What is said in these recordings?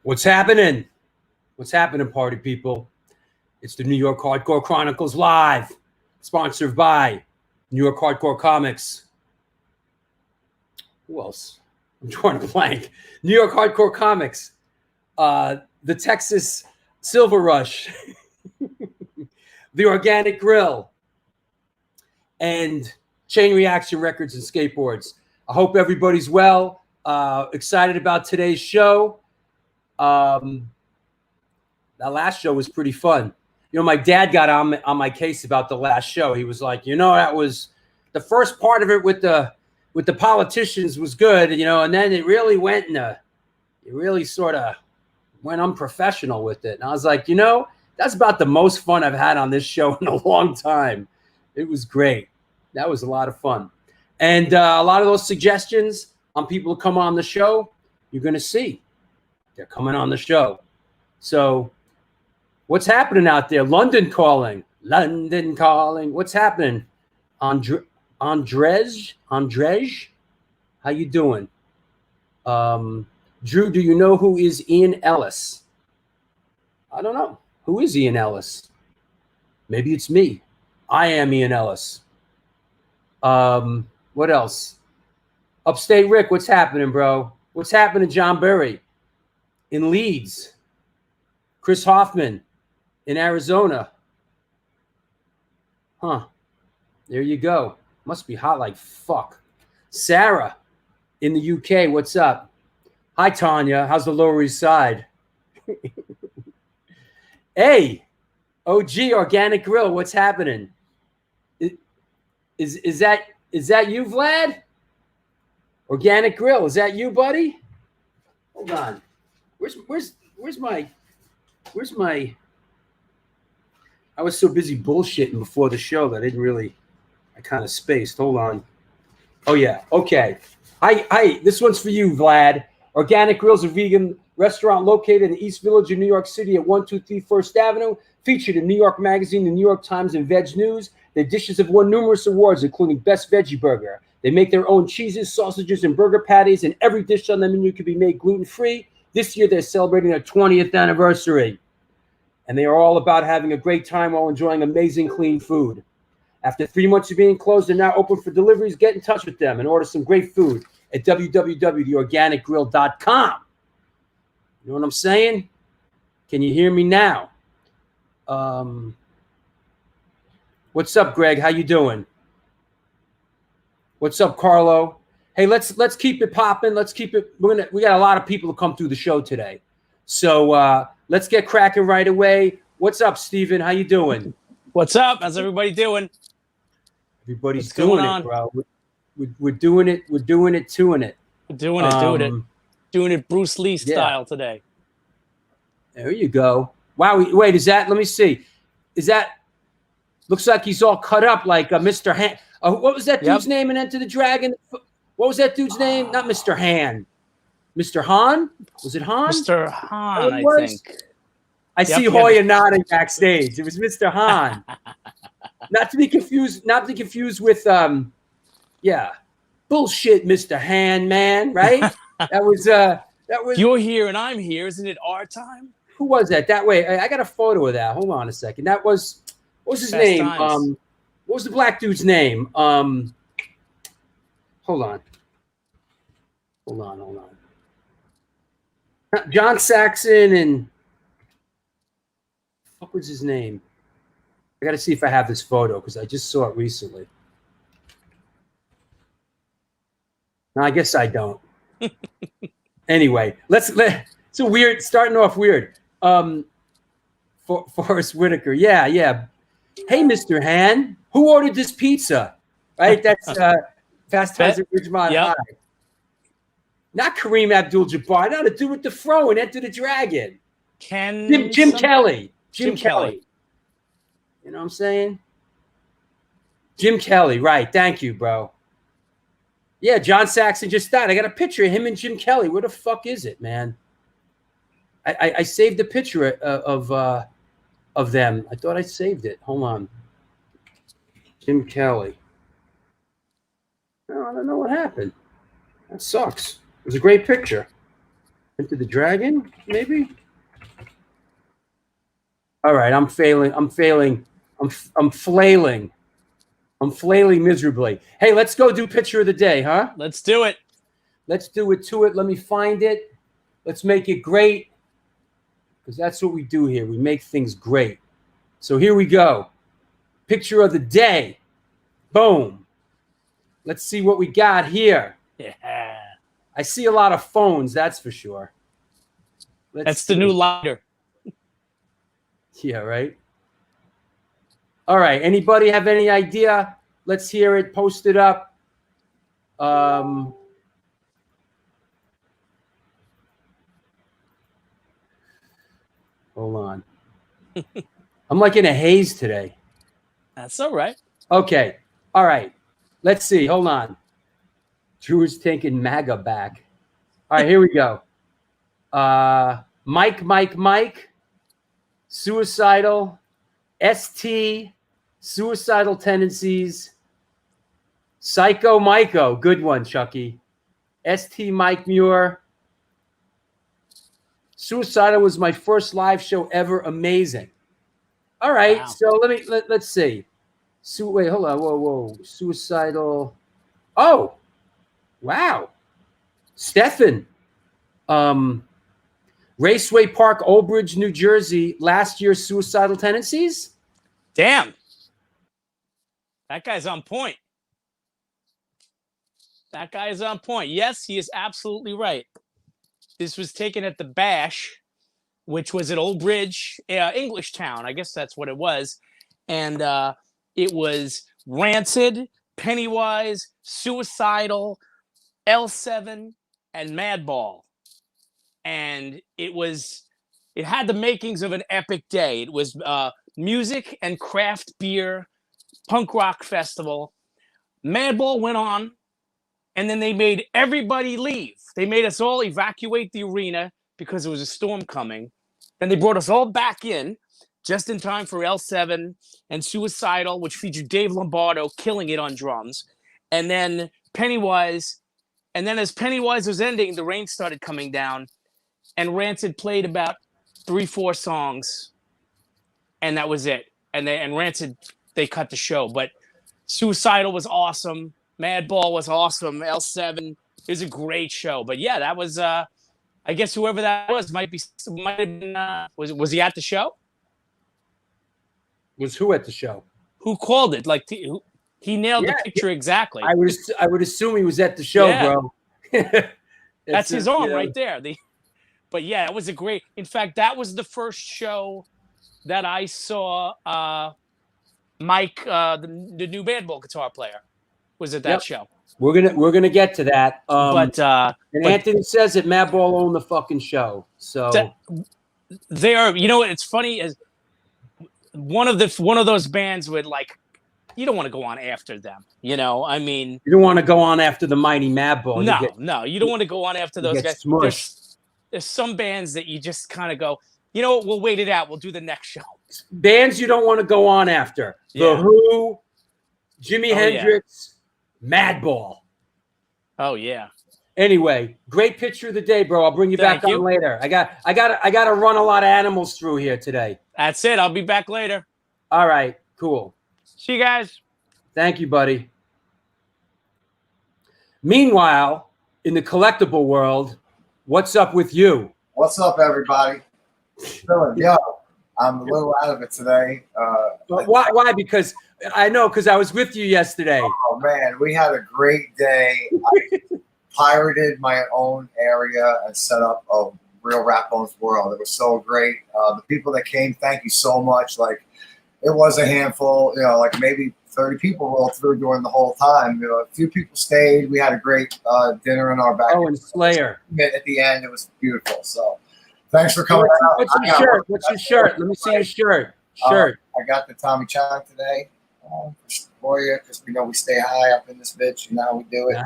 What's happening? What's happening, party people? It's the New York Hardcore Chronicles Live, sponsored by New York Hardcore Comics. Who else? I'm drawing a blank. New York Hardcore Comics, the Texas Silva Rush, the Organic Grill, and Chain Reaction Records and Skateboards. I hope everybody's well. Excited about today's show. That last show was pretty fun. You know, my dad got on my case about the last show. He was like, that was the first part of it with the politicians was good, and then it really went it really sort of went unprofessional with it. And I was like, that's about the most fun I've had on this show in a long time. It was great. That was a lot of fun. And a lot of those suggestions on people to come on the show, you're going to see. They're coming on the show. So what's happening out there? London calling. What's happening? Andrej, how you doing? Drew, do you know who is Ian Ellis? I don't know. Who is Ian Ellis? Maybe it's me. I am Ian Ellis. What else? Upstate Rick, what's happening, bro? What's happening, John Berry? In Leeds. Chris Hoffman in Arizona. Huh. There you go. Must be hot like fuck. Sarah in the UK, what's up? Hi, Tanya. How's the Lower East Side? Hey, OG Organic Grill, what's happening? Is that you, Vlad? Organic Grill, is that you, buddy? Hold on. Where's my I was so busy bullshitting before the show that I kind of spaced. Hold on. Oh yeah. Okay. Hi. This one's for you, Vlad. Organic Grill's a vegan restaurant located in the East Village of New York City at 123 First Avenue, featured in New York Magazine, the New York Times, and Veg News. Their dishes have won numerous awards, including Best Veggie Burger. They make their own cheeses, sausages, and burger patties, and every dish on the menu can be made gluten-free. This year, they're celebrating their 20th anniversary, and they are all about having a great time while enjoying amazing, clean food. After 3 months of being closed, they're now open for deliveries. Get in touch with them and order some great food at www.theorganicgrill.com. You know what I'm saying? Can you hear me now? What's up, Greg? How you doing? What's up, Carlo? Hey, let's keep it popping. Let's keep it. We got a lot of people to come through the show today, so let's get cracking right away. What's up, Steven? How you doing? What's up? How's everybody doing? Everybody's doing it, bro. We're doing it. We're doing it. Doing it. Doing it Bruce Lee style today. There you go. Wow. Wait, is that? Let me see. Is that? Looks like he's all cut up like Mr. Han. What was that dude's name in Enter the Dragon? What was that dude's name? Not Mr. Han. Mr. Han? Was it Han? Mr. Han, I think. I see Hoya nodding backstage. It was Mr. Han. Not to be confused with bullshit, Mr. Han, man, right? that was You're here and I'm here. Isn't it our time? Who was that? That way. I got a photo of that. Hold on a second. That was what was his name? Times. What was the black dude's name? Hold on. John Saxon and what was his name? I got to see if I have this photo because I just saw it recently. No, I guess I don't. Anyway, it's a weird starting off weird. Forrest Whitaker, yeah. Hey, Mr. Han, who ordered this pizza? Right, that's Fast Times at Ridgemont High. Not Kareem Abdul-Jabbar. Not to do with the Fro and Enter the Dragon. Jim Kelly. Jim Kelly. You know what I'm saying? Jim Kelly, right. Thank you, bro. Yeah, John Saxon just died. I got a picture of him and Jim Kelly. Where the fuck is it, man? I saved a picture of them. I thought I saved it. Hold on. Jim Kelly. No, I don't know what happened. That sucks. It was a great picture. Enter the Dragon, maybe? All right, I'm failing. I'm flailing. I'm flailing miserably. Hey, let's go do picture of the day, huh? Let's do it. Let's do it to it. Let me find it. Let's make it great. Because that's what we do here. We make things great. So here we go. Picture of the day. Boom. Let's see what we got here. Yeah. I see a lot of phones, that's for sure. That's the new lighter. Yeah, right? All right. Anybody have any idea? Let's hear it. Post it up. Hold on. I'm like in a haze today. That's all right. Okay. All right. Let's see. Hold on. Drew is taking MAGA back. All right, here we go. Mike. Suicidal. ST. Suicidal tendencies. Psycho Myco. Good one, Chucky. ST Mike Muir. Suicidal was my first live show ever. Amazing. All right, wow. So let's see. Wait, hold on. Whoa. Suicidal. Oh, wow. Stefan. Raceway Park, Old Bridge, New Jersey. Last year's suicidal tendencies. Damn. That guy's on point. That guy is on point. Yes, he is absolutely right. This was taken at the Bash, which was at Old Bridge, English Town. I guess that's what it was. And it was Rancid, Pennywise, Suicidal, L7, and Madball. And it had the makings of an epic day. It was music and craft beer, punk rock festival. Madball went on, and then they made everybody leave. They made us all evacuate the arena because there was a storm coming. Then they brought us all back in just in time for L7 and Suicidal, which featured Dave Lombardo killing it on drums. And then Pennywise. And then as Pennywise was ending, the rain started coming down. And Rancid played about 3-4 songs. And that was it. And Rancid, they cut the show. But Suicidal was awesome. Madball was awesome. L7 is a great show. But yeah, that was I guess whoever that was might have been was he at the show? Was who at the show? Who called it? Like he nailed the picture exactly. I would assume he was at the show, bro. That's his arm right there. But yeah, it was a great. In fact, that was the first show that I saw Mike, the new Madball guitar player, was at that show. We're gonna get to that. But Anthony says that Madball owned the fucking show. So they are. You know what? It's funny as one of those bands would like. You don't want to go on after them. You know, I mean, you don't want to go on after the mighty Madball. No, you don't want to go on after those guys. There's some bands that you just kind of go, you know what, we'll wait it out. We'll do the next show. Bands you don't want to go on after. The Who, Jimi Hendrix, Madball. Oh yeah. Anyway, great picture of the day, bro. I'll bring you back on later. I got to run a lot of animals through here today. That's it. I'll be back later. All right, cool. See you guys. Thank you, buddy. Meanwhile, in the collectible world, what's up with you? What's up, everybody? Yo, I'm a little out of it today. Why? Because I was with you yesterday. Oh, man, we had a great day. I pirated my own area and set up a real Rap Bones world. It was so great. The people that came, thank you so much. Like, it was a handful, like maybe 30 people rolled through during the whole time. A few people stayed. We had a great dinner in our back. Oh, and Slayer. At the end, it was beautiful. So thanks for coming out. What's your shirt? What's your shirt? Let me see your shirt. I got the Tommy Chong today for you because we know we stay high up in this bitch. You know how we do it.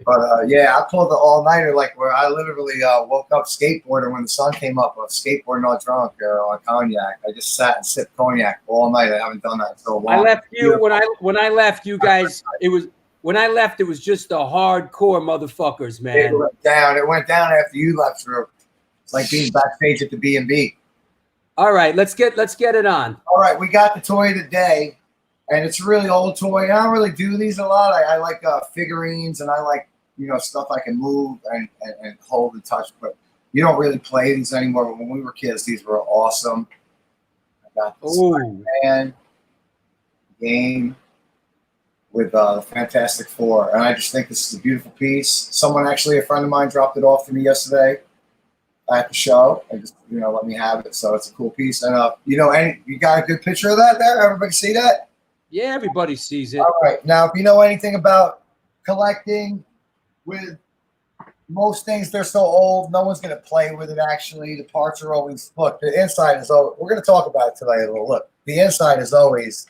But I pulled the all-nighter where I literally woke up skateboarding when the sun came up. I was skateboarding all drunk on cognac. I just sat and sipped cognac all night. I haven't done that in so long. I left you when I left you guys. It When I left, it was just the hardcore motherfuckers, It man. went down. It went down after you left, Drew. It's like being backstage at the B&B. All right, let's get it on. All right, we got the toy of the day, and it's a really old toy. I don't really do these a lot. I like figurines, and I like stuff I can move and hold and touch. But you don't really play these anymore. But when we were kids, these were awesome. I got this Spider-Man game with the Fantastic Four, and I just think this is a beautiful piece. Someone actually, a friend of mine, dropped it off to me yesterday at the show, and just let me have it. So it's a cool piece, and you got a good picture of that there. Everybody see that? Yeah, everybody sees it. All right, now if you know anything about collecting, with most things, they're so old, no one's going to play with it. Actually, the parts are always the inside is always. We're going to talk about it today a little. Look, the inside is always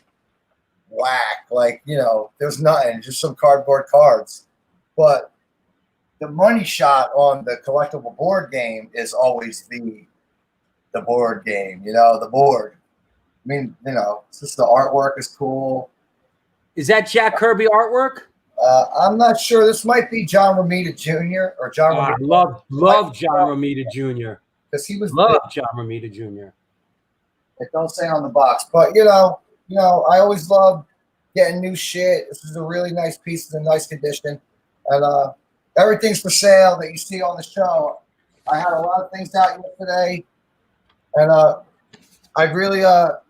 whack, like there's nothing, just some cardboard cards. But the money shot on the collectible board game is always the board game, the board. I mean, it's just the artwork is cool. Is that Jack Kirby artwork? I'm not sure. This might be John Romita Jr. or John. Romita. Love John Romita Jr. Because he was John Romita Jr. It don't say on the box, but I always love getting new shit. This is a really nice piece. It's in nice condition, and everything's for sale that you see on the show. I had a lot of things out yesterday, and I'd really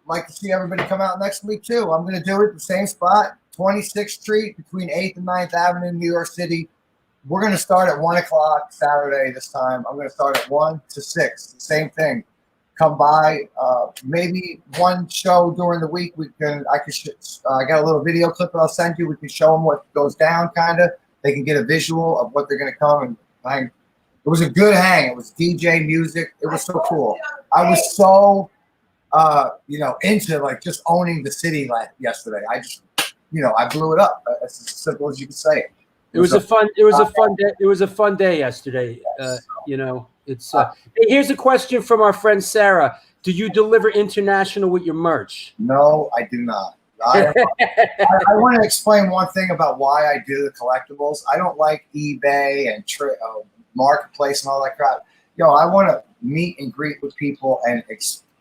like to see everybody come out next week too. I'm going to do it at the same spot, 26th Street between 8th and 9th Avenue in New York City. We're going to start at 1 o'clock Saturday this time. I'm going to start at 1 to 6. The same thing. Come by. Maybe one show during the week. I got a little video clip that I'll send you. We can show them what goes down, kind of. They can get a visual of what they're going to come and hang. It was a good hang. It was DJ music. It was so cool. I was so, into like just owning the city yesterday. I just, I blew it up. It's as simple as you can say it. It was a fun day yesterday. It's hey, here's a question from our friend Sarah. Do you deliver international with your merch? No, I do not. I want to explain one thing about why I do the collectibles. I don't like eBay and marketplace and all that crap. I want to meet and greet with people and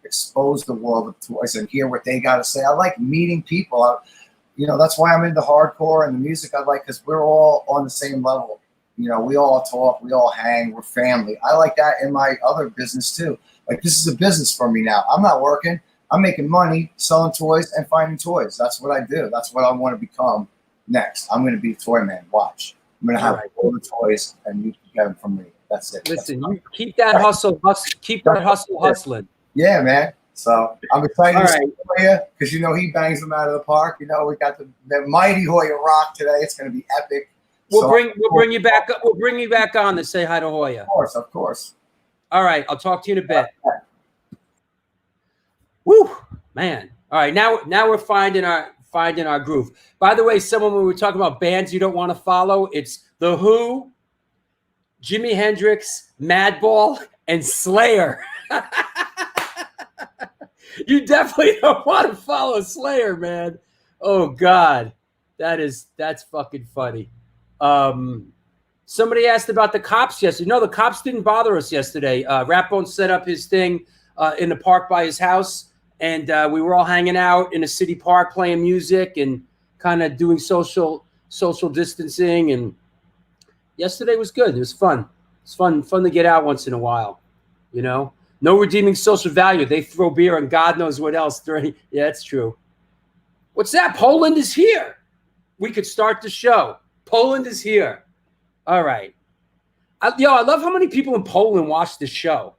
expose the world of toys and hear what they got to say. I like meeting people. That's why I'm into hardcore and the music I like, because we're all on the same level. We all talk, we all hang, we're family. I like that in my other business too. Like, this is a business for me now. I'm not working. I'm making money selling toys and finding toys. That's what I do. That's what I want to become next. I'm going to be a toy man. Watch. I'm going to have all the toys, and you can get them from me. That's it. Listen, you keep that hustle. Keep that hustle hustling. Yeah, man. So I'm excited to see Hoya, because he bangs them out of the park. We got the mighty Hoya Rock today. It's going to be epic. We'll bring you back up. We'll bring you back on to say hi to Hoya. Of course. All right, I'll talk to you in a bit. Woo, man. All right, now we're finding our groove. By the way, when we were talking about bands you don't want to follow, it's The Who, Jimi Hendrix, Madball, and Slayer. You definitely don't want to follow Slayer, man. Oh God, that's fucking funny. Somebody asked about the cops yesterday. No, the cops didn't bother us yesterday. Ratbone set up his thing in the park by his house, and we were all hanging out in a city park playing music and kind of doing social distancing. And yesterday was good. It was fun. It's fun to get out once in a while. No redeeming social value. They throw beer and God knows what else. Yeah, that's true. What's that? Poland is here. We could start the show. Poland is here. All right. I love how many people in Poland watch the show.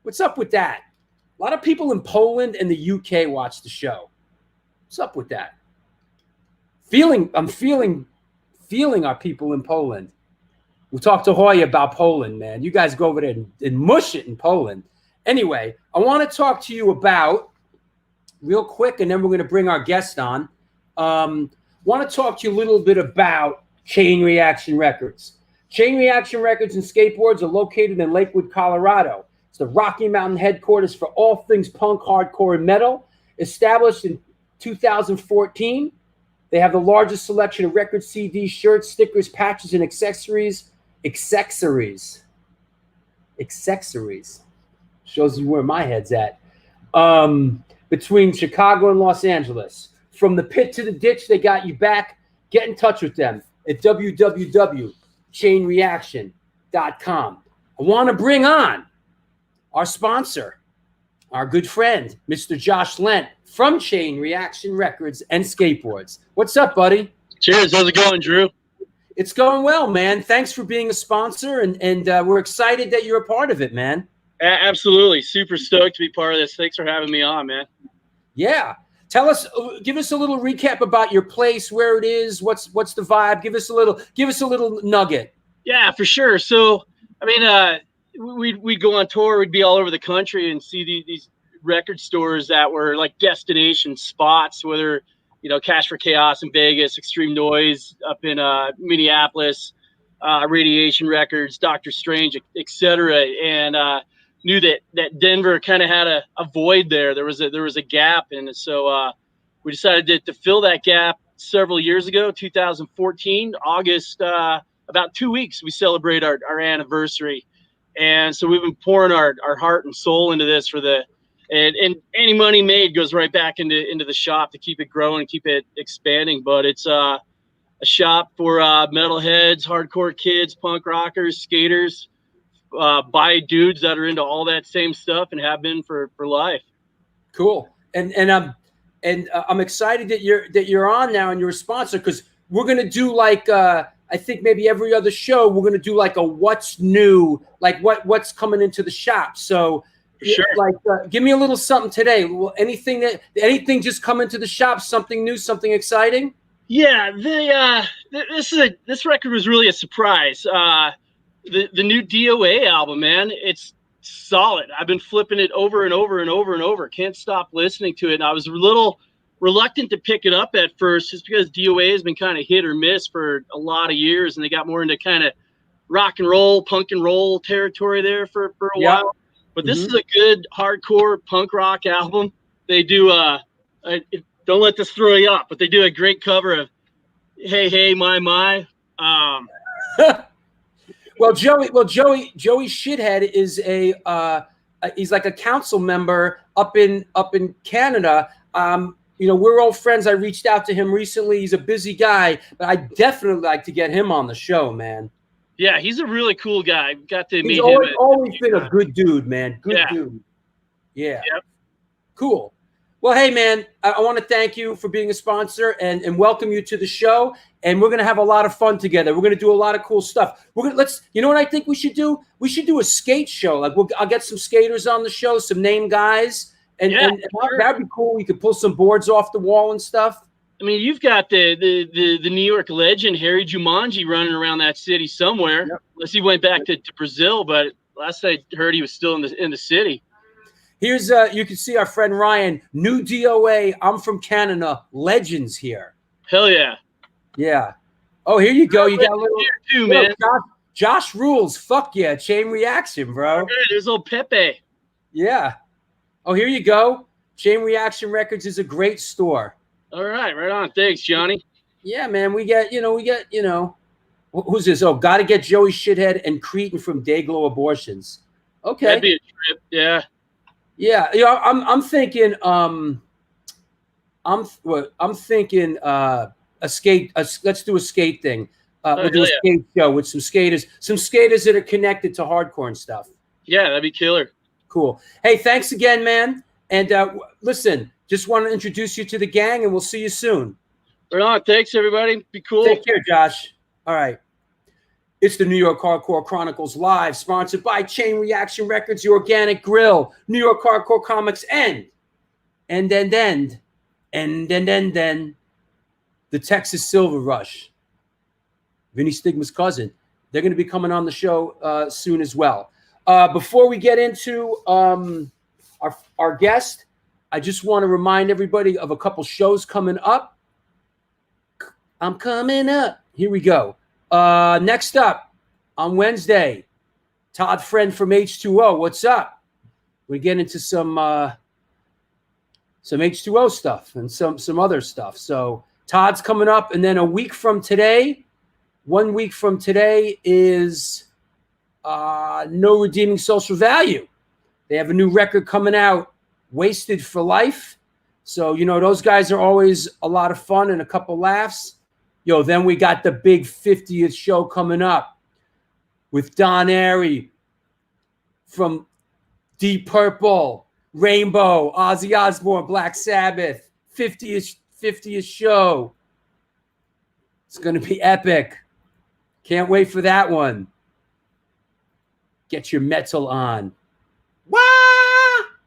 What's up with that? A lot of people in Poland and the UK watch the show. What's up with that? I'm feeling our people in Poland. We'll talk to Hoya about Poland, man. You guys go over there and mush it in Poland. Anyway, I want to talk to you about, real quick, and then we're going to bring our guest on. Want to talk to you a little bit about Chain Reaction Records. Chain Reaction Records and Skateboards are located in Lakewood, Colorado. It's the Rocky Mountain headquarters for all things punk, hardcore, and metal. Established in 2014, They have the largest selection of record CDs, shirts, stickers, patches, and accessories. Accessories. Shows you where my head's at. Between Chicago and Los Angeles. From the pit to the ditch, they got you back. Get in touch with them at www.chainreaction.com. I want to bring on our sponsor, our good friend, Mr. Josh Lent from Chain Reaction Records and Skateboards. What's up, buddy? Cheers. How's it going, Drew? It's going well, man. Thanks for being a sponsor, and we're excited that you're a part of it, man. Absolutely. Super stoked to be part of this. Thanks for having me on, man. Yeah. Give us a little recap about your place, where it is, what's the vibe. Give us a little nugget. Yeah, for sure. So, I mean, we'd go on tour. We'd be all over the country and see these record stores that were like destination spots, whether, Cash for Chaos in Vegas, Extreme Noise up in Minneapolis, Radiation Records, Dr. Strange, etc. And knew that Denver kind of had a void there. There was a gap, and so we decided to fill that gap several years ago, 2014, August. About 2 weeks, we celebrate our anniversary, and so we've been pouring our heart and soul into this and any money made goes right back into the shop to keep it growing, keep it expanding. But it's a shop for metalheads, hardcore kids, punk rockers, skaters. By dudes that are into all that same stuff and have been for life. Cool. And I'm excited that you're on now and you're a sponsor, because we're gonna do like I think maybe every other show we're gonna do like a what's new, like what's coming into the shop. So sure. Like give me a little something today. Well, anything just come into the shop, something new, something exciting? Yeah, this record was really a surprise. The new DOA album, man, it's solid. I've been flipping it over and over and over and over. Can't stop listening to it. And I was a little reluctant to pick it up at first, just because DOA has been kind of hit or miss for a lot of years, and they got more into kind of rock and roll, punk and roll territory there for a while. But this is a good hardcore punk rock album. They do don't let this throw you off, but they do a great cover of Hey Hey My. Well, Joey Shithead is he's like a council member up in Canada. We're old friends. I reached out to him recently. He's a busy guy, but I definitely like to get him on the show, man. Yeah, he's a really cool guy. Got to meet him. He's always been a good dude, man. Good dude. Yeah. Yep. Cool. Well, hey, man, I want to thank you for being a sponsor and welcome you to the show. And we're going to have a lot of fun together. We're going to do a lot of cool stuff. You know what I think we should do? We should do a skate show. Like I'll get some skaters on the show, some name guys. And that'd be cool. We could pull some boards off the wall and stuff. I mean, you've got the New York legend, Harry Jumanji, running around that city somewhere. Yep. Unless he went back to Brazil, but last I heard he was still in the city. Here's you can see our friend Ryan, new DOA. I'm from Canada. Legends here. Hell yeah. Yeah. Oh, here you go. You got a little here too, man. Josh rules. Fuck yeah. Chain Reaction, bro. Okay, there's old Pepe. Yeah. Oh, here you go. Chain Reaction Records is a great store. All right on. Thanks, Johnny. Yeah, man. We get who's this? Oh, gotta get Joey Shithead and Cretan from Dayglow Abortions. Okay. That'd be a trip. Yeah. Yeah, I'm thinking let's do a skate thing. We'll do a skate show with some skaters that are connected to hardcore and stuff. Yeah, that'd be killer. Cool. Hey, thanks again, man. And listen, just want to introduce you to the gang, and we'll see you soon. Right on. Thanks, everybody. Be cool. Take care, Josh. All right. It's the New York Hardcore Chronicles Live, sponsored by Chain Reaction Records, The Organic Grill, New York Hardcore Comics, and then the Texas Silva Rush. Vinny Stigma's cousin. They're going to be coming on the show soon as well. Before we get into our guest, I just want to remind everybody of a couple shows coming up. I'm coming up. Here we go. Next up on Wednesday, Todd Friend from H2O. What's up? We get into some H2O stuff and some other stuff. So Todd's coming up, and then a week from today, 1 week from today is No Redeeming Social Value. They have a new record coming out, Wasted for Life. So, you know, those guys are always a lot of fun and a couple laughs. Yo, then we got the big 50th show coming up with Don Airy from Deep Purple, Rainbow, Ozzy Osbourne, Black Sabbath, 50th show. It's going to be epic. Can't wait for that one. Get your metal on. Wah!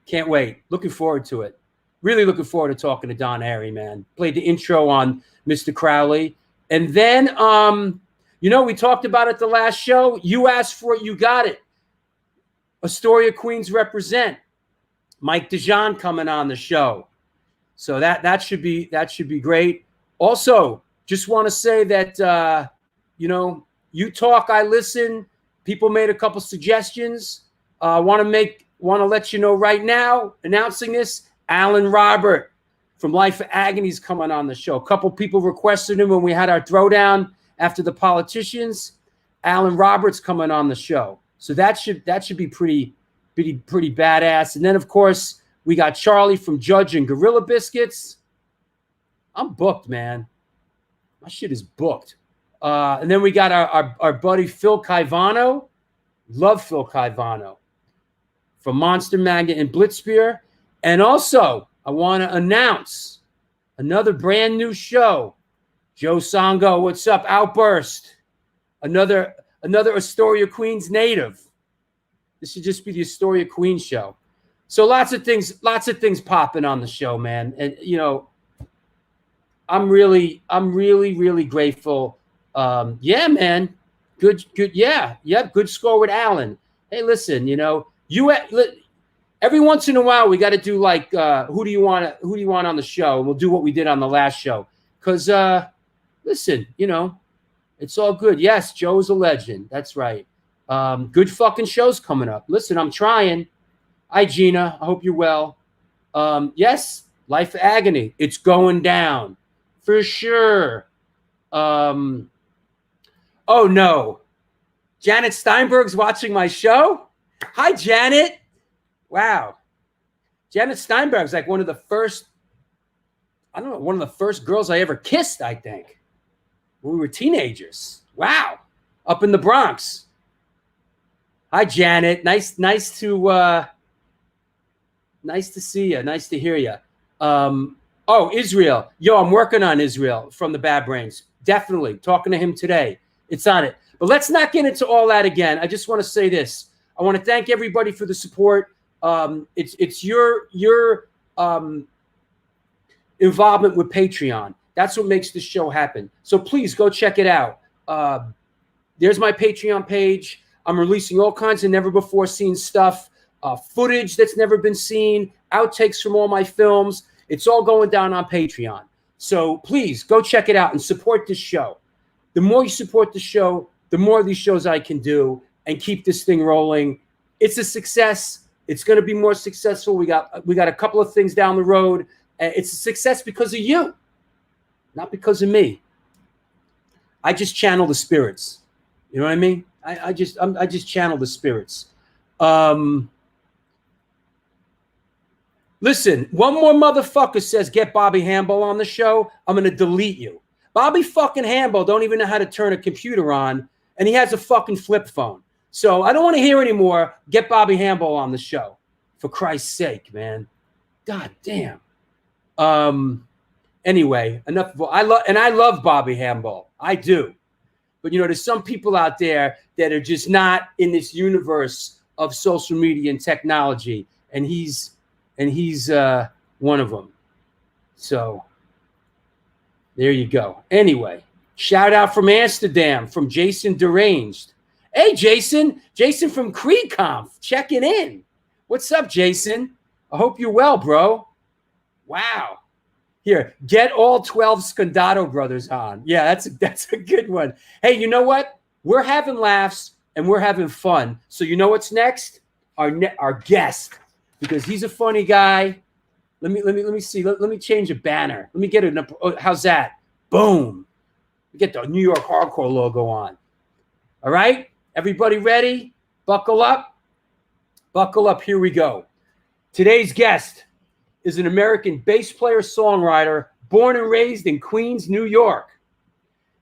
Can't wait. Looking forward to it. Really looking forward to talking to Don Airy, man. Played the intro on Mr. Crowley. And then, you know, we talked about it the last show. You asked for it, you got it. Astoria Queens represent. Mike DeJean coming on the show. So that should be great. Also, just want to say that, you know, you talk, I listen. People made a couple suggestions. Want to let you know right now, announcing this, Alan Robert from Life of Agony is coming on the show. A couple people requested him when we had our throwdown after the politicians. Alan Roberts coming on the show. So that should be pretty badass. And then, of course, we got Charlie from Judge and Gorilla Biscuits. I'm booked, man. My shit is booked. And then we got our buddy Phil Caivano. Love Phil Caivano from Monster Magnet and Blitzspear. And also, I want to announce another brand new show. Joe Songo, what's up? Outburst. Another Astoria Queens native. This should just be the Astoria Queens show. So lots of things popping on the show, man. And you know, I'm really grateful. Yeah, man. Good. Yeah. Good score with Alan. Hey, listen, you know, every once in a while we got to do like who do you want on the show? And we'll do what we did on the last show. Because listen, you know, it's all good. Yes, Joe's a legend. That's right. Good fucking shows coming up. Listen, I'm trying. Hi, Gina. I hope you're well. Yes, Life of Agony. It's going down for sure. Oh no, Janet Steinberg's watching my show. Hi, Janet. Wow, Janet Steinberg's like one of the first girls I ever kissed. I think when we were teenagers. Wow, up in the Bronx. Hi, Janet. Nice to see you. Nice to hear you. Oh, Israel. Yo, I'm working on Israel from the Bad Brains. Definitely talking to him today. It's on it. But let's not get into all that again. I just want to say this. I want to thank everybody for the support. It's your involvement with Patreon. That's what makes this show happen. So please go check it out. There's my Patreon page. I'm releasing all kinds of never before seen stuff, footage that's never been seen, outtakes from all my films. It's all going down on Patreon. So please go check it out and support this show. The more you support the show, the more of these shows I can do and keep this thing rolling. It's a success. It's going to be more successful. We got a couple of things down the road. It's a success because of you, not because of me. I just channel the spirits. You know what I mean? I just channel the spirits. Listen, one more motherfucker says get Bobby Hamball on the show, I'm going to delete you. Bobby fucking Hamball don't even know how to turn a computer on, and he has a fucking flip phone. So I don't want to hear anymore. Get Bobby Hamball on the show. For Christ's sake, man. God damn. Anyway, enough. I love Bobby Hamball. I do. But, you know, there's some people out there that are just not in this universe of social media and technology. And he's one of them. So there you go. Anyway, shout out from Amsterdam, from Jason Deranged. Hey, Jason from CreedConf, checking in. What's up, Jason? I hope you're well, bro. Wow. Here, get all 12 Scondato brothers on. Yeah, that's a good one. Hey, you know what? We're having laughs and we're having fun. So you know what's next? Our guest, because he's a funny guy. Let me see. Let me change a banner. Let me get it. How's that? Boom. We get the New York Hardcore logo on. All right? Everybody ready? Buckle up. Buckle up. Here we go. Today's guest is an American bass player, songwriter, born and raised in Queens, New York.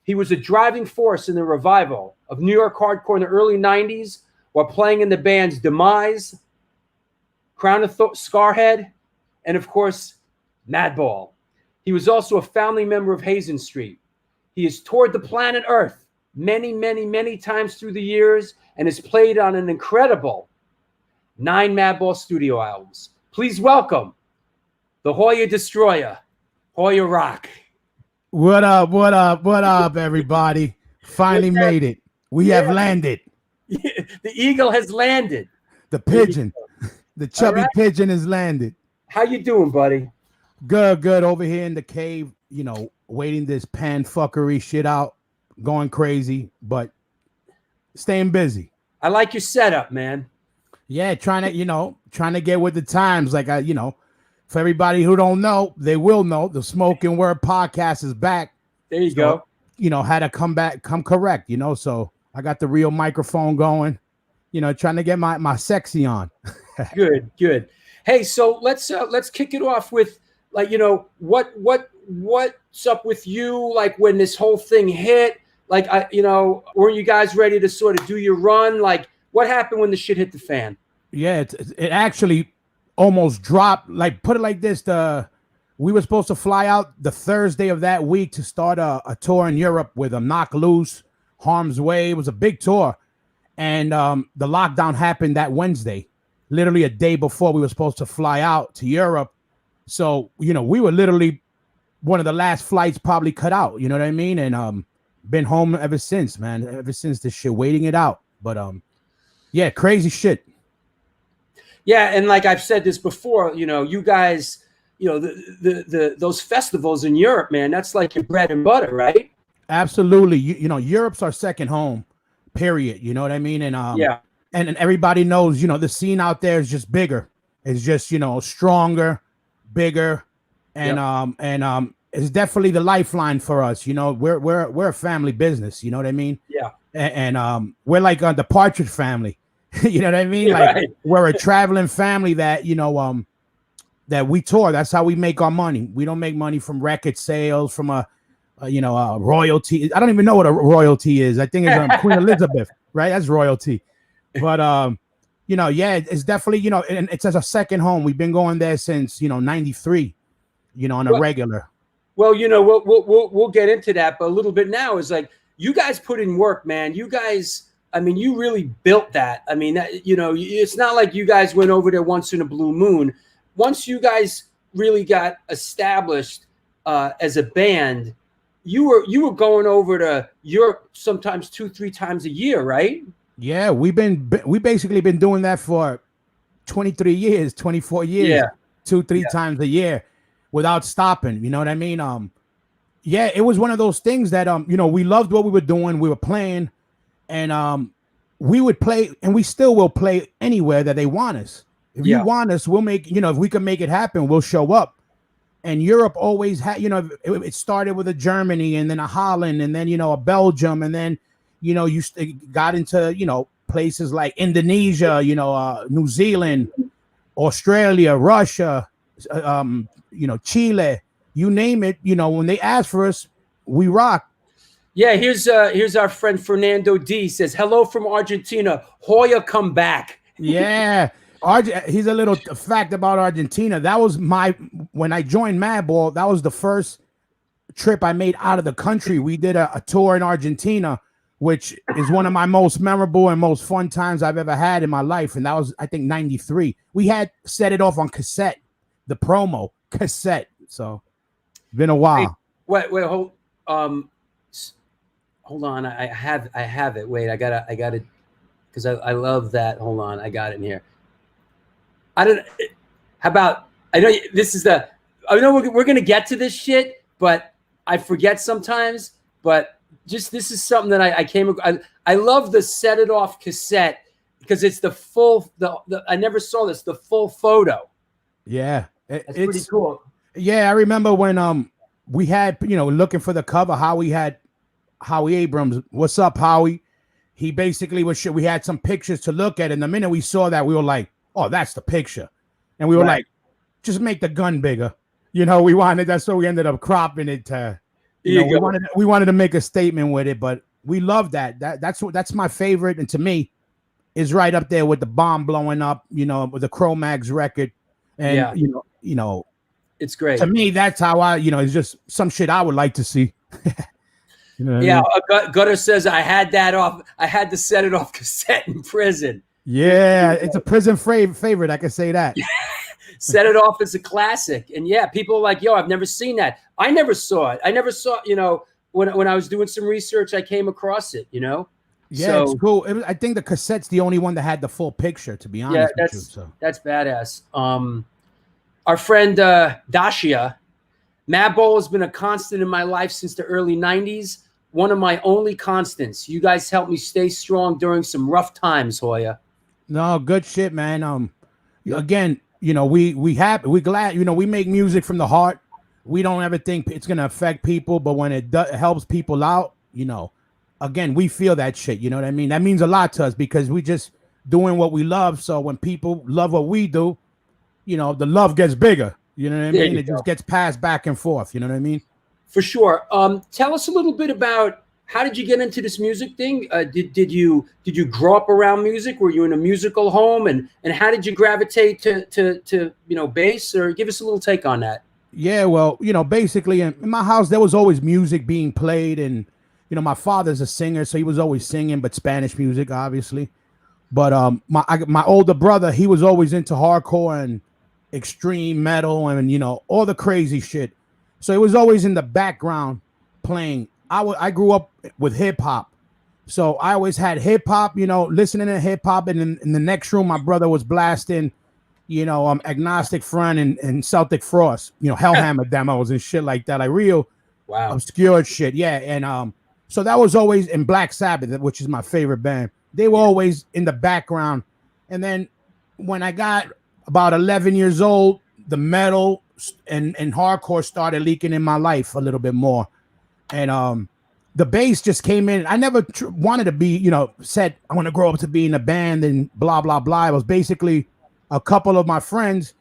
He was a driving force in the revival of New York hardcore in the early 90s while playing in the bands Dmize, Crown of Scarhead, and of course, Madball. He was also a founding member of Hazen Street. He has toured the planet Earth many, many, many times through the years and has played on an incredible 9 Madball studio albums. Please welcome the Hoya Destroyer, Hoya Rock. What up, everybody? Finally made it. We have landed. The eagle has landed. The pigeon, the chubby pigeon has landed. How you doing, buddy? Good. Over here in the cave, waiting this pan fuckery shit out, going crazy, but staying busy. I like your setup, man. Yeah, trying to get with the times. Like for everybody who don't know, they will know the Smoking Word podcast is back. There you go. Had to come correct, so I got the real microphone going, trying to get my sexy on. Good. Hey, so let's kick it off with what's up with you? Like when this whole thing hit, weren't you guys ready to sort of do your run? Like what happened when the shit hit the fan? Yeah, it actually almost dropped. Like put it like this, we were supposed to fly out the Thursday of that week to start a tour in Europe with Knock Loose, Harm's Way. It was a big tour. And the lockdown happened that Wednesday, literally a day before we were supposed to fly out to Europe. So, we were literally one of the last flights probably cut out, you know what I mean? And been home ever since, man, ever since this shit, waiting it out. But yeah, crazy shit. Yeah, and like I've said this before, you guys, those festivals in Europe, man, that's like your bread and butter, right? Absolutely. Europe's our second home, period. You know what I mean? And and everybody knows, the scene out there is just bigger. It's just, stronger, bigger, and it's definitely the lifeline for us. We're a family business, you know what I mean? Yeah. And we're like the Partridge Family. You know what I mean? Yeah, like right. We're a traveling family that, that we tour. That's how we make our money. We don't make money from record sales, from a royalty. I don't even know what a royalty is. I think it's Queen Elizabeth, right? That's royalty. But it's definitely, and it's as a second home. We've been going there since 93, on a regular. Well, we'll get into that, but a little bit now is like you guys put in work, man. You guys, I mean, you really built that. I mean, it's not like you guys went over there once in a blue moon. Once you guys really got established as a band, you were going over to Europe sometimes 2-3 times a year, right? Yeah, we basically been doing that for 23 years, 24 years, yeah. 2-3 times a year without stopping. You know what I mean? Yeah, it was one of those things that we loved what we were doing. We were playing, and we would play, and we still will play anywhere that they want us. If you want us, we'll make, if we can make it happen, we'll show up. And Europe always had, it started with a Germany and then a Holland and then, a Belgium. And then, you got into, places like Indonesia, New Zealand, Australia, Russia, Chile, you name it. When they ask for us, we rock. Yeah, here's our friend Fernando D says, hello from Argentina. Hoya, come back. Yeah. He's a little fact about Argentina. That was when I joined Madball, that was the first trip I made out of the country. We did a tour in Argentina, which is one of my most memorable and most fun times I've ever had in my life. And that was, I think, 93. We had set it off on cassette, the promo cassette. So it's been a while. Wait, hold on. I have it. Wait, I gotta, because I love that. Hold on, I got it in here. I don't. How about? I know this is the. I know we're gonna get to this shit, but I forget sometimes. But just this is something that I came. I love the Set It Off cassette because it's the full. I never saw this. The full photo. Yeah, it's pretty cool. Yeah, I remember when we had, looking for the cover, Howie Abrams. What's up, Howie? He basically we had some pictures to look at, and the minute we saw that, we were like, oh, that's the picture. And we were like, just make the gun bigger. That's what we ended up cropping it to. We wanted to make a statement with it, but we love that. That's my favorite, and to me, is right up there with the bomb blowing up, with the Cro-Mags record. And it's great. To me, that's how it's just some shit I would like to see. Gutter says I had to set it off cassette in prison. Yeah, it's a prison favorite. I can say that. Set it off as a classic. And yeah, people are like, yo, I've never seen that. I never saw it. I never saw, when I was doing some research, I came across it, Yeah, so, it's cool. I think the cassette's the only one that had the full picture, to be honest with you. So. That's badass. Our friend Dashia, Madball has been a constant in my life since the early 90s. One of my only constants. You guys helped me stay strong during some rough times, Hoya. No, good shit, man. Again, we glad, we make music from the heart. We don't ever think it's gonna affect people, but when it helps people out, again, we feel that shit. You know what I mean? That means a lot to us because we just doing what we love. So when people love what we do, the love gets bigger. You know what I mean? It just gets passed back and forth. You know what I mean? For sure. Tell us a little bit about how did you get into this music thing? Did you grow up around music? Were you in a musical home? And how did you gravitate to bass? Or give us a little take on that. Yeah, well, basically in my house there was always music being played, and my father's a singer, so he was always singing, but Spanish music, obviously. But my older brother, he was always into hardcore and extreme metal and all the crazy shit. So it was always in the background playing. I grew up with hip hop, so I always had hip hop, listening to hip hop, and in the next room my brother was blasting, Agnostic Front and Celtic Frost, Hellhammer demos and shit like that, like real obscure shit. Yeah, and so that was always in Black Sabbath, which is my favorite band. They were always in the background, and then when I got about 11 years old, the metal and hardcore started leaking in my life a little bit more, and the bass just came in. I never wanted to be, said I want to grow up to be in a band and blah blah blah. It was basically a couple of my friends.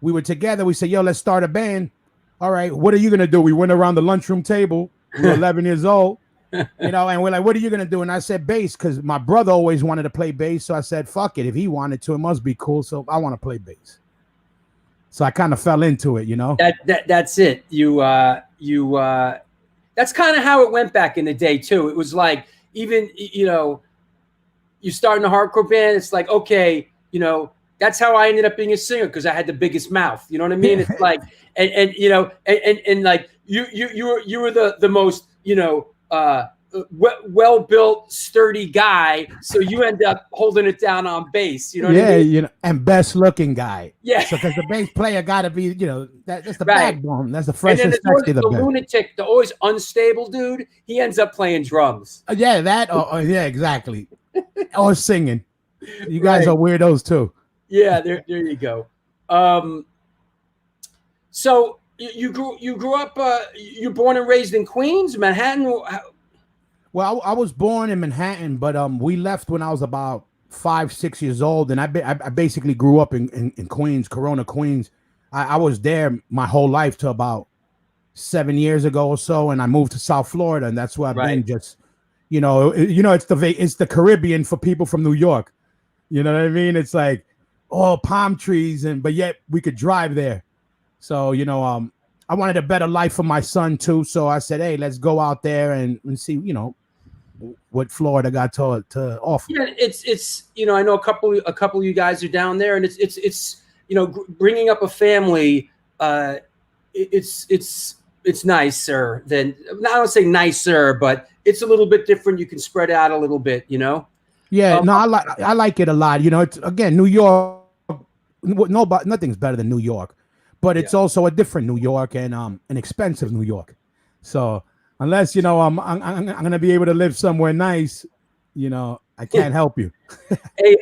We were together. We said, "Yo, let's start a band." All right, what are you gonna do? We went around the lunchroom table. We were 11 years old, and we're like, "What are you gonna do?" And I said, "Bass," because my brother always wanted to play bass. So I said, "Fuck it, if he wanted to, it must be cool." So I want to play bass. So I kind of fell into it, That's it. That's kind of how it went back in the day too. It was like, even you start in a hardcore band, it's like, okay, that's how I ended up being a singer, because I had the biggest mouth. You know what I mean? It's like, and like you were the most well-built, sturdy guy, so you end up holding it down on bass. You know what I mean? And best-looking guy. Yeah, so because the bass player got to be, that's the backbone. That's the freshest sexy. The lunatic, the always unstable dude, he ends up playing drums. Yeah, yeah, exactly. Or singing. You guys are weirdos too. Yeah, there you go. So you grew up. You're born and raised in Queens, Manhattan. Well, I was born in Manhattan, but we left when I was about 5-6 years old, and I basically grew up in Queens, Corona, Queens. I was there my whole life till about 7 years ago or so, and I moved to South Florida, and that's where I've been. Just it's the Caribbean for people from New York. You know what I mean? It's like all palm trees, but yet we could drive there. So I wanted a better life for my son too, so I said, hey, let's go out there and see what Florida got to offer. Yeah, it's I know a couple of you guys are down there, and it's bringing up a family. It's nicer than, I don't say nicer, but it's a little bit different. You can spread out a little bit, Yeah, no, I like it a lot. It's, again, New York. Nothing's better than New York, but it's also a different New York and an expensive New York. So unless I'm gonna be able to live somewhere nice, I can't help you. Hey,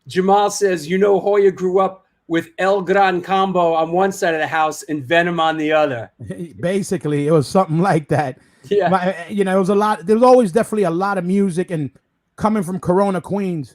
Jamal says, Hoya grew up with El Gran Combo on one side of the house and Venom on the other. Basically, it was something like that. Yeah. It was a lot. There was always definitely a lot of music, and coming from Corona, Queens,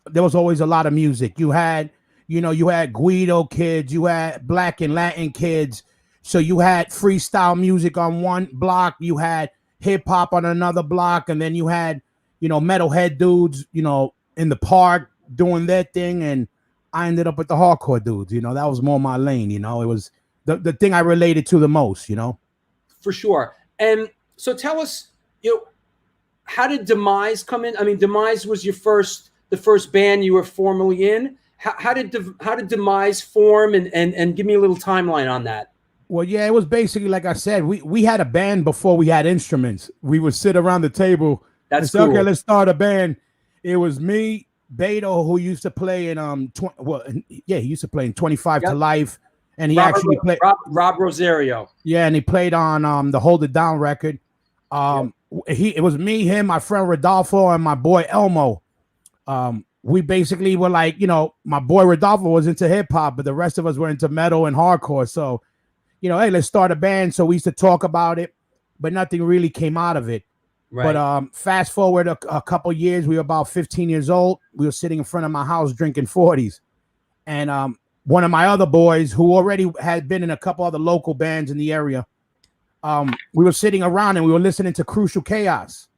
there was always a lot of music. You had Guido kids, you had Black and Latin kids. So you had freestyle music on one block, you had hip hop on another block, and then you had, metalhead dudes, in the park doing their thing. And I ended up with the hardcore dudes. That was more my lane. It was the thing I related to the most. For sure. And so tell us, how did Dmize come in? I mean, Dmize was the first band you were formally in. How did Dmize form, and give me a little timeline on that? Well, yeah, it was basically like I said. We had a band before we had instruments. We would sit around the table. That's and say, cool. Okay, let's start a band. It was me, Beto, who used to play in he used to play in 25 to Life, and he actually played Rob Rosario. Yeah, and he played on the Hold It Down record. It was me, him, my friend Rodolfo, and my boy Elmo. We basically were like, my boy Rodolfo was into hip hop, but the rest of us were into metal and hardcore. So, hey, let's start a band. So we used to talk about it, but nothing really came out of it. Right. But fast forward a couple years, we were about 15 years old. We were sitting in front of my house drinking 40s. And one of my other boys, who already had been in a couple other local bands in the area, we were sitting around and we were listening to Crucial Chaos.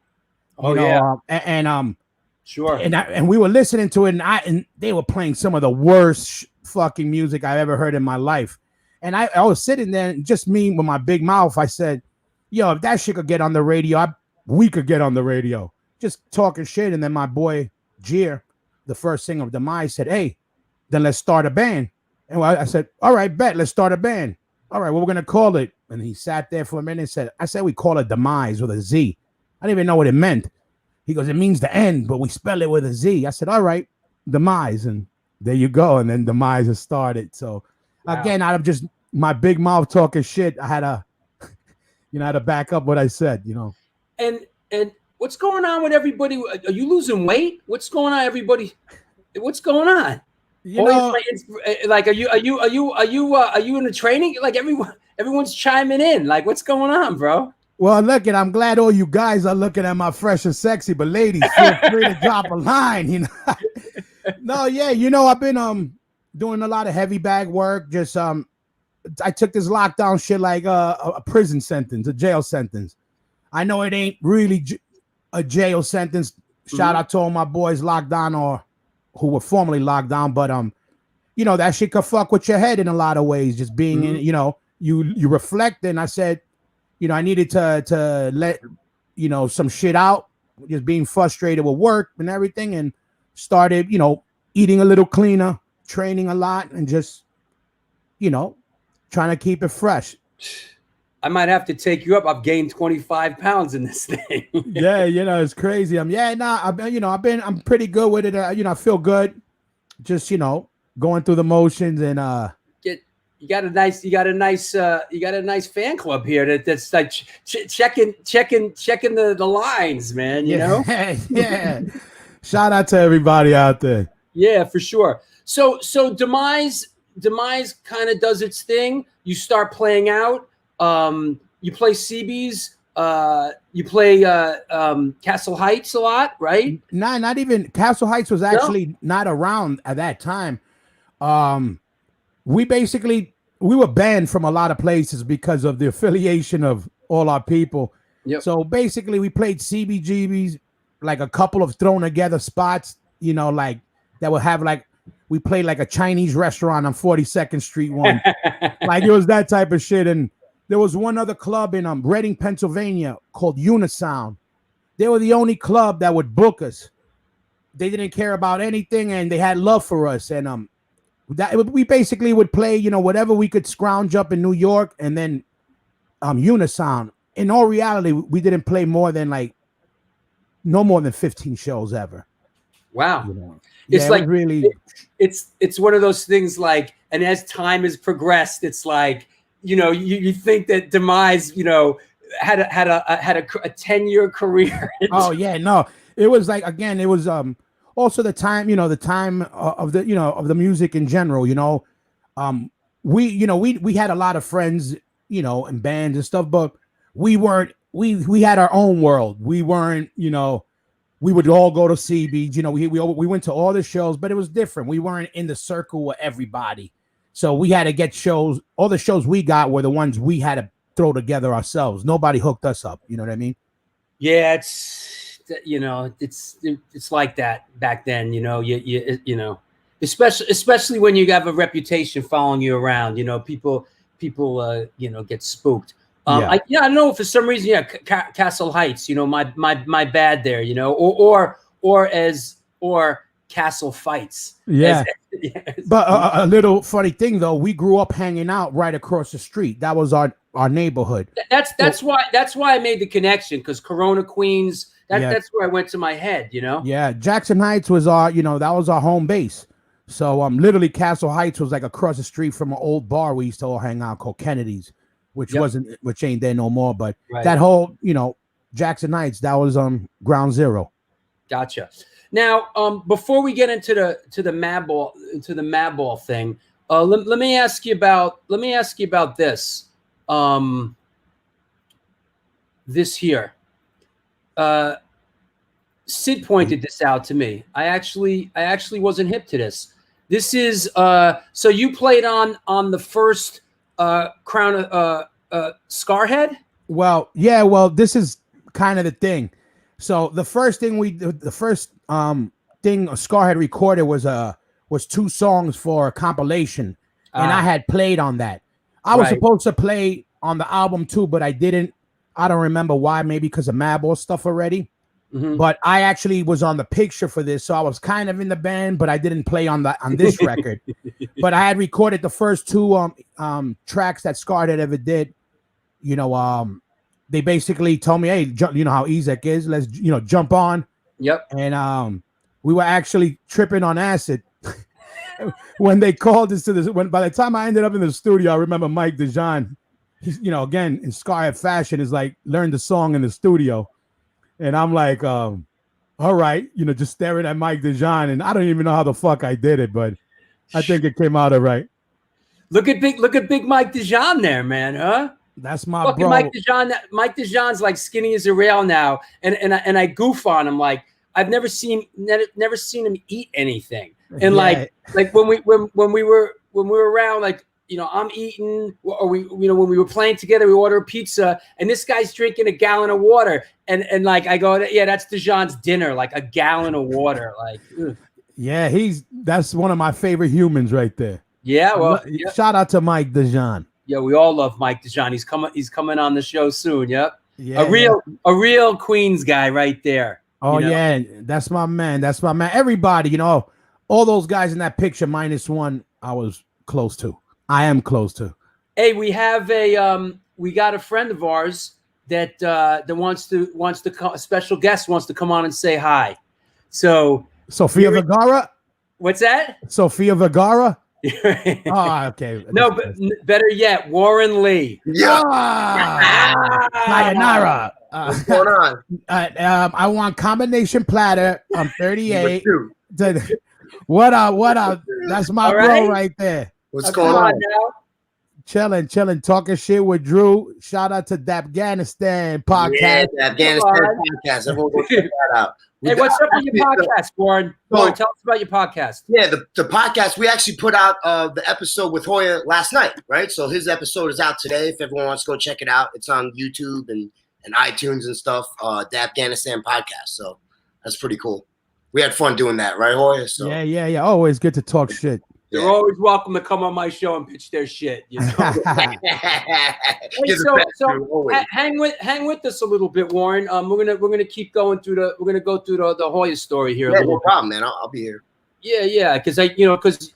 Sure. And we were listening to it, and they were playing some of the worst fucking music I've ever heard in my life. And I was sitting there, and just me with my big mouth, I said, if that shit could get on the radio, we could get on the radio. Just talking shit. And then my boy Jeer, the first singer of Dmize, said, hey, then let's start a band. And I said, all right, bet, let's start a band. All right, what we're going to call it? And he sat there for a minute and said, I said we call it Dmize with a Z. I didn't even know what it meant. He goes, it means the end, but we spell it with a Z. I said, all right, Dmize. And there you go. And then Dmize has started. So again, out of just my big mouth talking shit, I had to back up what I said, And what's going on with everybody? Are you losing weight? What's going on, everybody? What's going on? Like, are you in the training? Like everyone's chiming in. Like, what's going on, bro? Well, look, and I'm glad all you guys are looking at my fresh and sexy, but ladies, feel free to drop a line, No, yeah, I've been doing a lot of heavy bag work. Just I took this lockdown shit like a prison sentence, a jail sentence. I know it ain't really a jail sentence. Shout out to all my boys locked down or who were formerly locked down, but that shit could fuck with your head in a lot of ways. Just being in, you reflect. And I said, I needed to let some shit out, just being frustrated with work and everything, and started eating a little cleaner, training a lot, and just trying to keep it fresh. I might have to take you up. I've gained 25 pounds in this thing. Yeah, it's crazy. I'm pretty good with it. I feel good. Just, going through the motions, and you got a nice fan club here that's like checking the lines, man, Yeah. Shout out to everybody out there. Yeah, for sure. So Dmize kind of does its thing. You start playing out. You play CB's, you play Castle Heights a lot, right? Nah, not even Castle Heights was actually not around at that time. We were banned from a lot of places because of the affiliation of all our people. Yep. So basically we played CBGB's, like a couple of thrown together spots, like that would have we played like a Chinese restaurant on 42nd Street one. Like it was that type of shit. And there was one other club in Reading, Pennsylvania called Unisound. They were the only club that would book us. They didn't care about anything, and they had love for us. And we basically would play, whatever we could scrounge up in New York, and then Unisound. In all reality, we didn't play no more than 15 shows ever. Wow. It's like really it's one of those things and as time has progressed, it's like you think that Dmize had a 10-year career. Oh yeah, no, it was it was also the time, the time of the music in general. We had a lot of friends, and bands and stuff, but we had our own world. We weren't, we would all go to CBs. We went to all the shows, but it was different. We weren't in the circle with everybody. So we had to get shows. All the shows we got were the ones we had to throw together ourselves. Nobody hooked us up. You know what I mean? Yeah, it's like that back then. Especially when you have a reputation following you around. People get spooked. I don't know, for some reason, Castle Heights. My bad there. Or Castle Fights. Yeah. But a little funny thing though, we grew up hanging out right across the street. That was our neighborhood. That's why I made the connection, because Corona, Queens. That's where I went to my head. Yeah, Jackson Heights was our that was our home base. So literally Castle Heights was like across the street from an old bar we used to all hang out called Kennedy's, which ain't there no more. But that whole Jackson Heights, that was ground zero. Gotcha. Now, before we get into the Madball thing, let me ask you about this. This here. Sid pointed this out to me. I actually wasn't hip to this. This is so you played on the first Crown Scarhead? Well, yeah. Well, this is kind of the thing. So the first thing thing Scarhead recorded was 2 songs for a compilation, and I had played on that. I was supposed to play on the album too, but I didn't. I don't remember why. Maybe because of Madball stuff already. Mm-hmm. But I actually was on the picture for this, so I was kind of in the band, but I didn't play on this record. But I had recorded the first 2 tracks that Scarhead ever did. They basically told me, hey, you know how Ezek is, let's jump on. Yep. And we were actually tripping on acid when they called us to this. By the time I ended up in the studio, I remember Mike DeJean, again in Scarhead fashion, is like, learn the song in the studio. And I'm like, all right, just staring at Mike DeJean, and I don't even know how the fuck I did it, but I think it came out all right. Look at big Mike DeJean there, man, huh? That's my fucking bro. Mike DeJean. Mike DeJean's like skinny as a rail now, and I goof on him like I've never seen him eat anything. And like when we were around, like I'm eating, or when we were playing together, we order a pizza, and this guy's drinking a gallon of water, and like I go, yeah, that's DeJean's dinner, like a gallon of water, like. Ugh. Yeah, that's one of my favorite humans right there. Yeah, well, shout out to Mike DeJean. Yeah, we all love Mike DeJean. He's coming on the show soon. Yep. Yeah, a real Queens guy right there. Oh yeah, that's my man. That's my man. Everybody, all those guys in that picture minus one, I was close to. I am close to. Hey, we have we got a friend of ours that wants to a special guest wants to come on and say hi. So Sofia Vergara. What's that? Sofia Vergara. Oh, okay. No, but better yet, Warren Lee. Yeah. Sayonara. What's going on? I want combination platter. I'm 38. What up? That's my bro right there. What's going on? Chilling, talking shit with Drew. Shout out to the Afghanistan podcast. Yeah, the Afghanistan podcast. Everyone go check that out. Hey, what's up with your podcast, Warren? Warren, tell us about your podcast. Yeah, the podcast, we actually put out the episode with Hoya last night, right? So his episode is out today. If everyone wants to go check it out, it's on YouTube and iTunes and stuff, the Afghanistan podcast. So that's pretty cool. We had fun doing that, right, Hoya? So. Yeah. Always good to talk shit. They're always welcome to come on my show and pitch their shit. Hey, so hang with us a little bit, Warren. We're gonna keep going through the Hoya story here. Yeah, no problem, man. I'll be here. Yeah, because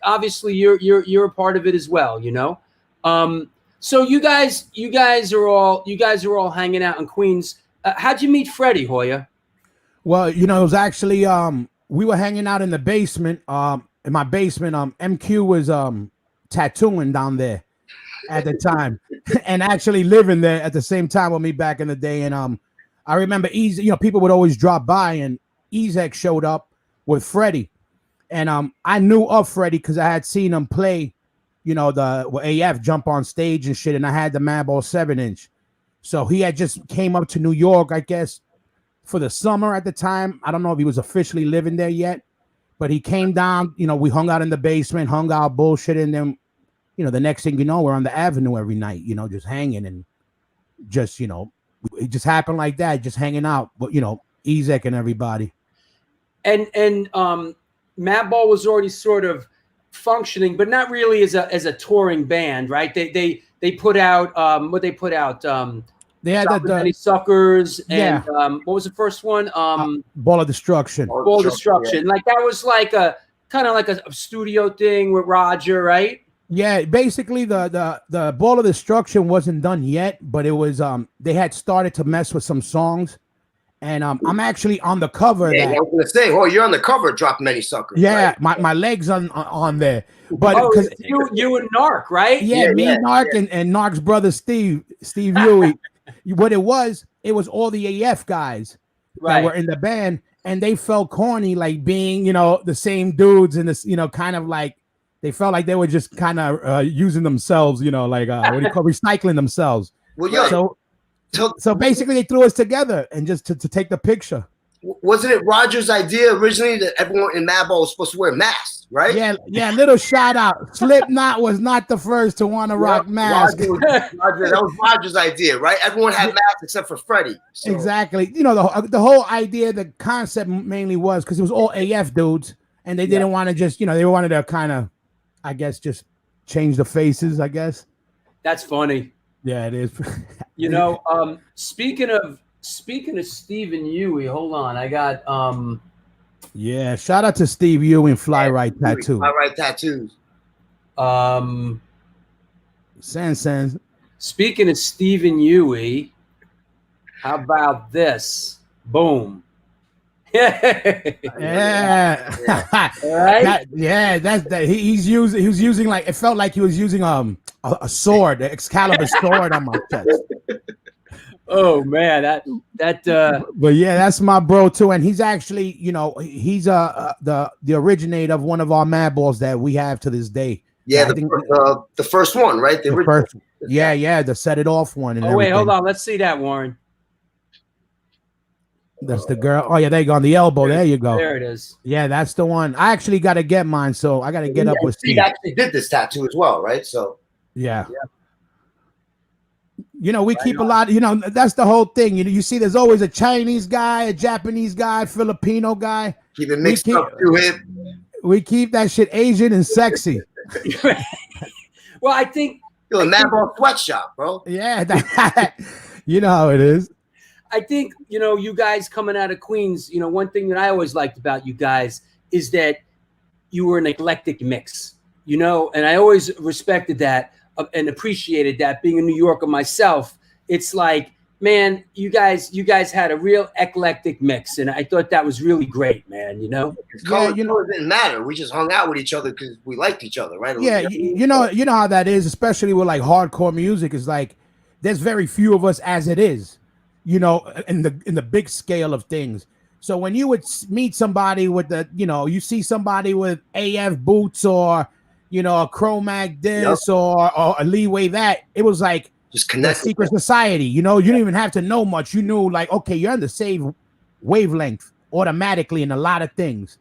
obviously you're a part of it as well, So you guys are all hanging out in Queens. How'd you meet Freddie, Hoya? Well, it was actually we were hanging out in the basement. In my basement, MQ was tattooing down there at the time, and actually living there at the same time with me back in the day. And I remember people would always drop by, and Ezek showed up with Freddie, and I knew of Freddie because I had seen him play, the AF jump on stage and shit, and I had the Madball 7-inch. So he had just came up to New York, I guess, for the summer at the time. I don't know if he was officially living there yet, but he came down. We hung out in the basement, hung out bullshit, and then, the next thing you know, we're on the avenue every night, just hanging and just, it just happened like that, just hanging out, but Ezek and everybody. And Madball was already sort of functioning, but not really as a touring band, right? They put out what they put out. They had the Suckers and yeah. What was the first one? Ball of Destruction. Ball of Destruction. Yeah. Like that was like a kind of like a studio thing with Roger, right? Yeah, basically the Ball of Destruction wasn't done yet, but it was they had started to mess with some songs, and I'm actually on the cover. Yeah, I was gonna say, you're on the cover. Drop Many Suckers. Yeah, right? my legs on there, but because you and Narc, right? Yeah, Narc and Narc's brother Steve Huey. What it was all the AF guys that were in the band, and they felt corny, like being the same dudes in this, kind of like. They felt like they were just kind of using themselves, like what do you call recycling themselves. Well, yeah. So basically, they threw us together and just to take the picture. Wasn't it Roger's idea originally that everyone in Madball was supposed to wear masks, right? Yeah. Little shout out. Slipknot was not the first to want to rock masks. That was Roger's idea, right? Everyone had masks except for Freddie. So. Exactly. The whole idea, the concept mainly was because it was all AF dudes, and they didn't want to just, they wanted to kind of. I guess just change the faces, I guess. That's funny. Yeah, it is. Speaking of Stephen Huey, hold on. I got yeah, shout out to Steve Huey, Fly Right Tattoo. Fly Right Tattoos. Sans. Speaking of Stephen Huey, how about this? Boom. Yeah. Right? That's that. He was using like, it felt like he was using a sword, an Excalibur sword on my chest. Oh man, that but yeah, that's my bro too, and he's actually, he's the originator of one of our Madballs that we have to this day. Yeah, the first one, right? The first, yeah, the Set It Off one. And wait, hold on, let's see that, Warren. That's the girl. Oh yeah, there you go, on the elbow. There you go. There it is. Yeah, that's the one. I actually got to get mine, so I got to get up with Steve. Steve actually did this tattoo as well, right? So yeah. We keep a lot. That's the whole thing. You see, there's always a Chinese guy, a Japanese guy, Filipino guy. Keep it mixed up to him. We keep that shit Asian and sexy. Well, I think you're a Madball sweatshop, bro. Yeah, you know how it is. I think, you guys coming out of Queens, one thing that I always liked about you guys is that you were an eclectic mix, and I always respected that and appreciated that. Being a New Yorker myself, it's like, man, you guys had a real eclectic mix, and I thought that was really great, man. Color didn't matter. We just hung out with each other because we liked each other, right? Yeah, you know how that is, especially with like hardcore music. Is like there's very few of us as it is. In the big scale of things. So when you would meet somebody with you see somebody with AF boots or, a Cro-Mag this or a Leeway that, it was like just connect. Secret society, you didn't even have to know much. You knew like, okay, you're on the same wavelength automatically in a lot of things,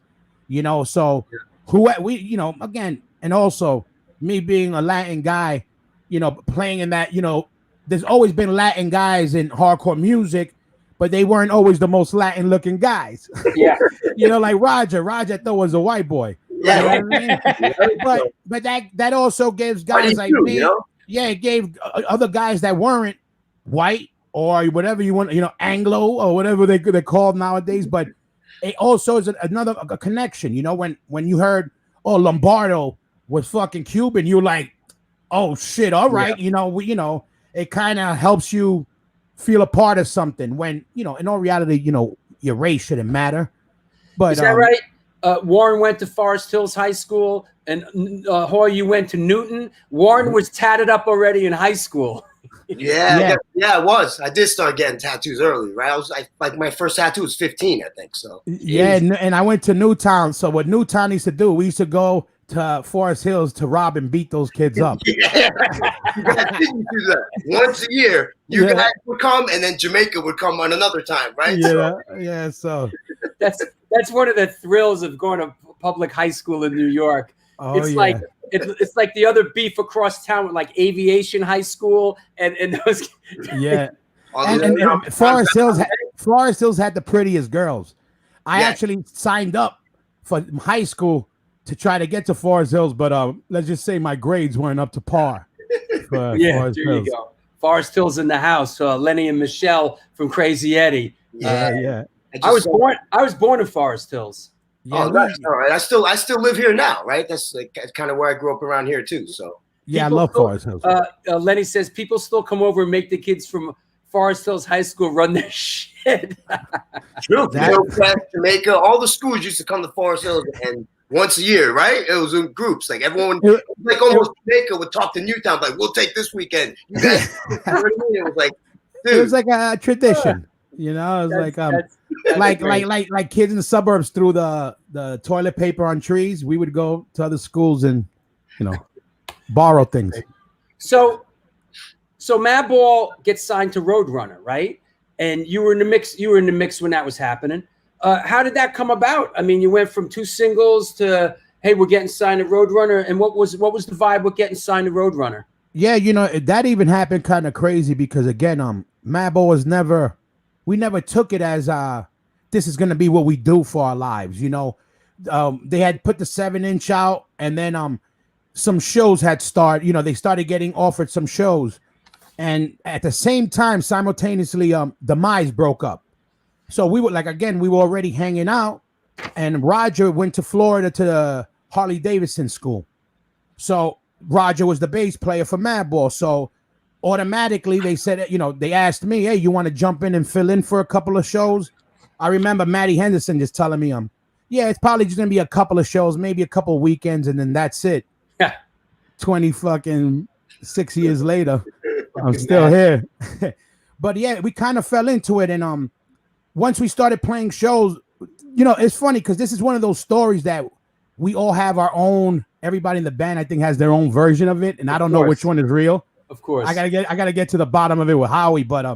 so again, and also me being a Latin guy, playing in that, there's always been Latin guys in hardcore music, but they weren't always the most Latin looking guys. Yeah. Like Roger I thought was a white boy. Yeah. You know what I mean? But that also gives guys like me. Yeah, it gave other guys that weren't white or whatever you want, Anglo or whatever they're called nowadays. But it also is another connection. When you heard, Lombardo was fucking Cuban, you're like, oh shit, all right, it kind of helps you feel a part of something when, in all reality, your race shouldn't matter. But is that right? Warren went to Forest Hills High School and Hoya, you went to Newton. Warren was tatted up already in high school. Yeah, it was. I did start getting tattoos early, right? Like my first tattoo was 15, I think. So yeah, and I went to Newtown. So what Newtown used to do, we used to go to Forest Hills to rob and beat those kids up. yeah, you guys didn't do that once a year. You guys would come, and then Jamaica would come on another time, right? Yeah, So that's one of the thrills of going to public high school in New York. Oh, It's like it's like the other beef across town with like Aviation High School and those. Yeah, and Forest Hills had the prettiest girls. I actually signed up for high school to try to get to Forest Hills, but let's just say my grades weren't up to par. There you go. Forest Hills in the house. Lenny and Michelle from Crazy Eddie. Yeah. I was born in Forest Hills. Yeah, that's all right. I still live here now, right? That's like kind of where I grew up around here too. So I love Forest Hills. Lenny says people still come over and make the kids from Forest Hills High School run their shit. True. Jamaica, all the schools used to come to Forest Hills, and once a year, right? It was in groups. Like everyone, like almost Jamaica would talk to Newtown, like we'll take this weekend. You guys, it was like, dude. It was like a tradition. You know, it was like kids in the suburbs threw the toilet paper on trees. We would go to other schools and, borrow things. So Madball gets signed to Roadrunner, right? And you were in the mix. You were in the mix when that was happening. How did that come about? I mean, you went from 2 singles to, hey, we're getting signed to Roadrunner. And what was the vibe with getting signed to Roadrunner? Yeah, that even happened kind of crazy because again, Madball was we never took it as this is gonna be what we do for our lives. They had put the 7-inch out, and then some shows had started. They started getting offered some shows, and at the same time, simultaneously, Dmize broke up. So we were already hanging out, and Roger went to Florida to the Harley Davidson school. So Roger was the bass player for Madball. So automatically they said, they asked me, hey, you want to jump in and fill in for a couple of shows? I remember Matty Henderson just telling me, yeah, it's probably just gonna be a couple of shows, maybe a couple of weekends, and then that's it. Yeah. 26 years later, I'm still here. But yeah, we kind of fell into it, and once we started playing shows, it's funny because this is one of those stories that we all have our own. Everybody in the band, I think, has their own version of it, and I don't know which one is real. Of course, I gotta get to the bottom of it with Howie. But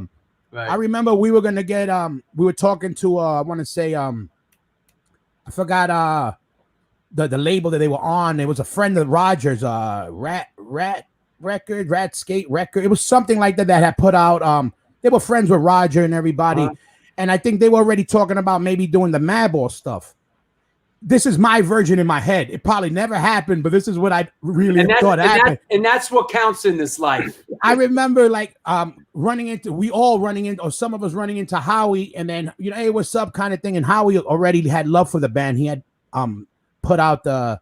I remember we were gonna get we were talking to I want to say I forgot the label that they were on. It was a friend of Rogers, Rat Skate Record. It was something like that had put out. They were friends with Roger and everybody. And I think they were already talking about maybe doing the Madball stuff. This is my version in my head. It probably never happened, but this is what I really thought happened. And that's what counts in this life. I remember some of us running into Howie, and then, hey, what's up kind of thing. And Howie already had love for the band. He had put out the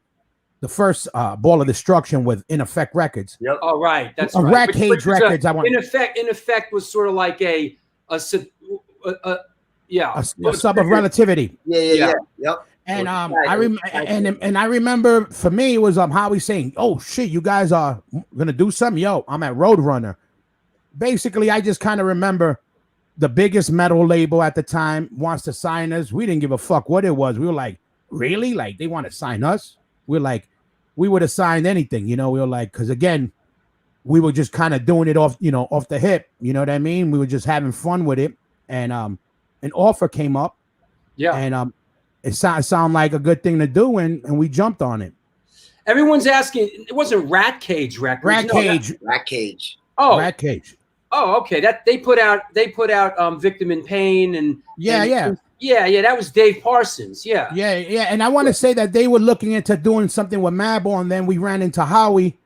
first Ball of Destruction with In Effect Records. Yep. Oh, right. That's right. Rack Cage Records. In Effect was sort of like a sub of Relativity. Yeah. Yep. And I remember for me it was Howie saying, "Oh shit, you guys are gonna do something." Yo, I'm at Roadrunner. Basically, I just kind of remember the biggest metal label at the time wants to sign us. We didn't give a fuck what it was. We were like, really? Like they want to sign us? We're like, we would have signed anything, We were like, because again, we were just kind of doing it off the hip. You know what I mean? We were just having fun with it, and an offer came up. Yeah, and it sounded like a good thing to do, and we jumped on it. Everyone's asking. It wasn't Rat Cage Records. Rat Cage. Oh, Rat Cage. Oh, okay. That they put out Victim in Pain and that was Dave Parsons. Yeah. And I want to say that they were looking into doing something with Madball, and then we ran into Howie,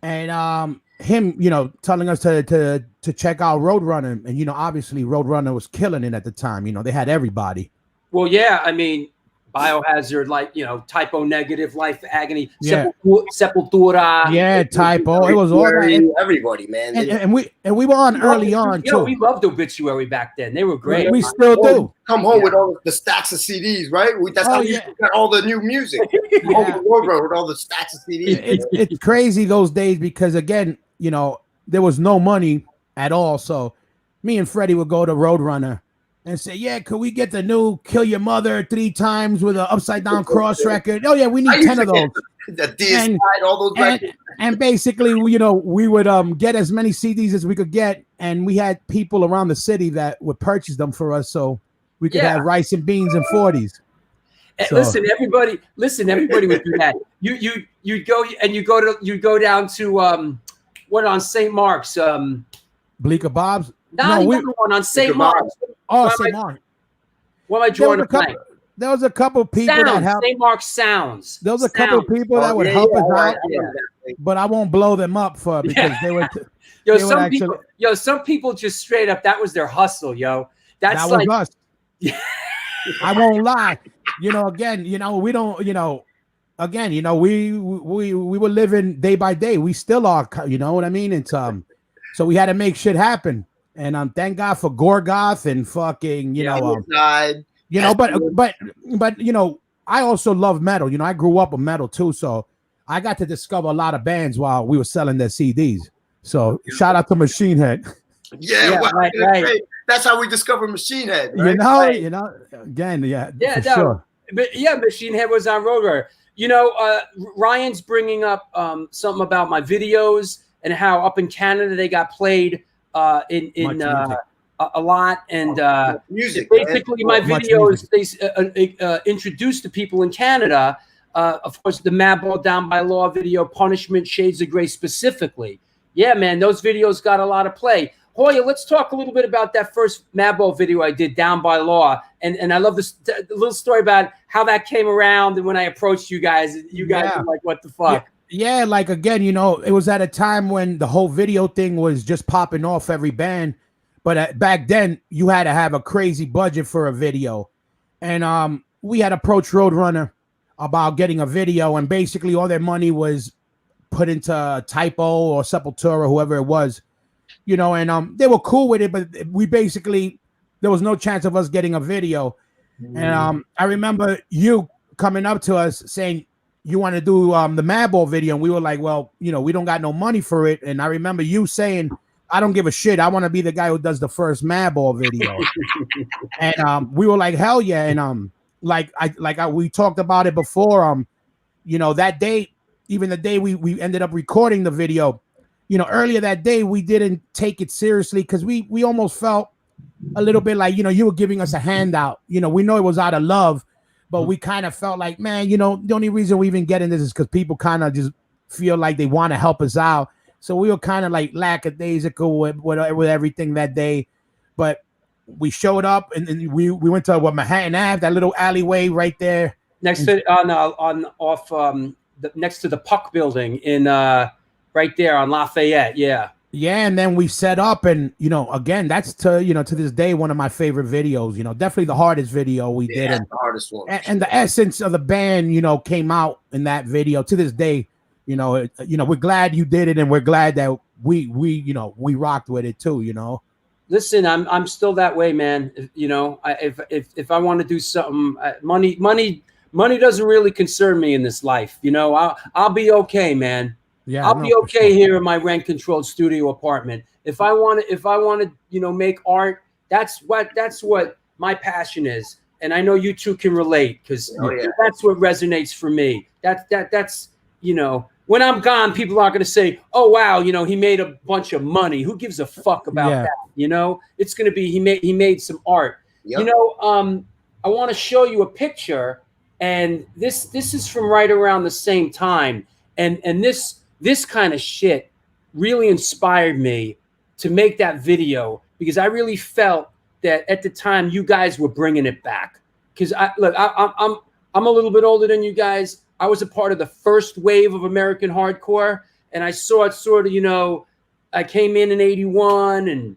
and him, telling us to check out Roadrunner, and obviously Roadrunner was killing it at the time. They had everybody. Well, yeah, I mean, Biohazard, Typo Negative, Life Agony, Sepultura. Yeah, Typo. It was all that. Everybody, man. And we were on early on too. We loved Obituary back then. They were great. We still do. Come home with all the stacks of CDs, right? That's how you got all the new music. With all the stacks of CDs. It's crazy those days because again, there was no money at all. So me and Freddie would go to Roadrunner and say, yeah, could we get the new Kill Your Mother 3 times with an upside down cross record? Oh yeah, we need 10 of those. The Deicide, all those records. And basically, you know, we would get as many CDs as we could get, and we had people around the city that would purchase them for us, so we could have rice and beans and 40s. So. Listen, everybody would do that. You'd go down to what on St. Mark's? Bleecker Bob's? No, we one on St. Mark's. Oh, St. Mark's. What am I drawing a blank? There was a couple of people that helped. St. Mark's Sounds. There was a couple of people that would help us out, but I won't blow them up because they were. Some people just straight up, that was their hustle, yo. That was us. I won't lie. You know, again, you know, we don't, you know, again, you know, we were living day by day. We still are, you know what I mean? It's so we had to make shit happen. And thank God for Gorgoth and fucking, you know, you know, but you know, I also love metal. You know, I grew up with metal too, so I got to discover a lot of bands while we were selling their CDs. So shout out to Machine Head. Yeah, well, right. That's how we discovered Machine Head. Right? You know, again, sure. But yeah, Machine Head was on Roadrunner. You know, Ryan's bringing up something about my videos and how up in Canada they got played in a lot, and music. Basically, my videos they introduced to people in Canada. Of course, the Madball Down by Law video, Punishment, Shades of Grey specifically. Yeah, man, those videos got a lot of play. Hoya, let's talk a little bit about that first Madball video I did, Down by Law, and I love this little story about how that came around and when I approached you guys. You guys were like, "What the fuck?" Yeah, like again, you know, it was at a time when the whole video thing was just popping off every band. But back then, you had to have a crazy budget for a video. And we had approached Roadrunner about getting a video. And basically, all their money was put into Typo or Sepultura, whoever it was. You know, and they were cool with it. But we basically, there was no chance of us getting a video. And I remember you coming up to us saying, you want to do the Madball video. And we were like, well, you know, we don't got no money for it. And I remember you saying, I don't give a shit. I want to be the guy who does the first Madball video. And we were like, hell yeah. And we talked about it before. You know, that day, even the day we ended up recording the video, you know, earlier that day, we didn't take it seriously because we almost felt a little bit like, you know, you were giving us a handout. You know, we know it was out of love, but we kind of felt like, man, you know, the only reason we even get in this is because people kind of just feel like they want to help us out. So we were kind of like lackadaisical with everything that day, but we showed up and we went to Manhattan Ave, that little alleyway right there next to next to the Puck building in right there on Lafayette. Yeah, and then we set up, and you know, again, that's to this day one of my favorite videos. You know, definitely the hardest video we did, and the hardest one, and the essence of the band, you know, came out in that video. To this day. You know, we're glad you did it, and we're glad that we rocked with it too. You know, listen, I'm still that way, man. You know, if I want to do something, money doesn't really concern me in this life. You know, I'll be okay, man. Yeah, I'll be okay here in my rent-controlled studio apartment. If I want to, you know, make art, that's what my passion is, and I know you two can relate because that's what resonates for me. That's you know. When I'm gone, people aren't going to say, "Oh wow, you know, he made a bunch of money." Who gives a fuck about that? You know, it's going to be he made some art. Yep. You know, I want to show you a picture, and this is from right around the same time, and this kind of shit really inspired me to make that video because I really felt that at the time you guys were bringing it back. Because I'm a little bit older than you guys. I was a part of the first wave of American hardcore, and I saw it sort of, you know, I came in 81 and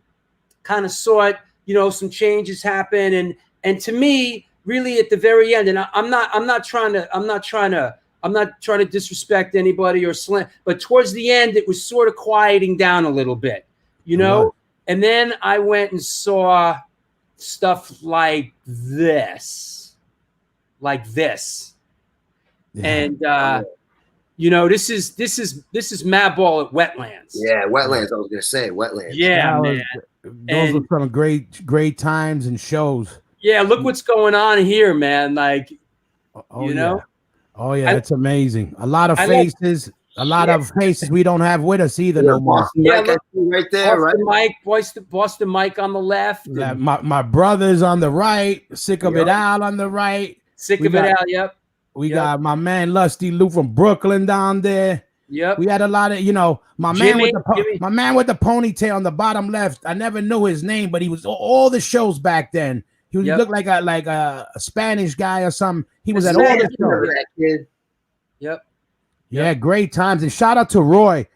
kind of saw it, you know, some changes happen. And to me, really at the very end, and I'm not trying to disrespect anybody or slam, but towards the end, it was sort of quieting down a little bit, you know? Right. And then I went and saw stuff like this. Yeah. You know, this is Madball at Wetlands. Yeah, Wetlands. I was gonna say Wetlands. Yeah, man. Those were some great times and shows. Yeah, look what's going on here, man. Like, you know. Oh yeah, it's amazing. A lot of faces. A lot of faces we don't have with us either no more. Yeah, look, right there, Boston Mike on the left. Yeah, my brother's on the right. Sick of it out on the right. Sick of it out. Yep. We got my man Lusty Lou from Brooklyn down there. Yep. We had a lot of, my man with the ponytail on the bottom left. I never knew his name, but he was all the shows back then. He looked like a Spanish guy or something. He was at all the shows. Yep. Yeah, great times. And shout out to Roy.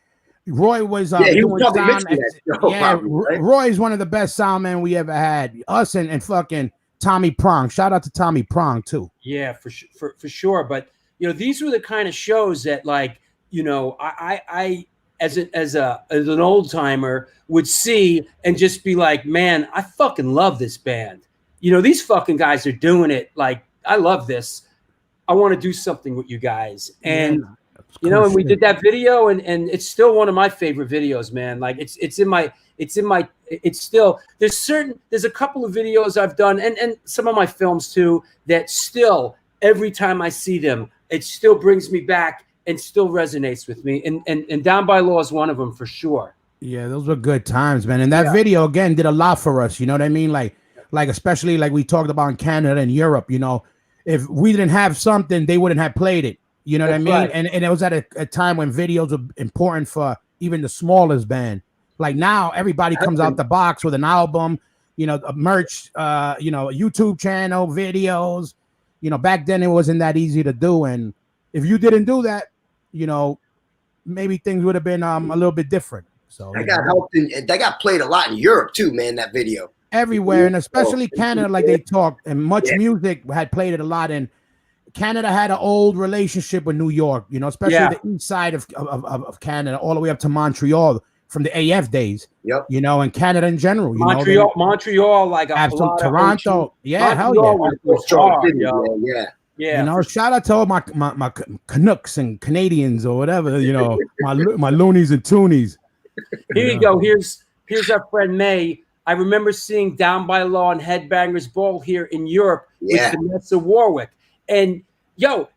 Roy was doing sound. Roy is one of the best sound men we ever had. Us and fucking Tommy Prong. Shout out to Tommy Prong too. Yeah, for sure. But these were the kind of shows that, like, I as an old timer would see and just be like, man, I fucking love this band. These fucking guys are doing it. Like, I love this. I want to do something with you guys. And and we did that video, and it's still one of my favorite videos, man. Like, it's still, there's a couple of videos I've done and some of my films too that still, every time I see them, it still brings me back and still resonates with me. And Down by Law is one of them for sure. Yeah, those were good times, man. And that video again did a lot for us. You know what I mean? Like especially like we talked about in Canada and Europe. If we didn't have something, they wouldn't have played it. You know what I mean? Right. And it was at a time when videos were important for even the smallest band. Like now, everybody comes out the box with an album, a merch, a YouTube channel, videos. Back then it wasn't that easy to do. And if you didn't do that, maybe things would have been a little bit different. So I got helped that got played a lot in Europe too, man. That video everywhere, and especially Canada, like they talked, and Much Music had played it a lot. And Canada had an old relationship with New York, especially the east side of Canada, all the way up to Montreal from the AF days. Yep. And Canada in general. Montreal, like a lot Toronto. Of Yeah. Shout out to all my Canucks and Canadians or whatever, my loonies and toonies. Here you go. Here's our friend May. I remember seeing Down by Law and Headbangers Ball here in Europe with Vanessa Warwick. And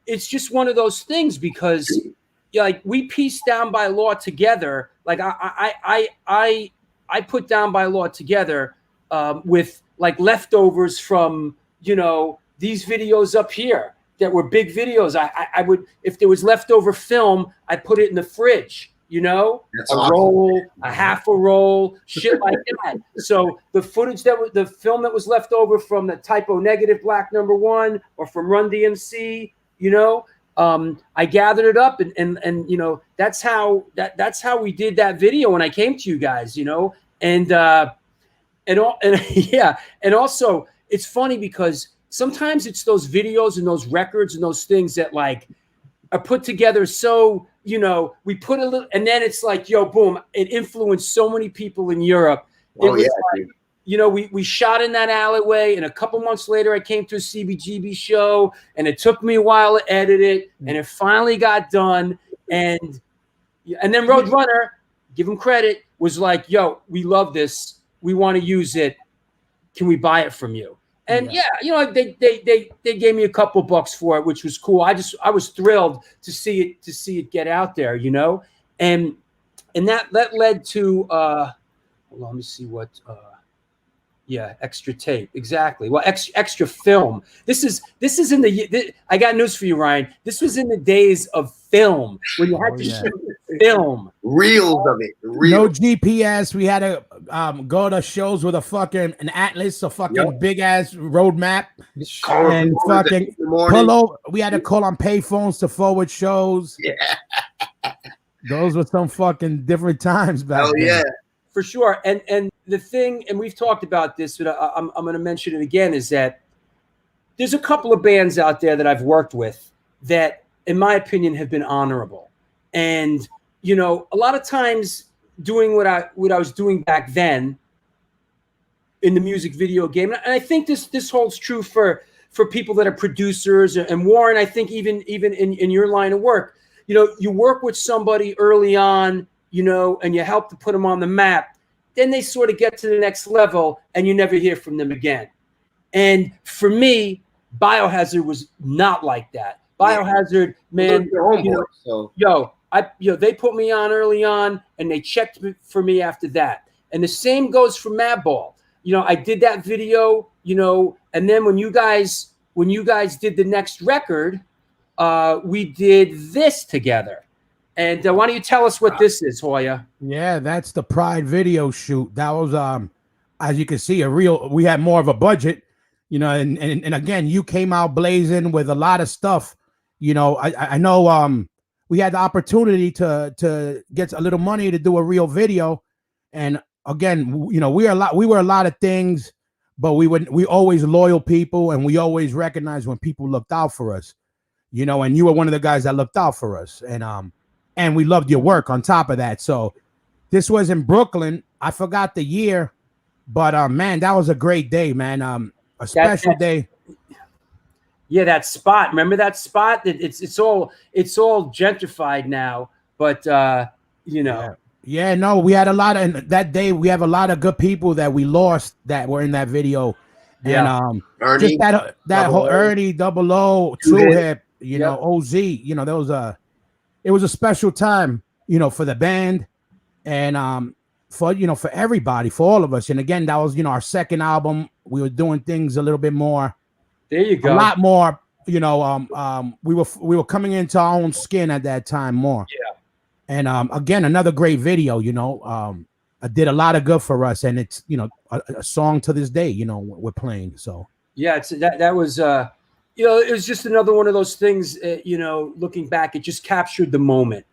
it's just one of those things because like we pieced Down by Law together. Like I put Down by Law together with like leftovers from these videos up here that were big videos. I would, if there was leftover film, I put it in the fridge. That's a roll, a half a roll, shit like that. So the footage the film that was left over from the Typo Negative Black #1 or from Run DMC, I gathered it up and that's how we did that video when I came to you guys, and also it's funny because sometimes it's those videos and those records and those things that like are put together so. We put a little, and then it's like, boom! It influenced so many people in Europe. It was like, we shot in that alleyway, and a couple months later, I came to a CBGB show, and it took me a while to edit it, and it finally got done. And then Roadrunner, give him credit, was like, we love this, we want to use it. Can we buy it from you? And they gave me a couple bucks for it, which was cool. I was thrilled to see it get out there, and that led to hold on, let me see what extra tape, exactly. Well, extra film. This is in I got news for you, Ryan. This was in the days of film when you had to shoot film. Reels of it. No GPS. We had to go to shows with an atlas, a fucking big ass road map, and fucking pull over. We had to call on payphones to forward shows. Yeah, those were some fucking different times back then. Yeah, for sure. And the thing, and we've talked about this, but I'm going to mention it again, is that there's a couple of bands out there that I've worked with that, in my opinion, have been honorable. And a lot of times doing what I was doing back then in the music video game, and I think this holds true for people that are producers and Warren. I think even in your line of work, you work with somebody early on, and you help to put them on the map. Then they sort of get to the next level and you never hear from them again. And for me, Biohazard was not like that. Biohazard, man, they put me on early on and they checked for me after that. And the same goes for Madball. I did that video, and then when you guys did the next record, we did this together. And why don't you tell us what this is, Hoya? Yeah, that's the Pride video shoot. That was, as you can see, we had more of a budget, and again, you came out blazing with a lot of stuff. I know we had the opportunity to get a little money to do a real video. And again, we were a lot of things, but we always loyal people, and we always recognize when people looked out for us, and you were one of the guys that looked out for us. And we loved your work on top of that. So this was in Brooklyn. I forgot the year, but man, that was a great day, man. A special day. Yeah, that spot. Remember that spot? It's all gentrified now, but Yeah, no, we had a lot of that day. We have a lot of good people that we lost that were in that video. Yeah. And Ernie, just that whole Ernie, Double O, Two Hip, OZ, it was a special time, for the band and for everybody, for all of us. And again, that was, our second album. We were doing things a little bit more. There you go. A lot more, we were coming into our own skin at that time more. Yeah. And again, another great video, did a lot of good for us. And it's, a song to this day, we're playing. So yeah, that was it was just another one of those things, looking back, it just captured the moment,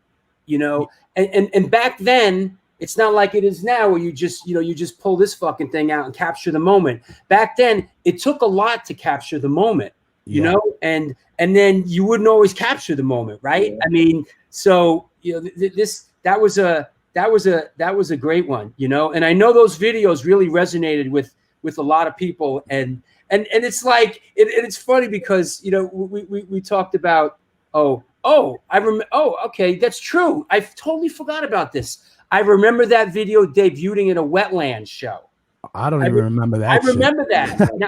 and back then it's not like it is now where you just pull this fucking thing out and capture the moment. Back then it took a lot to capture the moment, and then you wouldn't always capture the moment. Right. Yeah. I mean, so, that was a great one, and I know those videos really resonated with a lot of people. And it's like it's funny because we talked about okay, that's true. I totally forgot about this. I remember that video debuting in a Wetlands show. I don't even remember that. I remember that. Now,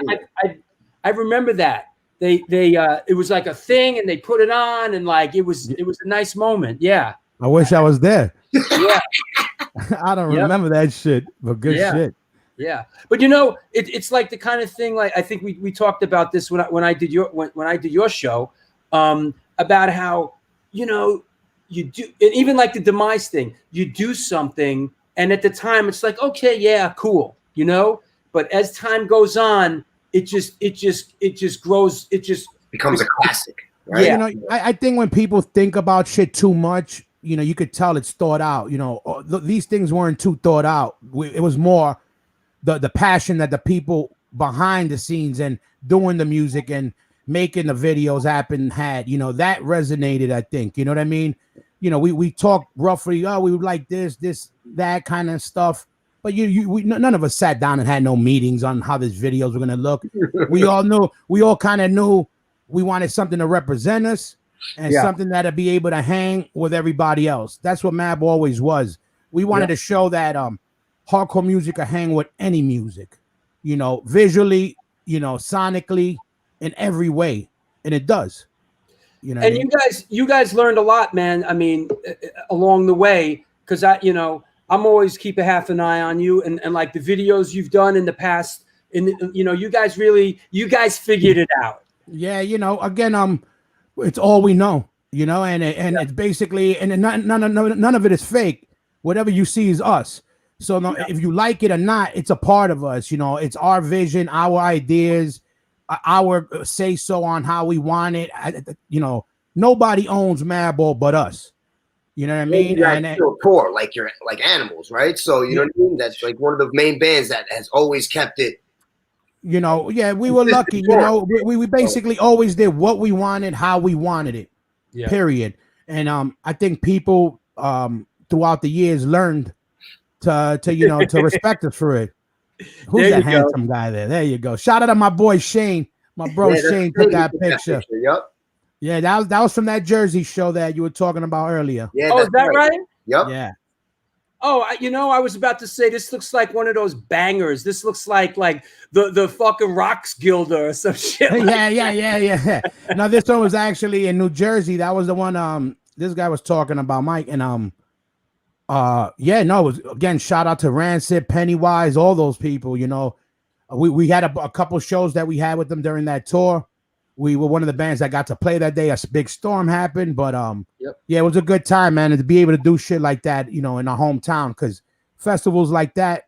I remember that. They it was like a thing and they put it on and like it was a nice moment. Yeah. I wish I was there. Yeah. I don't remember that shit, but good shit. Yeah, but it's like the kind of thing. Like I think we talked about this when I did your show, about how you do, and even like the Dmize thing. You do something, and at the time it's like, okay, yeah, cool, But as time goes on, it just grows. It just becomes a classic, right? Yeah. I think when people think about shit too much, you could tell it's thought out. These things weren't too thought out. It was more the passion that the people behind the scenes and doing the music and making the videos happen had, that resonated, I think. You know what I mean? We talked roughly, we would like this, that kind of stuff. But none of us sat down and had no meetings on how these videos were going to look. We all kind of knew we wanted something to represent us and something that'd be able to hang with everybody else. That's what Madball always was. We wanted to show that hardcore music can hang with any music, visually, sonically, in every way, and it does. And you guys learned a lot, man. I mean, along the way, because I'm always keep a half an eye on you, and like the videos you've done in the past, and you guys figured it out. Yeah, again, it's all we know, and it's basically, and none of it is fake. Whatever you see is us. So if you like it or not, it's a part of us. It's our vision, our ideas, our say so on how we want it. Nobody owns Madball but us. You know what I mean? And still tour like you're like Animals, right? So you know what I mean? That's like one of the main bands that has always kept it. We were lucky. We basically always did what we wanted, how we wanted it. Yeah. Period. And I think people throughout the years learned to respect us for it. Who's that handsome guy there? There you go. Shout out to my boy Shane. My bro Shane took that picture. Yep. Yeah, that was from that Jersey show that you were talking about earlier. Yeah. Oh, is that right? Yep. Yeah. Oh, I was about to say this looks like one of those bangers. This looks like the fucking Rocks Gilder or some shit. Yeah. No, this one was actually in New Jersey. That was the one this guy was talking about, Mike, and it was, again, shout out to Rancid, Pennywise, all those people. You know, we had a couple shows that we had with them during that tour. We were one of the bands that got to play that day. A big storm happened, but yeah, it was a good time, man, and to be able to do shit like that, you know, in our hometown, because festivals like that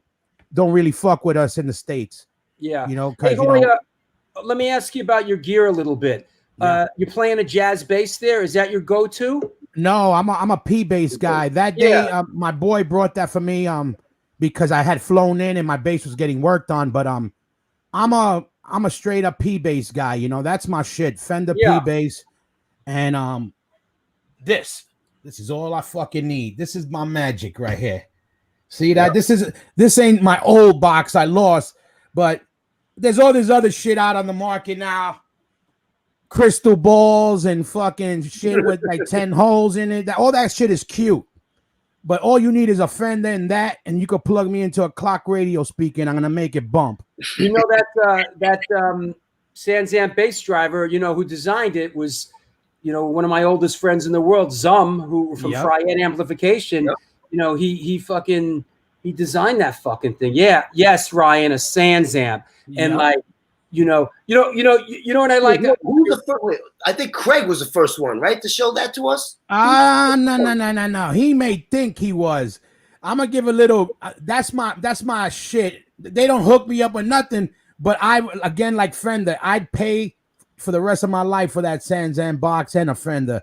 don't really fuck with us in the States. Yeah, you know, hey, because Hoya, let me ask you about your gear a little bit. Yeah. You're playing a jazz bass there. Is that your go-to? No, I'm a P bass guy. That day, my boy brought that for me because I had flown in and my bass was getting worked on. But I'm a straight up P bass guy. You know, that's my shit. Fender P bass, and this is all I fucking need. This is my magic right here. See that? This ain't my old box I lost, but there's all this other shit out on the market now. Crystal balls and fucking shit with like 10 holes in it. All that shit is cute. But all you need is a Fender and that, and you could plug me into a clock radio speaker, and I'm gonna make it bump. You know that Sanzamp bass driver, you know, who designed it was, you know, one of my oldest friends in the world, Zum, who from Fryette Amplification. Yep. You know, he designed that fucking thing. Yeah, yes, Ryan, a Sanzamp, and like. You know what I like? Who's the first? Wait, I think Craig was the first one, right, to show that to us. No. He may think he was. I'm gonna give a little. That's my shit. They don't hook me up with nothing. But again, like Fender, I'd pay for the rest of my life for that Sanzamp box and a Fender.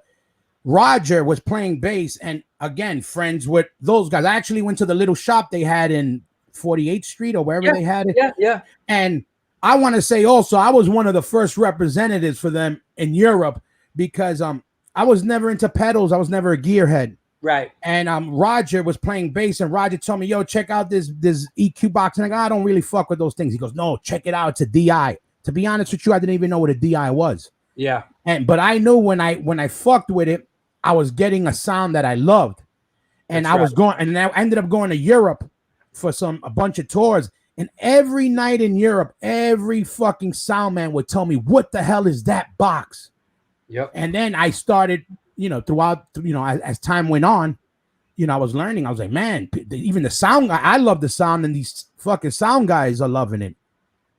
Roger was playing bass, and again, friends with those guys. I actually went to the little shop they had in 48th Street or wherever they had it. Yeah. And I want to say also, I was one of the first representatives for them in Europe because I was never into pedals. I was never a gearhead. Right. And Roger was playing bass, and Roger told me, yo, check out this EQ box. And I go, I don't really fuck with those things. He goes, no, check it out. It's a DI. To be honest with you, I didn't even know what a DI was. Yeah. But I knew when I fucked with it, I was getting a sound that I loved. And I ended up going to Europe for a bunch of tours. And every night in Europe, every fucking sound man would tell me, what the hell is that box? Yep. And then I started, throughout, as time went on, I was learning. I was like, man, even the sound guy, I love the sound, and these fucking sound guys are loving it.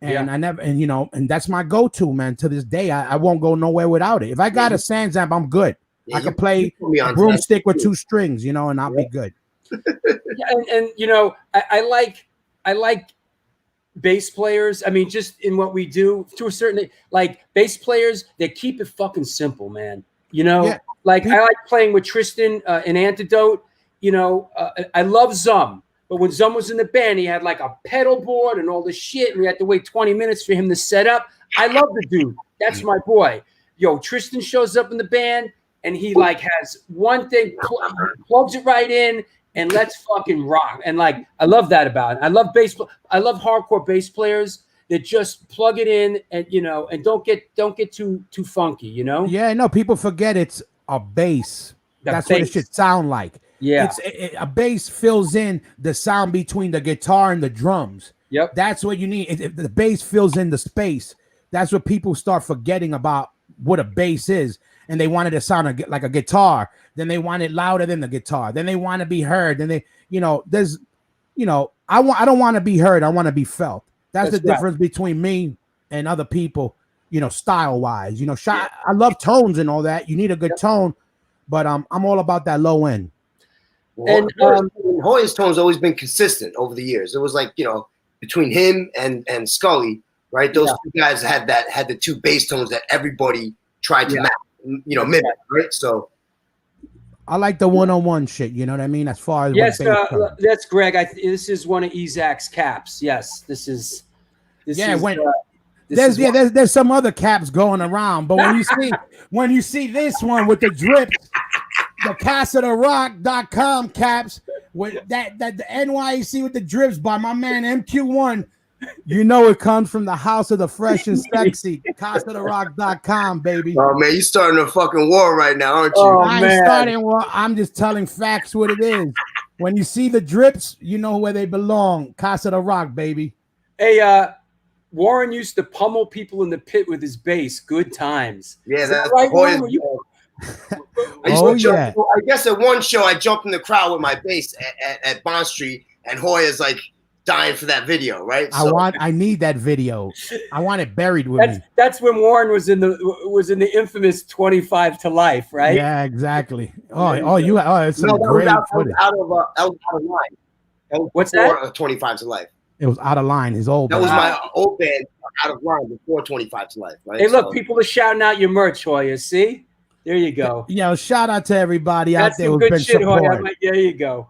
And I never, and that's my go-to, man. To this day, I won't go nowhere without it. If I got a Sanzamp, I'm good. I can play a broomstick with 2 strings, and I'll be good. And I like bass players. I mean, just in what we do to a certain, like bass players, they keep it fucking simple, man. I like playing with Tristan in Antidote. I love Zum, but when Zum was in the band, he had like a pedal board and all this shit, and we had to wait 20 minutes for him to set up. I love the dude. That's my boy. Yo, Tristan shows up in the band, and he like has one thing, plugs it right in, and let's fucking rock. And like, I love that about it. I love hardcore bass players that just plug it in and and don't get too funky, Yeah, no, people forget it's a bass. That's what it should sound like. Yeah. A bass fills in the sound between the guitar and the drums. Yep. That's what you need. If the bass fills in the space, that's what people start forgetting about what a bass is. And they wanted to sound like a guitar. Then they want it louder than the guitar. Then they want to be heard. Then they, I don't want to be heard. I want to be felt. That's the difference between me and other people, style wise. I love tones and all that. You need a good tone, but I'm all about that low end. Well, and Hoya's tone's always been consistent over the years. It was like, between him and Scully, right? Those two guys had the 2 bass tones that everybody tried to mimic, right? So I like the one-on-one shit. You know what I mean? As far as that's Greg. This is one of Ezak's caps. Yes, this is. There's some other caps going around, but when you see this one with the drips, the CasaDeRock.com caps with that the NYHC with the drips by my man MQ1. You know it comes from the house of the fresh and sexy, CasaDeRock.com, baby. Oh man, you starting a fucking war right now, aren't you? Oh, I ain't man. starting war. I'm just telling facts what it is. When you see the drips, you know where they belong. Casa de Rock, baby. Hey, Warren used to pummel people in the pit with his bass. Good times. Yeah, Is that that's right, Hoya's. Warren? Were you- I guess at one show I jumped in the crowd with my bass at Bond Street, and Hoya's like dying for that video, right? I need that video. I want it buried with me. That's when Warren was in the infamous 25 to Life, right? Yeah, exactly. It's some no, great that was footage. out of line. That was What's before, that? 25 to Life. It was out of line. His old That band. was my old band, Out of Line, before 25 to Life. Right? Hey, look, people are shouting out your merch, Hoya. See? There you go. Shout out to everybody That's out there some who's good been shit, Hoya. supporting. There you go.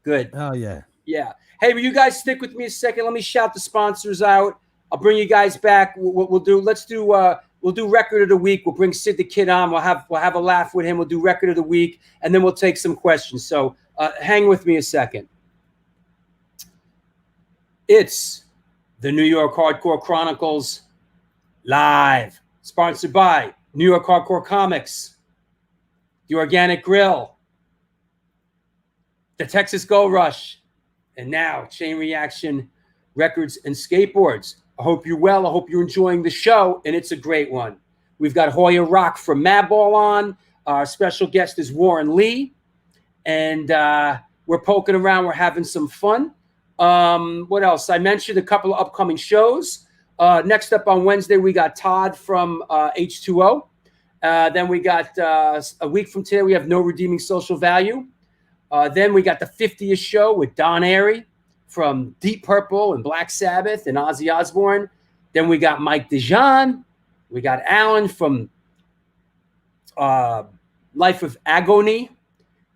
Good. Oh yeah. Yeah. Hey, will you guys stick with me a second? Let me shout the sponsors out. I'll bring you guys back. We'll do record of the week. We'll bring Sid the Kid on. We'll have a laugh with him. We'll do record of the week, and then we'll take some questions. So hang with me a second. It's the New York Hardcore Chronicles live, sponsored by New York Hardcore Comics, The Organic Grill, the Texas Gold Rush, and now Chain Reaction Records and Skateboards. I hope you're well. I hope you're enjoying the show, and it's a great one. We've got Hoya Rock from Madball on. Our special guest is Warren Lee, and we're poking around. We're having some fun. What else? I mentioned a couple of upcoming shows. Next up on Wednesday, we got Todd from H2O. Then we got a week from today, we have No Redeeming Social Value. Then we got the 50th show with Don Airy from Deep Purple and Black Sabbath and Ozzy Osbourne. Then we got Mike DeJean. We got Alan from Life of Agony.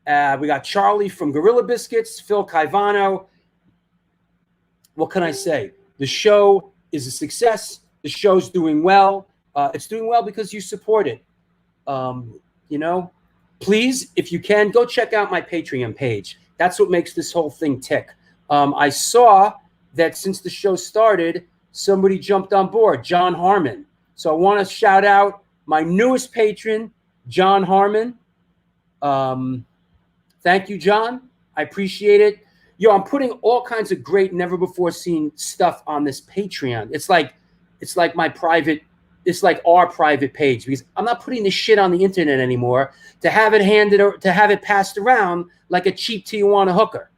We got Charlie from Gorilla Biscuits, Phil Caivano. What can I say? The show is a success. The show's doing well. It's doing well because you support it. Please, if you can, go check out my Patreon page. That's what makes this whole thing tick. I saw that since the show started, somebody jumped on board, John Harmon. So I want to shout out my newest patron, John Harmon. Thank you, John. I appreciate it. I'm putting all kinds of great, never before seen stuff on this Patreon. It's like our private page, because I'm not putting this shit on the internet anymore to have it passed around like a cheap Tijuana hooker.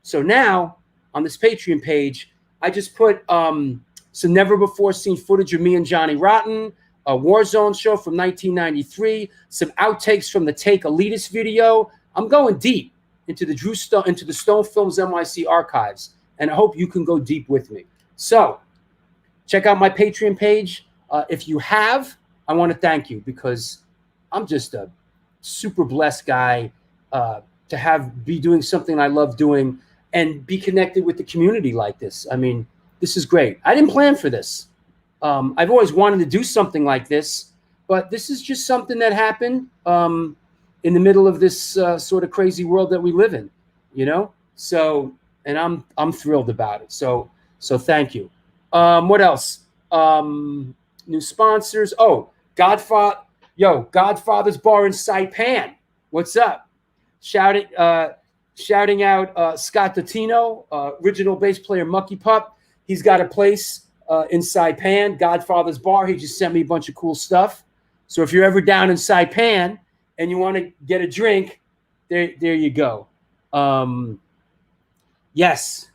So now on this Patreon page, I just put some never before seen footage of me and Johnny Rotten, a Warzone show from 1993, some outtakes from the Take Elitist video. I'm going deep into the Stone Films NYC archives, and I hope you can go deep with me. So check out my Patreon page. If you have, I want to thank you, because I'm just a super blessed guy to be doing something I love doing and be connected with the community like this. I mean, this is great. I didn't plan for this. I've always wanted to do something like this, but this is just something that happened in the middle of this sort of crazy world that we live in, So, and I'm thrilled about it. So thank you. What else? New sponsors. Oh, Godfather's Bar in Saipan. What's up? Shouting out Scott Dottino, original bass player Mucky Pup. He's got a place in Saipan, Godfather's Bar. He just sent me a bunch of cool stuff. So if you're ever down in Saipan and you want to get a drink, there you go. Yes.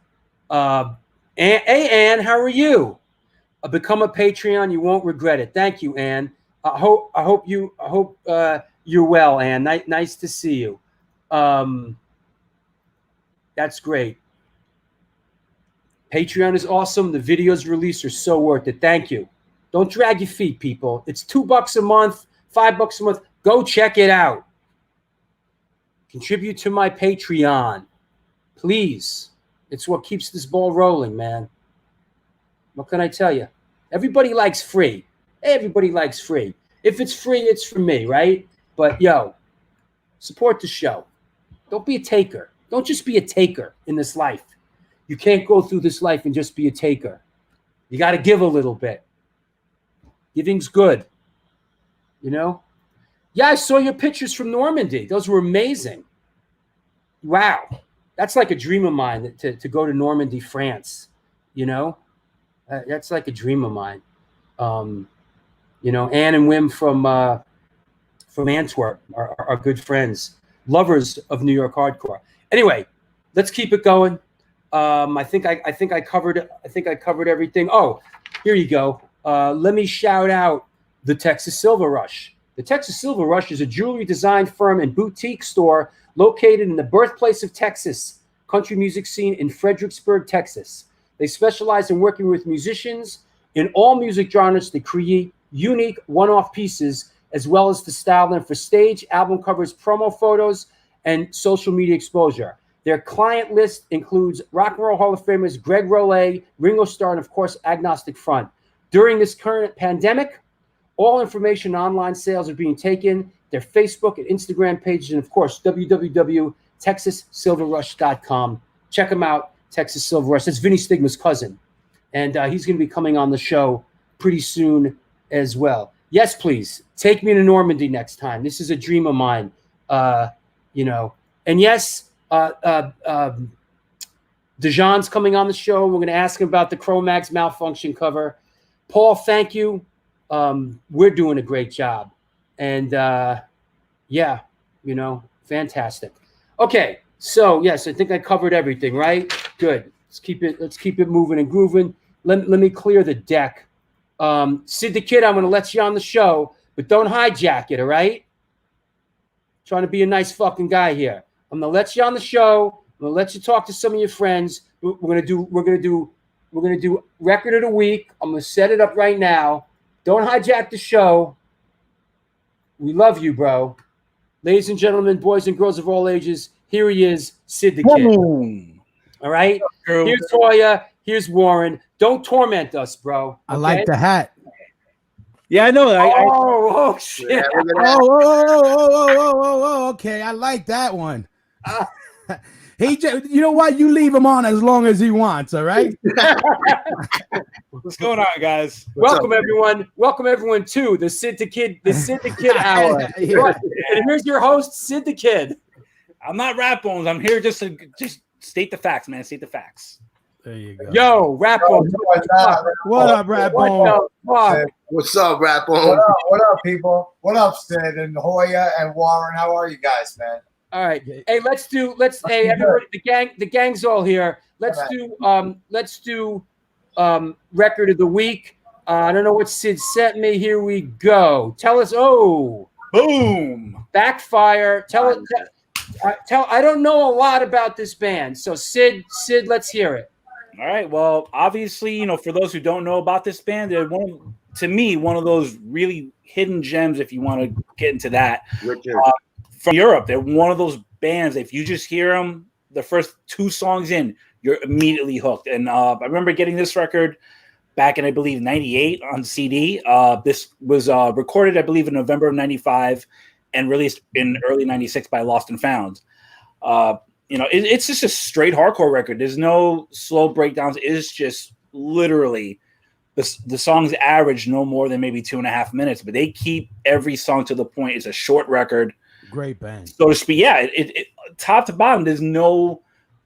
Ann, how are you? Become a Patreon. You won't regret it. Thank you, Ann. I hope you're well, Ann. Nice to see you. That's great. Patreon is awesome. The videos released are so worth it. Thank you. Don't drag your feet, people. It's $2 a month, $5 a month. Go check it out. Contribute to my Patreon, please. It's what keeps this ball rolling, man. What can I tell you? Everybody likes free. Everybody likes free. If it's free, it's for me, right? But support the show. Don't be a taker. Don't just be a taker in this life. You can't go through this life and just be a taker. You got to give a little bit. Giving's good. You know? Yeah, I saw your pictures from Normandy. Those were amazing. Wow. That's like a dream of mine to go to Normandy, France. You know? That's like a dream of mine. You know, Anne and Wim from Antwerp are good friends, lovers of New York hardcore. Anyway, let's keep it going. I think I covered everything. Oh, here you go. Let me shout out the Texas Silva Rush. The Texas Silva Rush is a jewelry design firm and boutique store located in the birthplace of Texas country music scene in Fredericksburg, Texas. They specialize in working with musicians in all music genres to create unique one-off pieces, as well as to style them for stage, album covers, promo photos, and social media exposure. Their client list includes Rock and Roll Hall of Famers Greg Rollet, Ringo Starr, and of course, Agnostic Front. During this current pandemic, all information online sales are being taken, their Facebook and Instagram pages, and of course, www.texassilverrush.com. Check them out, Texas Silva Rush. That's Vinny Stigma's cousin. And he's going to be coming on the show pretty soon as well. Yes, please, take me to Normandy next time. This is a dream of mine, you know. And yes, Dejan's coming on the show. We're going to ask him about the Cro-Mags malfunction cover. Paul, thank you. We're doing a great job. And yeah, you know, fantastic. Okay, so yes, I think I covered everything, right? Good. Let's keep it moving and grooving. Let me clear the deck. Sid the Kid, I'm going to let you on the show, but don't hijack it, all right? Trying to be a nice fucking guy here. I'm going to let you on the show. I'm going to let you talk to some of your friends. We're going to do record of the week. I'm going to set it up right now. Don't hijack the show. We love you, bro. Ladies and gentlemen, boys and girls of all ages, here he is, Sid the Kid. All right? Here's Hoya. Here's Warren. Don't torment us, bro. Okay? I like the hat. Yeah, I know. Oh shit. Yeah, Oh, okay. I like that one. You know what? You leave him on as long as he wants, all right? What's going on, guys? Welcome everyone to the Sid the Kid hour. Yeah. And here's your host, Sid the Kid. I'm not Rat Bones. I'm here just to state the facts, man. State the facts. There you go. Yo, Rap Bone. What up, Rat Bone? What's up, Rap Bone? What up, people? What up, Sid and Hoya and Warren? How are you guys, man? All right. Hey, hey everybody, the gang's all here. Let's do record of the week. I don't know what Sid sent me. Here we go. Tell us. Oh, boom. Backfire. Tell. I don't know a lot about this band. So Sid, let's hear it. All right. Well, obviously, you know, for those who don't know about this band, they're one of those really hidden gems, if you want to get into that. From Europe, they're one of those bands. If you just hear them, the first 2 songs in, you're immediately hooked. And I remember getting this record back in, I believe, 98 on CD. This was recorded, I believe, in November of 95 and released in early 96 by Lost and Found. You know, it's just a straight hardcore record. There's no slow breakdowns. It's just literally the songs average no more than maybe 2.5 minutes, but they keep every song to the point. It's a short record. Great band. So to speak, yeah, it top to bottom, there's no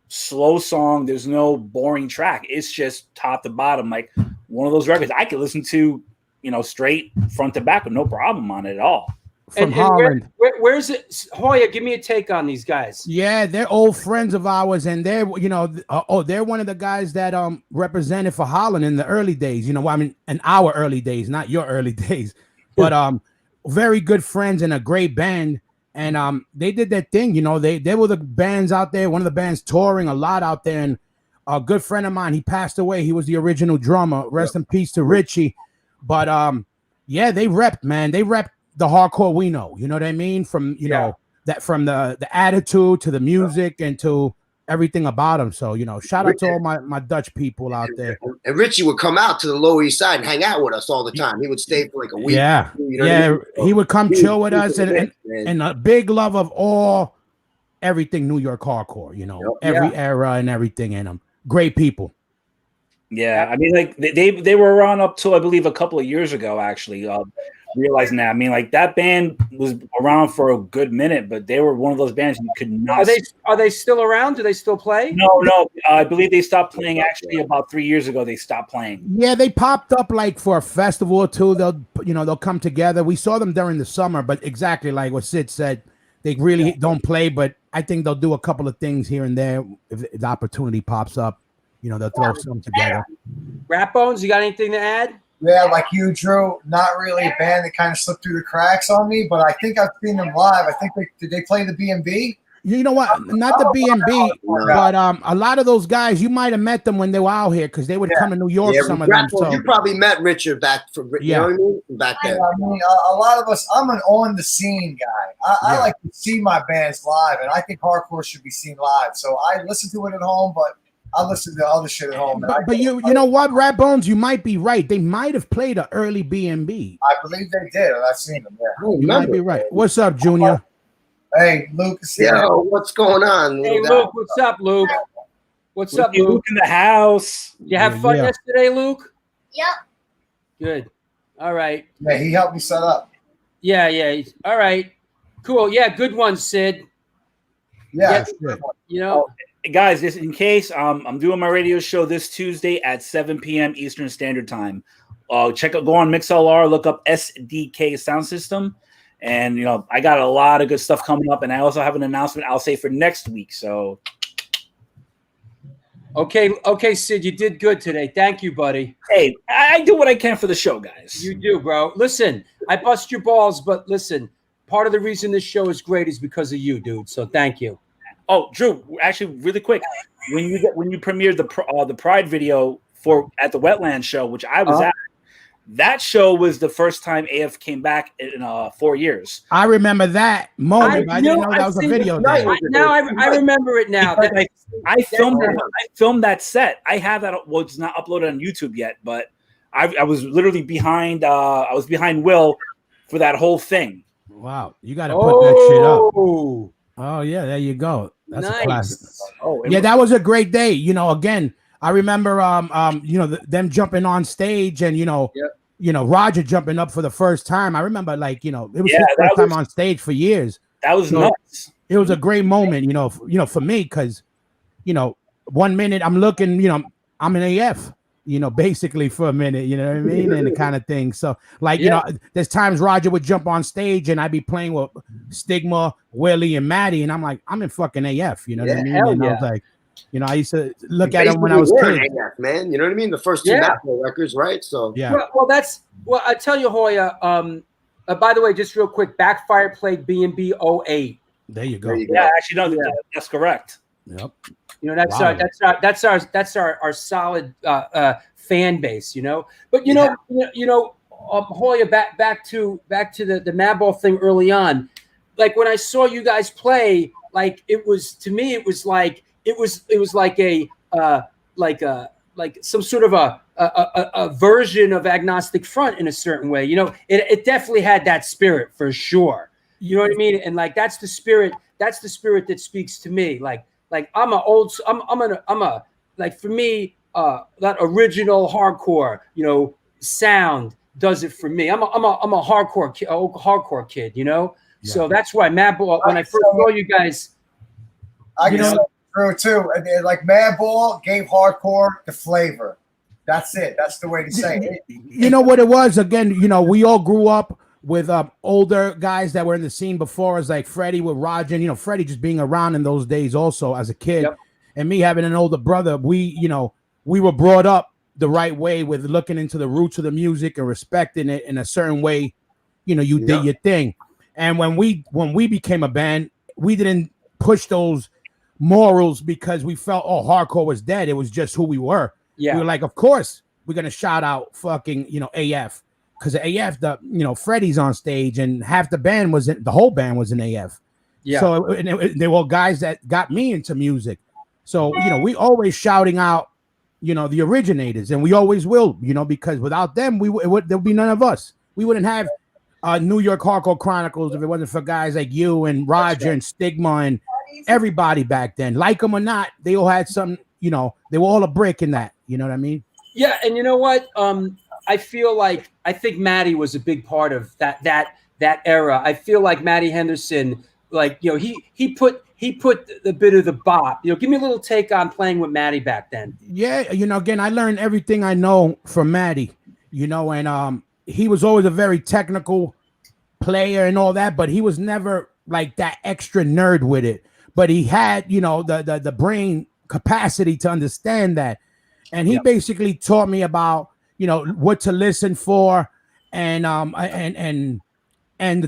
slow song. There's no boring track. It's just top to bottom, like one of those records I could listen to, you know, straight front to back with no problem on it at all. From Holland. Where's it? Hoya, give me a take on these guys. Yeah, they're old friends of ours, and they're, you know, they're one of the guys that represented for Holland in the early days. You know, I mean, in our early days, not your early days, but very good friends and a great band. And they did their thing. You know, they were the bands out there. One of the bands touring a lot out there. And a good friend of mine, he passed away. He was the original drummer. Rest in peace to Richie. But yeah, they repped, man. They repped the hardcore we know. You know what I mean? From know that, from the attitude to the music and to everything about them. So, you know, shout out to all my Dutch people out there. And Richie would come out to the Lower East Side and hang out with us all the time. He would stay for like a week. Yeah, you know what I mean? He would come chill with us, and a big love of everything New York hardcore. You know, every era and everything in them. great people. Yeah, I mean, like they were around up till I believe a couple of years ago. Actually, realizing that, I mean, like that band was around for a good minute, but they were one of those bands you could not. Are they still around? Do they still play? No. I believe they stopped playing actually about 3 years ago. They stopped playing. Yeah, they popped up like for a festival or two. They'll come together. We saw them during the summer, but exactly like what Sid said, they really don't play. But I think they'll do a couple of things here and there if the opportunity pops up. They'll throw some together. Rat Bones, you got anything to add? Yeah, like you, Drew. Not really a band that kind of slipped through the cracks on me, but I think I've seen them live. I think did they play the B&B? You know what? Not the B&B, but a lot of those guys, you might have met them when they were out here because they would come to New York. Some of them. So you probably met Richard back from you know what I mean? Back then. I mean, a lot of us. I'm an on the scene guy. I like to see my bands live, and I think hardcore should be seen live. So I listen to it at home, but I listen to other shit at home. But you know what, Rat Bones, you might be right. They might have played an early B&B. I believe they did. I've seen them. Yeah, you might be right. What's up, Junior? Hey, Luke. Yo, what's going on? Hey, Luke. What's up, Luke? What's up, Luke? Luke in the house. You have fun yesterday, Luke? Yep. Good. All right. Yeah, he helped me set up. Yeah. All right. Cool. Yeah, good one, Sid. Yeah. Guys, just in case, I'm doing my radio show this Tuesday at 7 p.m. Eastern Standard Time. Go on MixLR, look up SDK Sound System, and I got a lot of good stuff coming up, and I also have an announcement I'll say for next week. So, okay, Sid, you did good today. Thank you, buddy. Hey, I do what I can for the show, guys. You do, bro. Listen, I bust your balls, but listen, part of the reason this show is great is because of you, dude. So thank you. Oh, Drew, actually, really quick, when you premiered the Pride video at the Wetland show, which I was at, that show was the first time AF came back in 4 years. I remember that moment. I didn't know that was a video. I remember it now. I filmed that set. I have that. Well, it's not uploaded on YouTube yet, but I was literally behind. I was behind Will for that whole thing. Wow, you got to put that shit up. Oh yeah, there you go. That's nice. A classic. Yeah, that was a great day. Again, I remember them jumping on stage and Roger jumping up for the first time. I remember it was his first time on stage for years. That was nuts. It was a great moment, for me, because 1 minute I'm looking, I'm an AF. Basically for a minute, you know what I mean? And the kind of thing. So, there's times Roger would jump on stage and I'd be playing with Stigma, Willie, and Maddie, and I'm like, I'm in fucking AF, you know what I mean? And I was like, I used to look at him when I was a kid. AF, man, you know what I mean? The first two Madball records, right? So, Well, I tell you, Hoya, by the way, just real quick, Backfire played B&B 08. There you go. Yeah, actually, no, that's correct. Yep. That's our solid fan base, But Hoya, back to the Madball thing early on. Like when I saw you guys play, like it was like some sort of a version of Agnostic Front in a certain way. It definitely had that spirit for sure. You know what I mean? And like that's the spirit that speaks to me. Like I'm for me, that original hardcore, sound does it for me. I'm a hardcore kid, Yeah. So that's why Madball, when I first saw you guys, I can say true too. And like Madball gave hardcore the flavor. That's it. That's the way to say it. You know what it was? Again, we all grew up with older guys that were in the scene before us, like Freddie with Roger, and Freddie just being around in those days also as a kid, and me having an older brother. We were brought up the right way with looking into the roots of the music and respecting it in a certain way. You did your thing, and when we became a band, we didn't push those morals because we felt hardcore was dead. It was just who we were. Yeah, we were like, of course we're gonna shout out fucking AF. Because AF, Freddie's on stage, and half the whole band was in AF. Yeah. So they were guys that got me into music. So we always shouting out, the originators, and we always will, because without them, there'd be none of us. We wouldn't have New York Hardcore Chronicles if it wasn't for guys like you and Roger and Stigma and everybody back then. Like them or not, they all had something you know, they were all a brick in that. You know what I mean? Yeah, and you know what? I think Matty was a big part of that era. I feel like Matty Henderson, like, you know, he put the bit of the bop. You know, give me a little take on playing with Matty back then. Yeah, you know, again, I learned everything I know from Matty, you know, and he was always a very technical player and all that, but he was never like that extra nerd with it. But he had, you know, the brain capacity to understand that. And he basically taught me about, you know, what to listen for. And the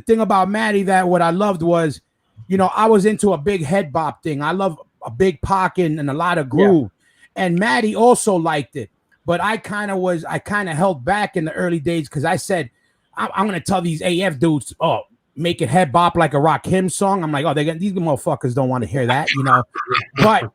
thing about Matty that what I loved was, you know, I was into a big head bop thing. I love a big pocket and a lot of groove. Yeah. And Matty also liked it. But I kind of held back in the early days because I said, I'm going to tell these AF dudes, oh, make it head bop like a Rakim song. I'm like, oh, these motherfuckers don't want to hear that, you know. But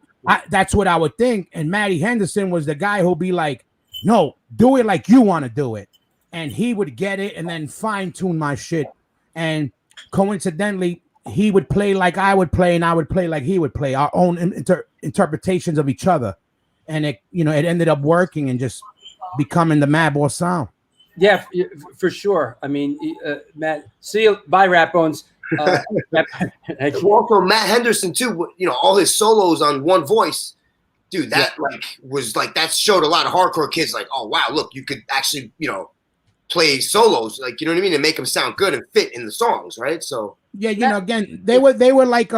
that's what I would think. And Matty Henderson was the guy who'll be like, no, do it like you want to do it. And he would get it and then fine tune my shit. And coincidentally, he would play like I would play and I would play like he would play, our own interpretations of each other. And it, you know, it ended up working and just becoming the Madball sound. Yeah, for sure. I mean, Matt, see you. Bye, Rat Bones. Also, Matt Henderson too. You know, all his solos on one voice, dude. That that showed a lot of hardcore kids like, oh wow, look, you could actually, you know, play solos, like, you know what I mean, and make them sound good and fit in the songs, right? So yeah, you know, again, they were like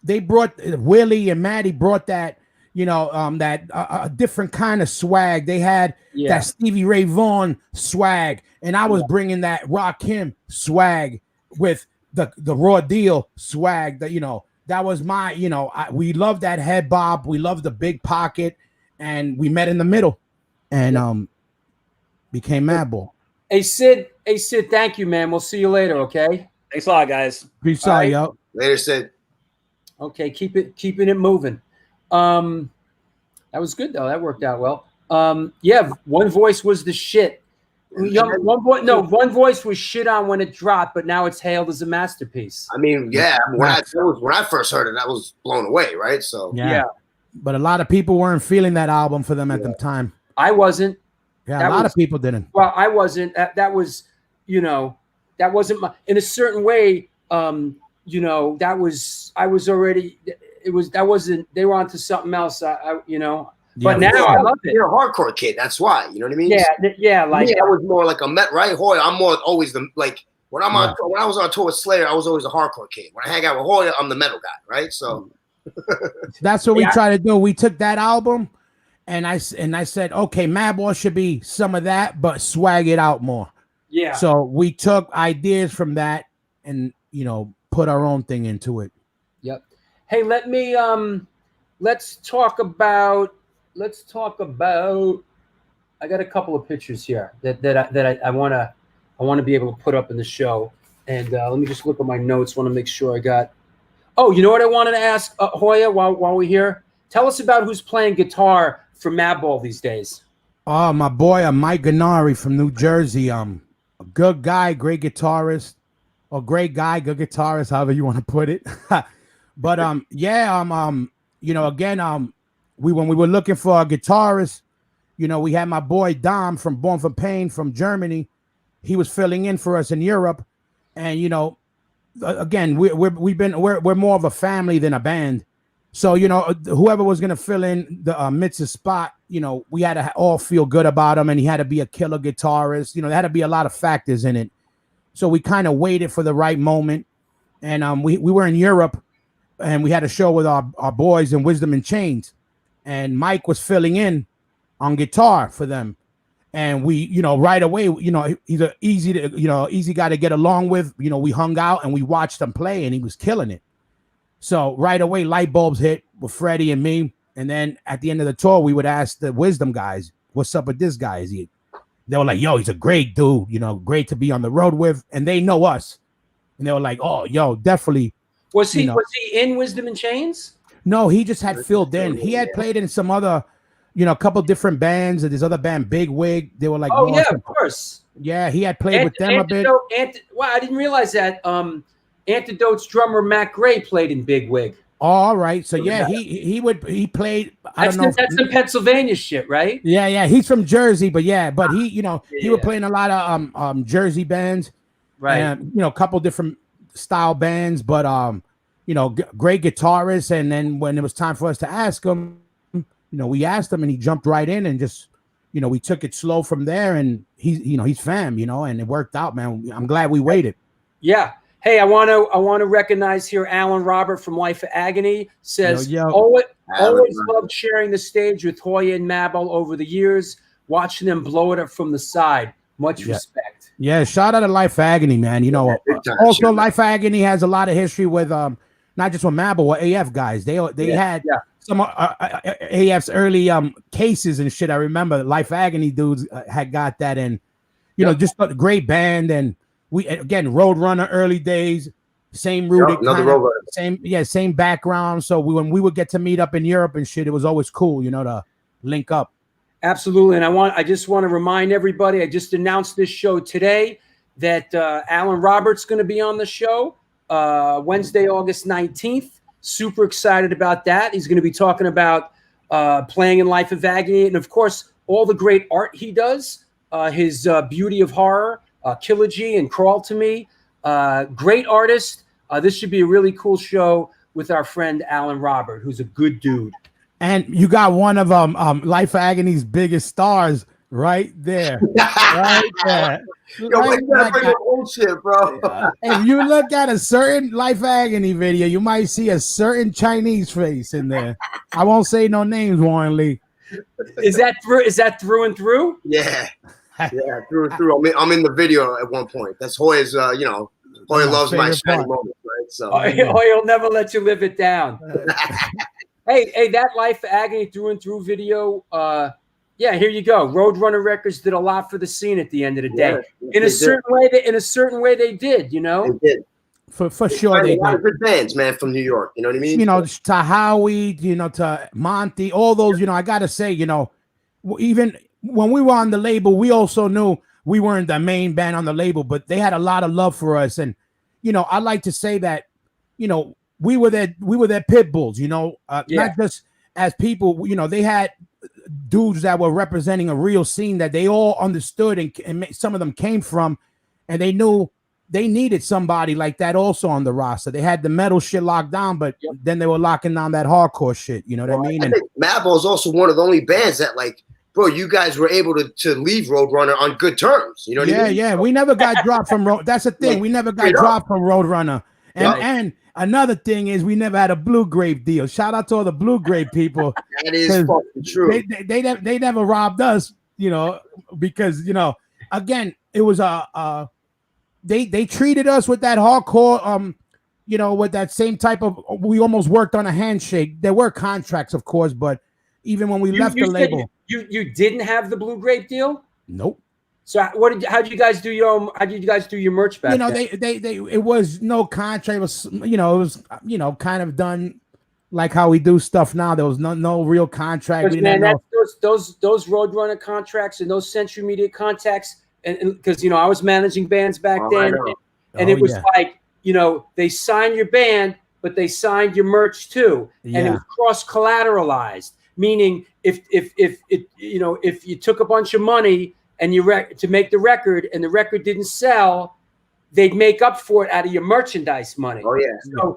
they brought Willie and Matty brought that, you know, that a different kind of swag. They had that Stevie Ray Vaughan swag, and I was bringing that Rakim swag with the Raw Deal swag. That, you know, that was my, you know, we loved that head bob, we loved the big pocket, and we met in the middle, and became Madball. Hey Sid, thank you, man. We'll see you later, okay? Thanks a lot, guys. Peace out, yo. Later, Sid. Okay, keeping it moving. That was good though. That worked out well. Yeah, One Voice was the shit. One Voice was shit on when it dropped, but now it's hailed as a masterpiece. I mean, yeah, when I first heard it, I was blown away, right? So yeah. But a lot of people weren't feeling that album for them at the time. I wasn't. Yeah, a lot of people didn't. Well, I wasn't. That was, you know, that wasn't my. In a certain way, you know, that was. I was already. It was. That wasn't. They were onto something else. You know. But now I love it. You're a hardcore kid. That's why. You know what I mean? Yeah. Like I was more like a Met, right? Hoya. I'm more always the like when I'm on. When I was on tour with Slayer, I was always a hardcore kid. When I hang out with Hoya, I'm the metal guy, right? So that's what we try to do. We took that album. And I said, okay, Madball should be some of that, but swag it out more. Yeah. So we took ideas from that and, you know, put our own thing into it. Yep. Hey, let's talk about. I got a couple of pictures here that I want to be able to put up in the show. And let me just look at my notes. Want to make sure I got. Oh, you know what I wanted to ask Hoya while we're here. Tell us about who's playing guitar for Madball these days. Oh, my boy, Mike Gennari from New Jersey. A good guy, great guitarist, or great guy, good guitarist, however you want to put it. But you know, again, when we were looking for a guitarist, you know, we had my boy Dom from Born from Pain from Germany. He was filling in for us in Europe, and you know, again, we're more of a family than a band. So, you know, whoever was going to fill in the Mitz's spot, you know, we had to all feel good about him, and he had to be a killer guitarist. You know, there had to be a lot of factors in it. So we kind of waited for the right moment. And we were in Europe, and we had a show with our boys in Wisdom in Chains. And Mike was filling in on guitar for them. And we, you know, right away, you know, he's an easy guy to get along with. You know, we hung out and we watched him play, and he was killing it. So right away, light bulbs hit with Freddie and me. And then at the end of the tour, we would ask the Wisdom guys, what's up with this guy? They were like, yo, he's a great dude, you know, great to be on the road with. And they know us. And they were like, oh, yo, definitely. Was he in Wisdom in Chains? No, he just had filled in. He had played in some other, you know, a couple different bands. And this other band, Big Wig. They were like, oh, yeah, of course. Yeah, he had played with them a bit. Wow, I didn't realize that. Antidote's drummer Matt Gray played in Big Wig. All right. So yeah, he played. I don't know. That's the Pennsylvania shit, right? Yeah. He's from Jersey, but he, he would play in a lot of Jersey bands, right? And a couple different style bands, but great guitarist. And then when it was time for us to ask him, we asked him, and he jumped right in, and just we took it slow from there. And he's fam, and it worked out, man. I'm glad we waited. Yeah. Hey, I want to recognize here Alan Robert from Life of Agony says, Yo. always loved sharing the stage with Hoya and Madball over the years, watching them blow it up from the side. Much respect. Yeah, shout out to Life of Agony, man. Also Life of Agony has a lot of history with not just with Madball, with AF guys. They had some AF's early cases and shit. I remember Life of Agony dudes had got that, and just a great band. And we again Roadrunner early days, same rooted, same background. So when we would get to meet up in Europe and shit, it was always cool, to link up. Absolutely. And I just want to remind everybody, I just announced this show today that Alan Roberts going to be on the show Wednesday, August 19th. Super excited about that. He's going to be talking about playing in Life of Agony, and of course all the great art he does, his Beauty of Horror, Killogy and Crawl to Me. Great artist. This should be a really cool show with our friend Alan Robert, who's a good dude. And you got one of Life of Agony's biggest stars right there. Right there. Bullshit, bro. If you look at a certain Life of Agony video, you might see a certain Chinese face in there. I won't say no names, Warren Lee. Is that through and through? Yeah. Yeah, through and through. I'm in the video at one point. That's Hoya's, Hoya loves my shining moments, right? So Hoya'll never let you live it down. Hey, that Life of Agony through and through video, here you go. Roadrunner Records did a lot for the scene at the end of the day. In a certain way they did, They did. For sure, they got good bands, man, from New York. You know what I mean? To Howie, to Monty, all those. I gotta say, even when we were on the label, we also knew we weren't the main band on the label, but they had a lot of love for us. And I like to say that, we were their pit bulls. Not just as people. They had dudes that were representing a real scene that they all understood, and some of them came from, and they knew they needed somebody like that also on the roster. They had the metal shit locked down, but then they were locking down that hardcore shit. You know what I mean? I think Madball is also one of the only bands that, like, bro, you guys were able to leave Roadrunner on good terms. You know what I mean? Yeah. We never got dropped from Road. That's the thing. We never got dropped from Roadrunner. And another thing is we never had a Blue Grape deal. Shout out to all the Blue Grape people. That is fucking true. They never robbed us, because again, it was they treated us with that hardcore, with that same type of. We almost worked on a handshake. There were contracts, of course, but even when we left the label, you didn't have the Blue Grape deal. Nope. So how did you guys do your merch back then? It was no contract. It was it was kind of done like how we do stuff now. There was no real contract. Those Roadrunner contracts and those Century Media contacts, and because I was managing bands back then, and it was like they signed your band, but they signed your merch too, and it was cross collateralized, meaning if you took a bunch of money and to make the record, and the record didn't sell, they'd make up for it out of your merchandise money. Oh yeah.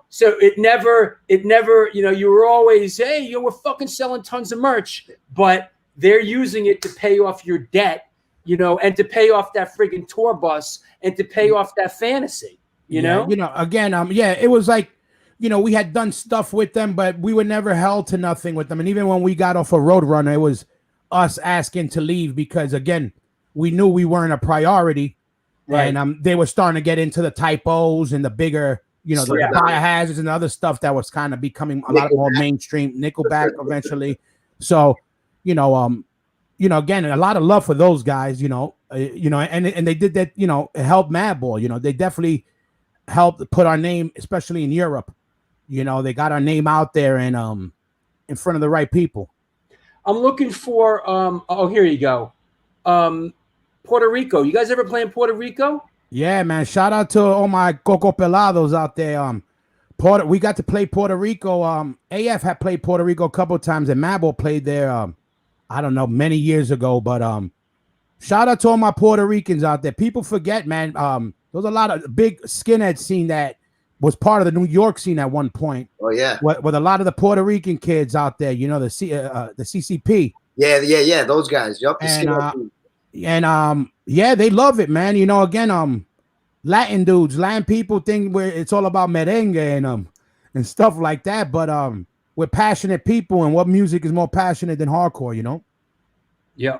So it never, you were always, hey, we're fucking selling tons of merch, but they're using it to pay off your debt, and to pay off that friggin' tour bus, and to pay off that fantasy, Again, it was like, we had done stuff with them, but we were never held to nothing with them. And even when we got off a Roadrunner, it was us asking to leave because, again, we knew we weren't a priority, right? And they were starting to get into the typos and the bigger, the biohazards and the other stuff that was kind of becoming a lot more mainstream. Nickelback eventually. So, again, a lot of love for those guys, and they did that, it helped Madball. They definitely helped put our name, especially in Europe. They got our name out there and in front of the right people. I'm looking for here you go. Puerto Rico. You guys ever play in Puerto Rico? Yeah, man. Shout out to all my Coco Pelados out there. We got to play Puerto Rico. AF had played Puerto Rico a couple of times, and Madball played there. I don't know, many years ago. But shout out to all my Puerto Ricans out there. People forget, man. There was a lot of big skinhead scene that was part of the New York scene at one point. Oh yeah, with a lot of the Puerto Rican kids out there. You know, the CCP. Yeah. Those guys. Yup. And yeah, they love it, man. You know, again, Latin dudes, Latin people think it's all about merengue and stuff like that. But we're passionate people, and what music is more passionate than hardcore, you know? Yeah,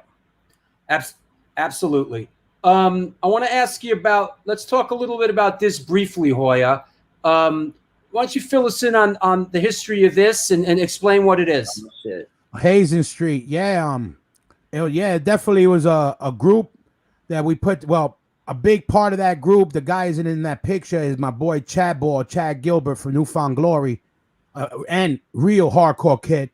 absolutely. I want to ask you about. Let's talk a little bit about this briefly, Hoya. Why don't you fill us in on the history of this and explain what it is? Hazen Street, yeah. It definitely was a group that we put. Well, a big part of that group, the guys in that picture, is my boy Chad Gilbert from Newfound Glory, and real hardcore kid.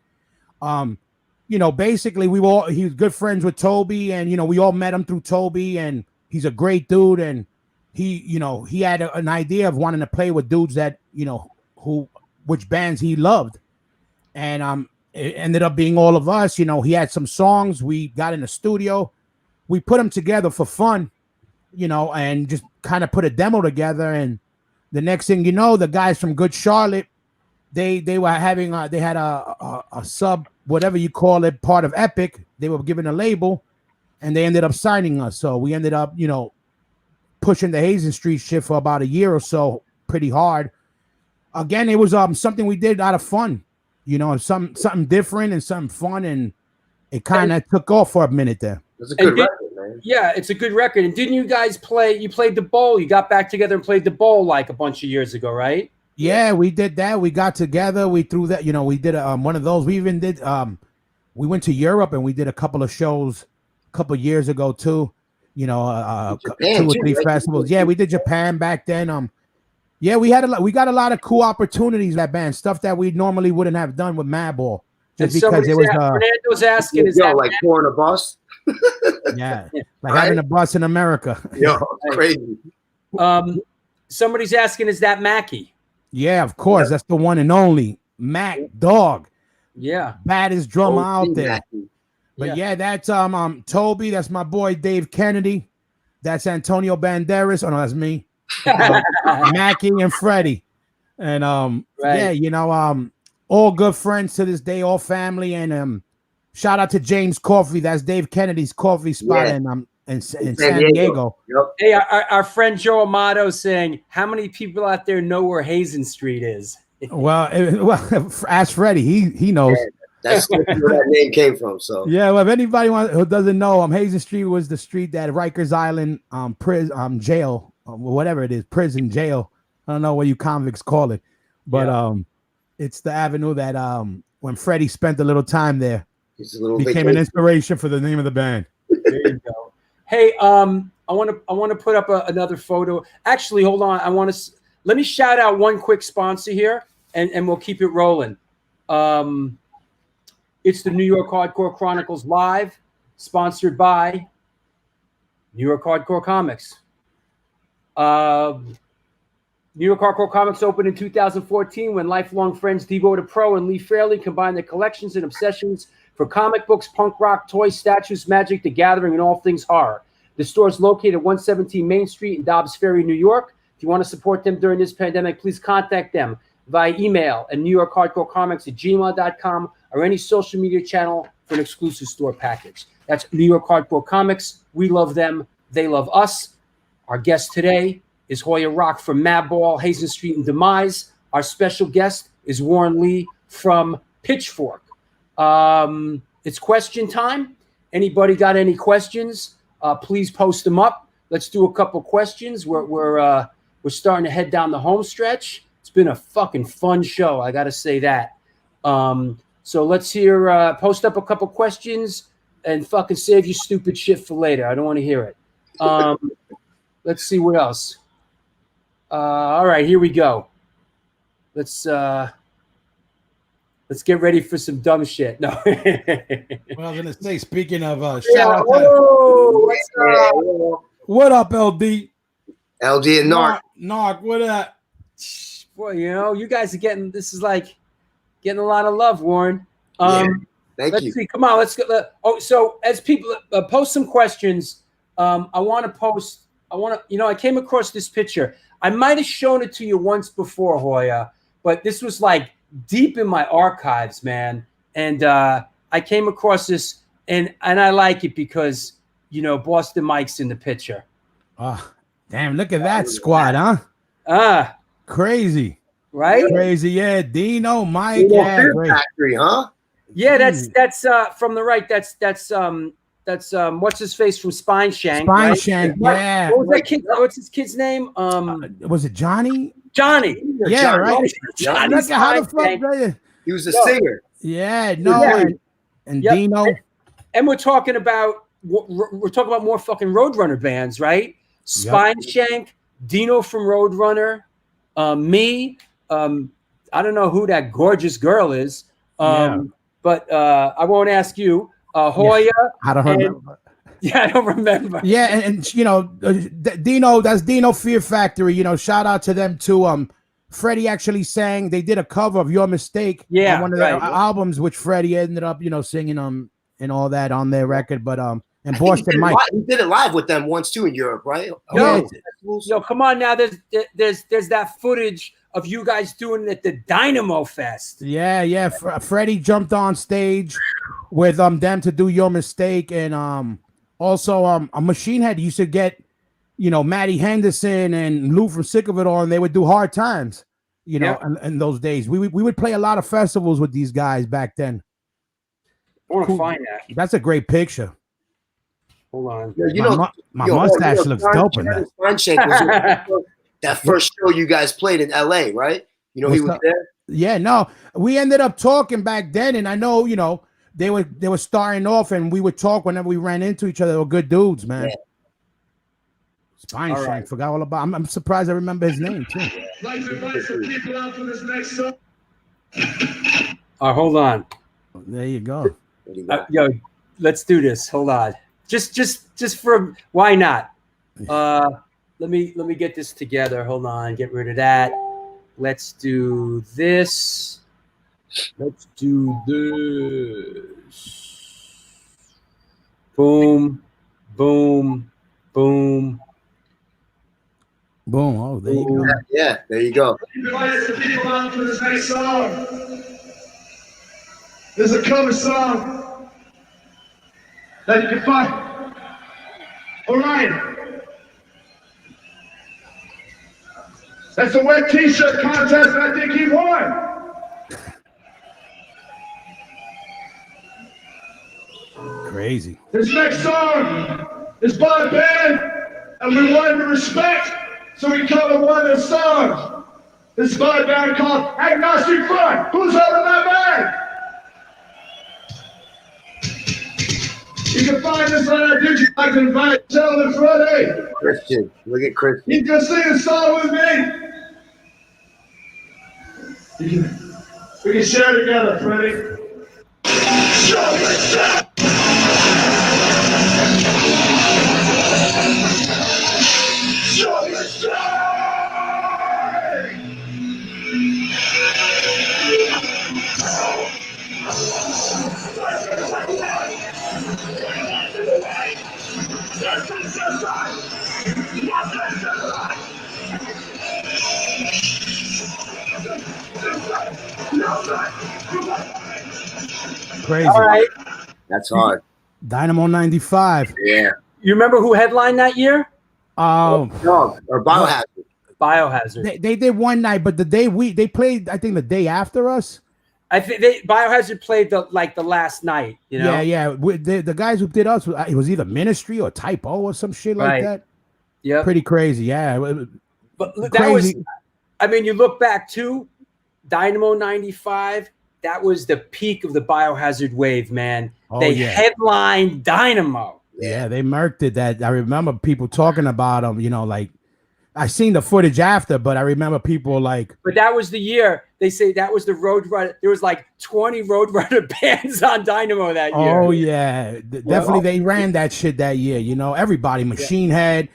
You know, basically he was good friends with Toby, and you know, we all met him through Toby, and he's a great dude, and he had an idea of wanting to play with dudes that, you know, which bands he loved, and it ended up being all of us. You know, he had some songs. We got in the studio, we put them together for fun, you know, and just kind of put a demo together. And the next thing you know, the guys from Good Charlotte, they were having they had a sub, whatever you call it, part of Epic. They were given a label, and they ended up signing us. So we ended up, you know, pushing the Hazen Street shit for about a year or so, pretty hard. Again, it was something we did out of fun, you know, something different and something fun, and it kind of took off for a minute there. It's a good record, man. Yeah, it's a good record. And didn't you guys you played the bowl? You got back together and played the bowl like a bunch of years ago, right? Yeah, we did that. We got together. We threw that, you know, we did one of those. We even did, we went to Europe and we did a couple of shows a couple of years ago too. You know, Japan, 2 or 3 festivals. Yeah, we did Japan back then. Yeah, we got a lot of cool opportunities, that band, stuff that we normally wouldn't have done with Madball. Just because it was Fernando's asking, is that like pouring a bus? Yeah, like having a bus in America. Yo, crazy. Somebody's asking, is that Mackie? Yeah, of course. That's the one and only Mac Dog. Yeah, baddest drummer out there. Mackie. But yeah, that's Toby. That's my boy Dave Kennedy. That's Antonio Banderas. Oh no, that's me. Mackie and Freddie. And yeah, you know, all good friends to this day, all family. And shout out to James Coffee. That's Dave Kennedy's coffee spot in San Diego. Yep. Hey, our friend Joe Amato saying, how many people out there know where Hazen Street is? Well, ask Freddie. He knows. Yeah, that's where that name came from. So yeah, well, if anybody who doesn't know, Hazen Street was the street that Rikers Island jail, whatever it is, prison jail. I don't know what you convicts call it, but it's the avenue that when Freddie spent a little time there, became an inspiration for the name of the band. There you go. Hey, I want to put up another photo. Actually, hold on. Let me shout out one quick sponsor here, and we'll keep it rolling. It's the New York Hardcore Chronicles Live, sponsored by New York Hardcore Comics. New York Hardcore Comics opened in 2014 when lifelong friends Devo the Pro and Lee Fairley combined their collections and obsessions for comic books, punk rock, toys, statues, magic, the gathering, and all things horror. The store is located at 117 Main Street in Dobbs Ferry, New York. If you want to support them during this pandemic, please contact them via email at NewYorkHardcoreComics@gmail.com or any social media channel for an exclusive store package. That's New York Hardcore Comics. We love them. They love us. Our guest today is Hoya Rock from Madball, Hazen Street, and Dmize. Our special guest is Warren Lee from Pitchfork. It's question time. Anybody got any questions? Please post them up. Let's do a couple questions. We're starting to head down the home stretch. It's been a fucking fun show. I got to say that. So let's post up a couple questions and fucking save your stupid shit for later. I don't want to hear it. Let's see what else. All right, here we go. Let's get ready for some dumb shit. No. Well, I was gonna say, speaking of shout out to, what up, LD? LD and Narc. Narc, what up? Boy, you know, you guys are getting a lot of love, Warren. Thank you. See. Come on, let's go. So as people post some questions, I came across this picture. I might have shown it to you once before, Hoya, but this was like deep in my archives, man. And I came across this, and I like it because, you know, Boston Mike's in the picture. Oh, damn! Look at that squad, huh? Crazy, right? Crazy, yeah. Dino, Mike, Factory, huh? Yeah, that's from the right. That's what's his face from Spine Shank. Spine right? Shank, yeah. What was that kid? What's his kid's name? Was it Johnny? Johnny. Yeah, right. Johnny. Look at how the fuck he was a singer. Yeah, no, and Dino. And we're talking about more fucking Roadrunner bands, right? Spine Shank, Dino from Roadrunner, me. I don't know who that gorgeous girl is. But I won't ask you. Hoya. Yeah, I don't remember. Yeah, I don't remember. Yeah, and you know, Dino, that's Dino Fear Factory. You know, shout out to them too. Freddie actually sang. They did a cover of Your Mistake. Yeah, on one of their albums, which Freddie ended up, you know, singing and all that on their record. But and Boston Mike, he did it live with them once too in Europe, right? Yo, come on now. There's that footage of you guys doing it at the Dynamo Fest. Yeah. Freddie jumped on stage with them to do Your Mistake, and also a Machine Head used to get, you know, Matty Henderson and Lou from Sick of It All, and they would do Hard Times, you know, in those days. We would play a lot of festivals with these guys back then. I want to find that. That's a great picture. Hold on. Yeah, my mustache looks dope in that. That first show you guys played in LA, right? You know, he was there. Yeah, no, we ended up talking back then, and I know, you know, they were starting off, and we would talk whenever we ran into each other. They were good dudes, man. Yeah. Spine Shank, right. Forgot all about. I'm surprised I remember his name too. Like to invite some people out for this next song. Hold on. There you go. Yo, let's do this. Hold on. Just for why not? Let me get this together. Hold on. Get rid of that. Let's do this. Let's do this. Boom, boom, boom. Boom. Oh, there you go. Yeah, there you go. Invite some people out for this next song. There's a cover song that you can find. Orion. That's a wet t-shirt contest, and I think he won. Crazy. This next song is by a band, and we want to respect, so we cover one of their songs. This is by a band called Agnostic. Who's holding that band? You can find this on our digital. I can invite Sheldon Freddie. Christian, look at Christian. He's gonna sing a song with me. We can share together, Freddie. Crazy. All right. That's hard. Dynamo 95. Yeah. You remember who headlined that year? Or Biohazard. Biohazard. They did one night, but the day they played, I think the day after us. I think Biohazard played the last night. You know. Yeah. The guys who did us, it was either Ministry or Typo or some shit like that. Yeah. Pretty crazy. Yeah. But that was. I mean, you look back to Dynamo 95. That was the peak of the Biohazard wave, man. They headlined Dynamo. Yeah, they murked it. That I remember people talking about them. You know, like I seen the footage after, but I remember people like. But that was the year they say that was the Roadrunner. There was like 20 Roadrunner bands on Dynamo that year. Oh yeah, definitely they ran that shit that year. You know, everybody, Machine Head,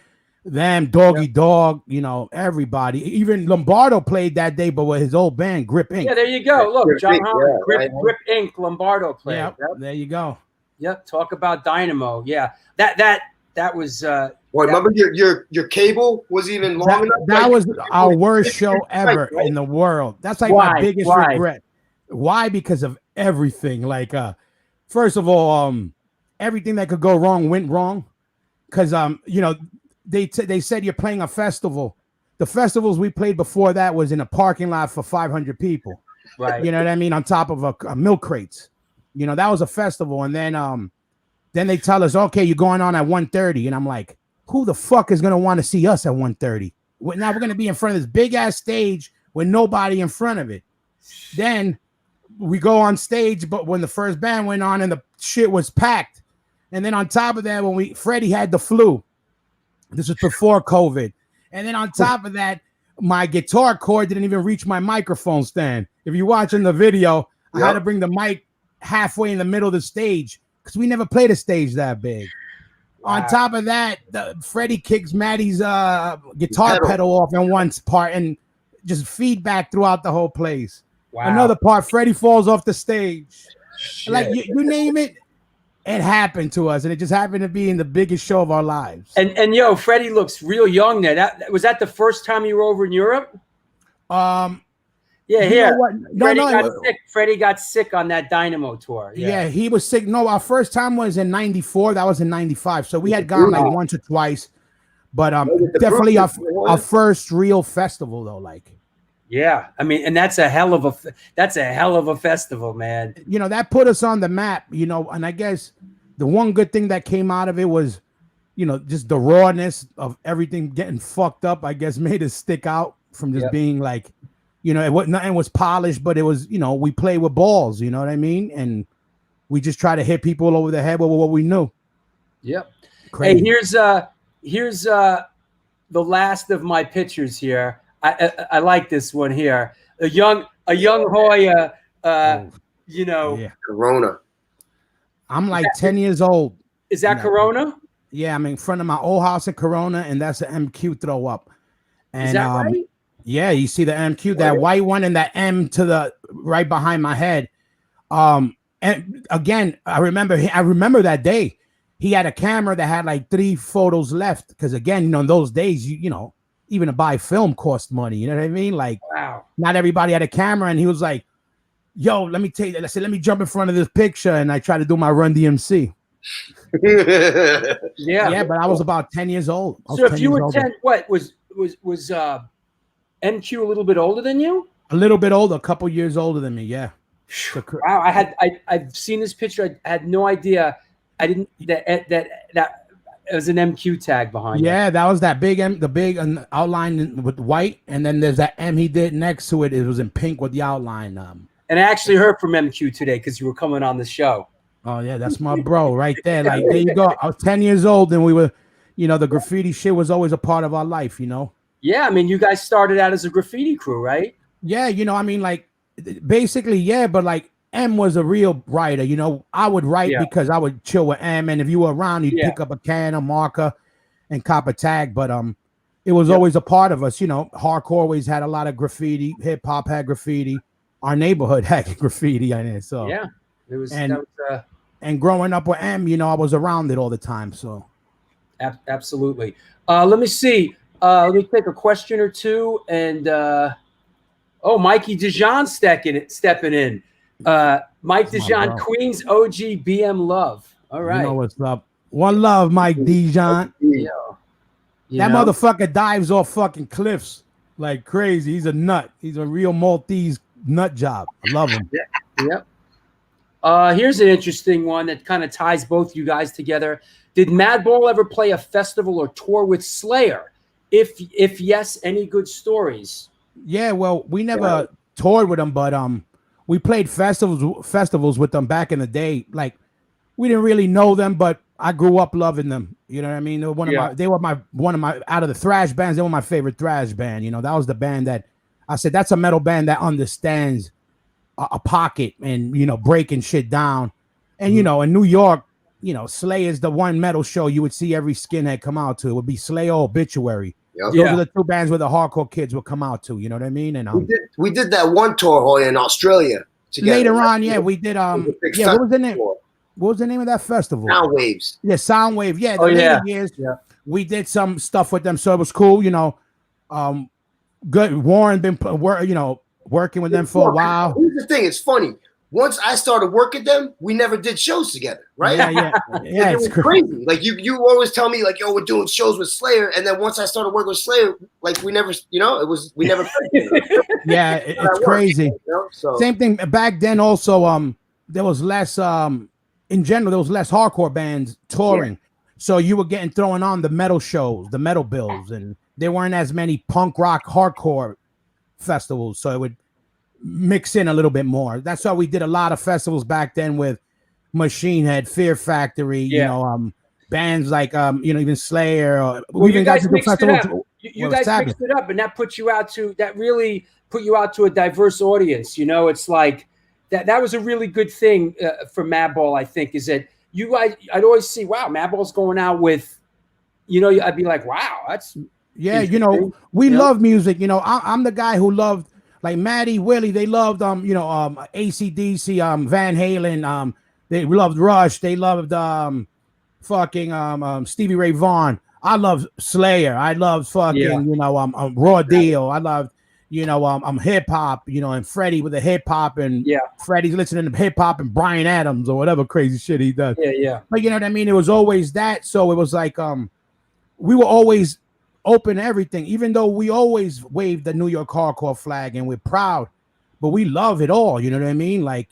them, Doggy Dog, you know, everybody. Even Lombardo played that day, but with his old band, Grip Inc. Yeah, there you go. Look, Grip John Inc, Holland, yeah, Grip Inc. Lombardo played. Yep, Yep. there you go. Yep. Talk about Dynamo. Yeah. That was Boy, remember your cable was even long enough? That Like, was our worst show ever in the world. That's like my biggest regret. Why? Because of everything. Like, first of all, everything that could go wrong went wrong. Because you know, they said you're playing a festival. The festivals we played before that was in a parking lot for 500 people. right. You know what I mean? On top of a milk crates. You know, that was a festival. And then they tell us, okay, you're going on at 1:30. And I'm like, who the fuck is gonna want to see us at 1:30? Now we're gonna be in front of this big ass stage with nobody in front of it. Then we go on stage, but when the first band went on and the shit was packed, and then on top of that, when Freddie had the flu, this was before COVID, and then on top of that, my guitar cord didn't even reach my microphone stand. If you're watching the video, I had to bring the mic halfway in the middle of the stage because we never played a stage that big. Wow. On top of that, Freddie kicks Maddie's guitar pedal off in one part and just feedback throughout the whole place. Wow. Another part, Freddie falls off the stage. Shit. Like you name it, it happened to us, and it just happened to be in the biggest show of our lives. And yo, Freddie looks real young there. That was that the first time you were over in Europe? Yeah, here. Freddie got sick on that Dynamo tour. Yeah, he was sick. No, our first time was in '94. That was in '95. So we had gone like once or twice, but definitely our first real festival though. Like, yeah, I mean, and that's a hell of a festival, man. You know, that put us on the map. You know, and I guess the one good thing that came out of it was, you know, just the rawness of everything getting fucked up. I guess made us stick out from just being like. You know, nothing was polished, but it was, you know, we play with balls, you know what I mean? And we just try to hit people over the head with what we knew. Yep. Crazy. Hey, here's the last of my pictures here. I like this one here. A young Hoya, you know. Corona. I'm like 10 years old. Is that Corona? Yeah, I'm in front of my old house in Corona, and that's an MQ throw up. And, is that right? Yeah, you see the MQ, that white one, and that M to the right behind my head. And again, I remember that day. He had a camera that had like 3 photos left. Because again, you know, in those days, you know, even to buy film cost money. You know what I mean? Like, wow. Not everybody had a camera, and he was like, "Yo, let me tell you." I said, "Let me jump in front of this picture," and I tried to do my Run DMC. Yeah, but I was about 10 years old. So if you were 10, what was MQ a little bit older than you? A little bit older, a couple years older than me. Yeah. Wow, I've seen this picture. I had no idea. I didn't that it was an MQ tag behind. Yeah, that was that big M, the big outline with white, and then there's that M he did next to it. It was in pink with the outline. And I actually heard from MQ today because you were coming on the show. Oh yeah, that's my bro right there. Like there you go. I was 10 years old, and we were, you know, the graffiti shit was always a part of our life. You know. Yeah, I mean, you guys started out as a graffiti crew, right? Yeah, you know, I mean, like, basically, yeah, but like, M was a real writer, you know. I would write because I would chill with M, and if you were around, you'd pick up a can, a marker, and cop a tag, but it was always a part of us, you know. Hardcore always had a lot of graffiti, hip-hop had graffiti, our neighborhood had graffiti in it, so. Yeah, it was, and growing up with M, you know, I was around it all the time, so. Absolutely. Let me see. Let me take a question or two, and Mikey Dijon stepping in. Mike Dijon, Queens OG BM Love. All right, you know what's up. One love, Mike Dijon. That motherfucker dives off fucking cliffs like crazy. He's a nut. He's a real Maltese nut job. I love him. Yep. Here's an interesting one that kind of ties both you guys together. Did Madball ever play a festival or tour with Slayer? If yes, any good stories? Yeah, well, we never toured with them, but we played festivals with them back in the day. Like, we didn't really know them, but I grew up loving them. You know what I mean? They were one of my out of the thrash bands. They were my favorite thrash band. You know, that was the band that I said that's a metal band that understands a pocket and, you know, breaking shit down. And you know, in New York, Slayer's the one metal show you would see every skinhead come out to. It would be Slayer or Obituary. Yep. Those are the two bands where the hardcore kids would come out to. You know what I mean? And we did that one tour, Hoya, in Australia. Together. Later on, we did. What was the name? What was the name of that festival? Sound Waves. Yeah, Soundwave. Yeah, later years. Yeah. We did some stuff with them, so it was cool. Good. Warren been working with them for a while. Here's the thing: it's funny. Once I started working them, we never did shows together, right? Yeah. It was crazy. Like you always tell me, like, yo, we're doing shows with Slayer, and then once I started working with Slayer, like we never. We never. Yeah, it's crazy. So. Same thing back then. Also, there was less. In general, there was less hardcore bands touring. Yeah. So you were getting thrown on the metal shows, the metal bills, and there weren't as many punk rock hardcore festivals. So it would mix in a little bit more. That's why we did a lot of festivals back then with Machine Head, Fear Factory, bands like even Slayer. Well, you guys mixed it up. You guys mixed it up, and that really put you out to a diverse audience. It's like that was a really good thing for Madball, I think, is that you guys, I'd always see, wow, Madball's going out with, I'd be like, wow, that's we love music. I'm the guy who loved, like Maddie, Willie, they loved AC/DC, Van Halen, they loved Rush, they loved Stevie Ray Vaughan. I love Slayer, I love Raw Deal, I loved hip hop, and Freddie with the hip hop, and Freddie's listening to hip hop and Bryan Adams or whatever crazy shit he does. Yeah. But you know what I mean? It was always that. So it was like we were always open to everything, even though we always waved the New York hardcore flag and we're proud, but we love it all. You know what I mean? Like,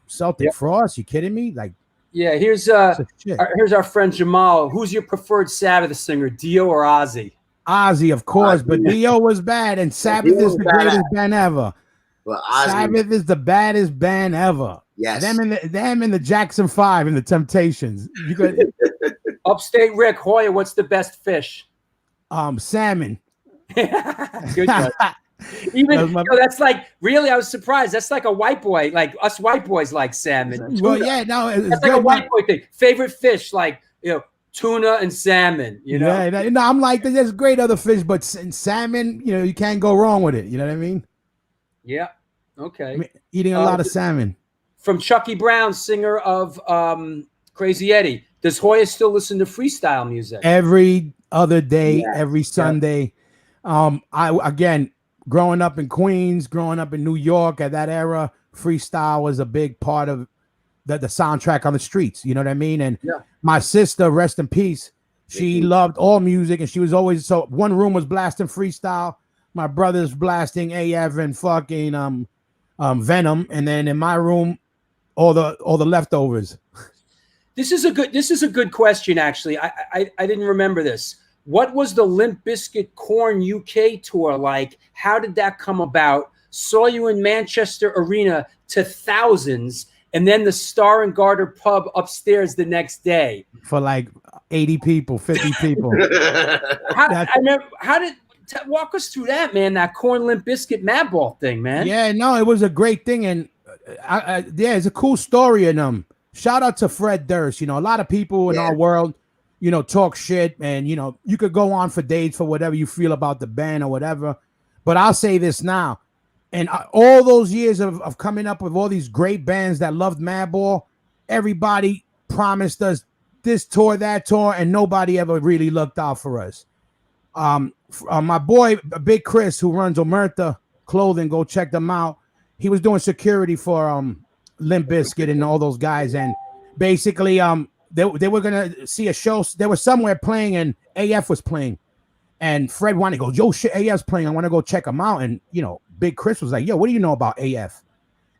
Celtic Frost, you kidding me? Like, yeah, here's our friend Jamal. Who's your preferred Sabbath singer, Dio or Ozzy? Ozzy, of course, but Dio was bad, and Sabbath is the greatest band ever. Well, Sabbath is the baddest band ever. Yes, them and the Jackson 5 and the Temptations. You could Upstate Rick, Hoya, what's the best fish? Salmon. Good one. That's like, really, I was surprised. That's like a white boy, like us white boys like salmon. Well, yeah, no, it's like a white boy thing. Favorite fish, like tuna and salmon. Yeah, I'm like, there's great other fish, but salmon, you can't go wrong with it. You know what I mean? Yeah. Okay. I mean, eating a lot of salmon. From Chucky Brown, singer of Crazy Eddie. Does Hoya still listen to freestyle music? Every other day, every Sunday. I growing up in Queens, growing up in New York at that era, freestyle was a big part of the soundtrack on the streets. You know what I mean? And my sister, rest in peace, she loved all music, and she was always, so one room was blasting freestyle, my brother's blasting AF and fucking Venom, and then in my room, all the leftovers. This is a good question, actually. I didn't remember this. What was the Limp Bizkit Korn UK tour like? How did that come about? Saw you in Manchester Arena to thousands, and then the Star and Garter pub upstairs the next day. For like 80 people, 50 people. Walk us through that, man, that Korn Limp Bizkit Madball thing, man. Yeah, no, it was a great thing. And it's a cool story. And shout out to Fred Durst. A lot of people in our world, talk shit, and you could go on for days for whatever you feel about the band or whatever, but I'll say this now, and all those years of coming up with all these great bands that loved Madball, everybody promised us this tour, that tour, and nobody ever really looked out for us. My boy Big Chris, who runs Omerta Clothing, go check them out. He was doing security for Limp Bizkit and all those guys, and basically They were gonna see a show. They were somewhere playing, and AF was playing. And Fred wanted to go, yo, shit, AF's playing. I want to go check them out. And Big Chris was like, yo, what do you know about AF?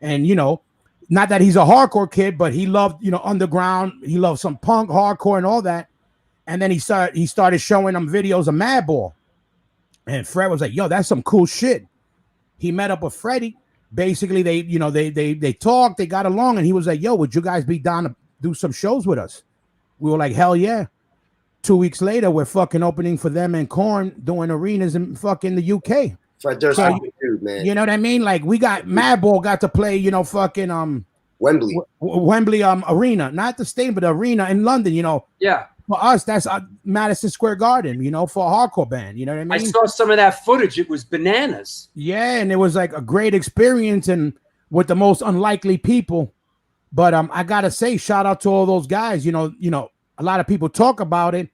And not that he's a hardcore kid, but he loved underground. He loved some punk, hardcore, and all that. And then he started showing them videos of Madball. And Fred was like, yo, that's some cool shit. He met up with Freddie. Basically, they talked, they got along, and he was like, yo, would you guys be down to do some shows with us? We were like, hell yeah. 2 weeks later, we're fucking opening for them and Korn, doing arenas in fucking the UK. Fred Durst, dude, man. You know what I mean? Like, we got Madball got to play, fucking Wembley. Wembley Arena, not the stadium, but the arena in London. Yeah. For us, that's Madison Square Garden. For a hardcore band. You know what I mean? I saw some of that footage. It was bananas. Yeah, and it was like a great experience and with the most unlikely people. But I gotta say, shout out to all those guys. A lot of people talk about it,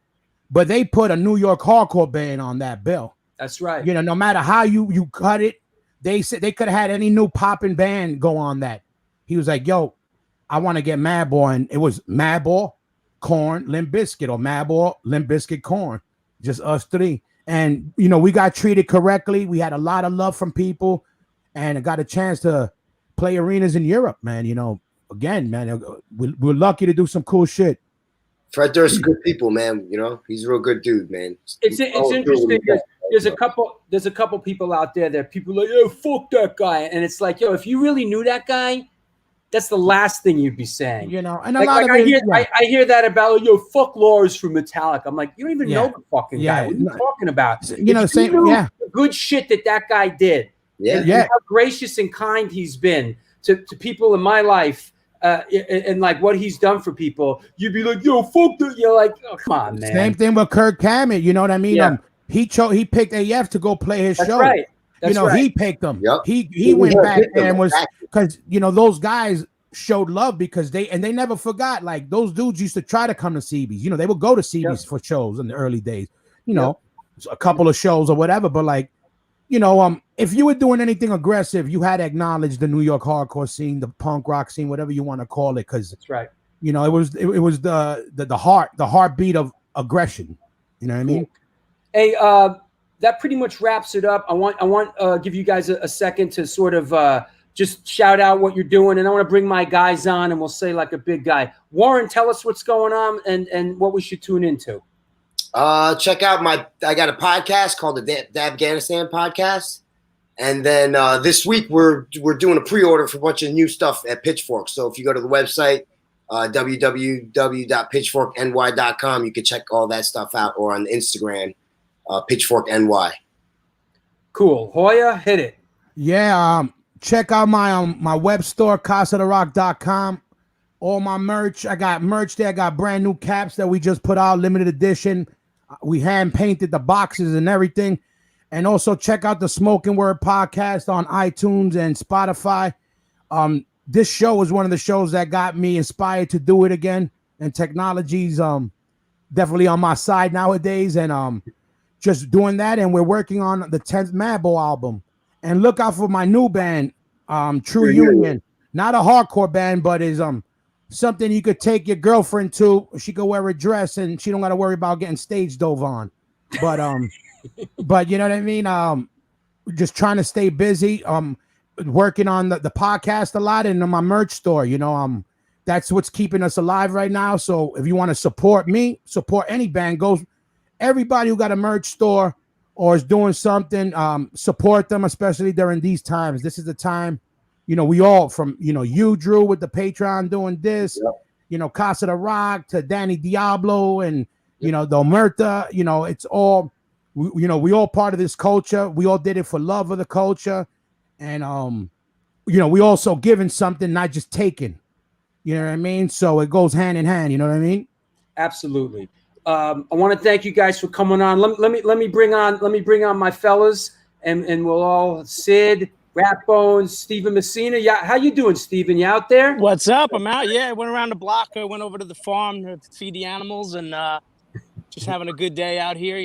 but they put a New York hardcore band on that bill. That's right. No matter how you cut it, they said they could have had any new popping band go on that. He was like, yo, I want to get Madball. And it was Madball, Korn, Limp Bizkit, or Madball, Limp Bizkit, Korn. Just us three. And, we got treated correctly. We had a lot of love from people. And I got a chance to play arenas in Europe, man. Again, man, we're lucky to do some cool shit. Fred Durst's good people, man. He's a real good dude, man. It's interesting. There's a couple people out there that people are like, yo, fuck that guy. And it's like, yo, if you really knew that guy, that's the last thing you'd be saying. And a lot of I hear that about, like, yo, fuck Lars from Metallica. I'm like, you don't even know the fucking guy. What are you talking about? The good shit that guy did. And how gracious and kind he's been to people in my life. And like what he's done for people, you'd be like, yo, fuck that. You're like, oh, come on, man. Same thing with Kirk Hammett. You know what I mean? Yeah. He picked AF to go play his show. Right. That's right. He picked them. Yep. He went back there and was, because those guys showed love because they never forgot. Like, those dudes used to try to come to CB's. They would go to CB's for shows in the early days. A couple of shows or whatever. But like, if you were doing anything aggressive, you had to acknowledge the New York hardcore scene, the punk rock scene, whatever you want to call it, because that's right. It was the heartbeat of aggression. You know what I mean? Hey, that pretty much wraps it up. I want give you guys a second to sort of just shout out what you're doing, and I want to bring my guys on, and we'll say like a big guy. Warren, tell us what's going on and what we should tune into. Check out I got a podcast called the Afghanistan podcast. And then this week we're doing a pre-order for a bunch of new stuff at Pitchfork. So if you go to the website, www.pitchforkny.com, you can check all that stuff out, or on Instagram, PitchforkNY. Cool. Hoya, hit it. Yeah. Check out my web store, casaderock.com. All my merch. I got merch there. I got brand new caps that we just put out, limited edition. We hand painted the boxes and everything. And also check out the Smoking Word podcast on iTunes and Spotify. This show was one of the shows that got me inspired to do it again. And technology's definitely on my side nowadays. And just doing that. And we're working on the 10th Madball album. And look out for my new band, True Union. Not a hardcore band, but is something you could take your girlfriend to. She could wear a dress and she don't got to worry about getting stage dove on. But but you know what I mean? Just trying to stay busy. Working on the podcast a lot and on my merch store. That's what's keeping us alive right now. So if you want to support me, support any band, everybody who got a merch store or is doing something, support them, especially during these times. This is the time, we all from, you, Drew, with the Patreon doing this, Casa de Rock to Danny Diablo and, the Omerta, it's all, we all part of this culture. We all did it for love of the culture. And, we also giving something, not just taking, you know what I mean? So it goes hand in hand. You know what I mean? Absolutely. I want to thank you guys for coming on. Let me bring on my fellas and we'll all Sid, Rat Bones, Steven Messina. Yeah. How you doing, Steven? You out there? What's up? I'm out. Yeah. I went around the block. I went over to the farm to feed the animals and, just having a good day out here,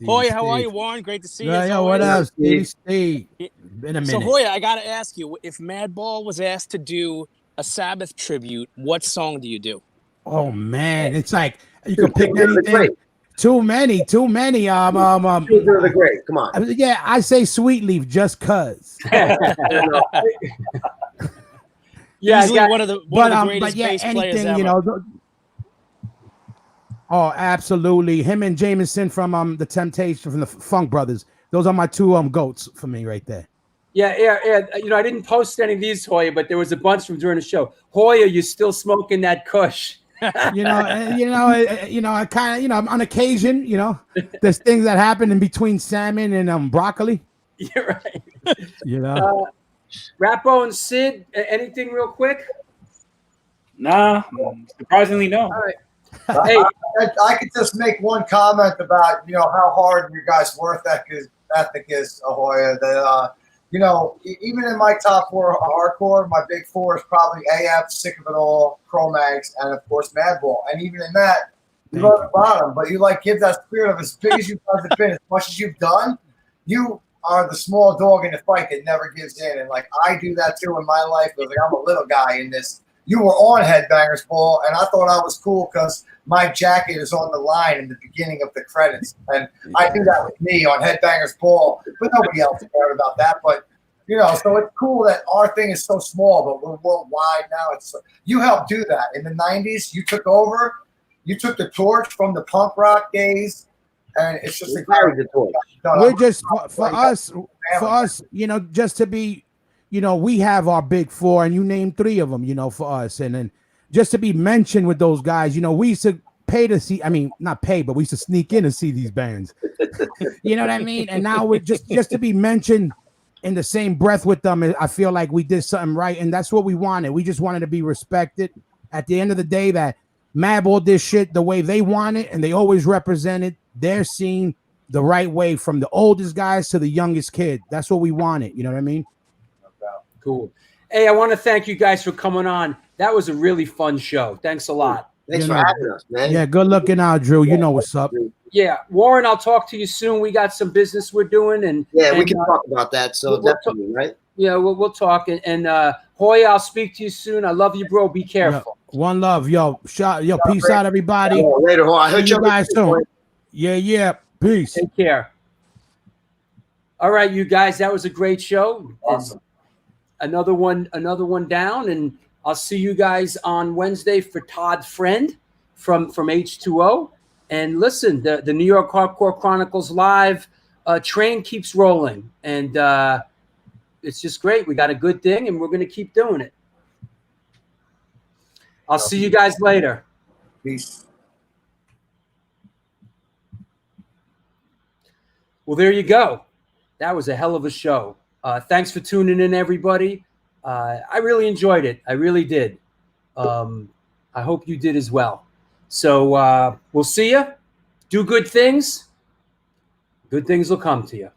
Hoya, how are you, Warren? Great to see you. Yeah, what up, Steve? Been a minute. So, Hoya, I got to ask you, if Madball was asked to do a Sabbath tribute, what song do you do? Oh, man. It's like, you can pick anything. Too many. The Great. Come on. Yeah, I say Sweet Leaf just cuz. Easily one of the greatest bass players ever. Oh, absolutely. Him and Jameson from the Temptation, from the Funk Brothers. Those are my two goats for me right there. Yeah. I didn't post any of these, Hoya, but there was a bunch from during the show. Hoya, you're still smoking that Kush. I kind of, on occasion, there's things that happen in between salmon and broccoli. You're right. Rappo and Sid, anything real quick? Nah, surprisingly, no. All right. Hey, I could just make one comment about how hard your guys' work ethic is, Hoya. That even in my top four hardcore, my big four is probably AF, Sick of It All, Cro-Mags, and of course Madball. And even in that, you're on the bottom, but you give that spirit of as big as you guys have been, as much as you've done. You are the small dog in the fight that never gives in, and I do that too in my life. Because I'm a little guy in this. You were on Headbangers Ball, and I thought I was cool because my jacket is on the line in the beginning of the credits. And I do that with me on Headbangers Ball, but nobody else cared about that. But, so it's cool that our thing is so small, but we're worldwide now. You helped do that. In the 90s, you took over. You took the torch from the punk rock days, and it's just a great torch. We're just, for us, just to be, we have our big four, and you named three of them, for us. And then just to be mentioned with those guys, we used to pay to see, not pay, but we used to sneak in and see these bands. You know what I mean? And now we're just to be mentioned in the same breath with them, I feel like we did something right. And that's what we wanted. We just wanted to be respected. At the end of the day, that Madball did shit the way they wanted, and they always represented their scene the right way, from the oldest guys to the youngest kid. That's what we wanted. You know what I mean? Cool. Hey, I want to thank you guys for coming on. That was a really fun show. Thanks a lot. Thanks for having us, man. Yeah, good looking out, Drew. You know what's up. Yeah, Warren, I'll talk to you soon. We got some business we're doing, and we can talk about that. So definitely, right? Yeah, we'll talk. And Hoya, I'll speak to you soon. I love you, bro. Be careful. One love, peace out, everybody. Later, Hoya. I heard you guys soon. Yeah. Peace. Take care. All right, you guys, that was a great show. Awesome. Another one down, and I'll see you guys on Wednesday for Todd Friend from H2O. And listen, the New York Hardcore Chronicles live train keeps rolling, and it's just great. We got a good thing, and we're going to keep doing it. I'll see you guys later. Peace. Well, there you go. That was a hell of a show. Thanks for tuning in, everybody. I really enjoyed it. I really did. I hope you did as well. So we'll see you. Do good things. Good things will come to you.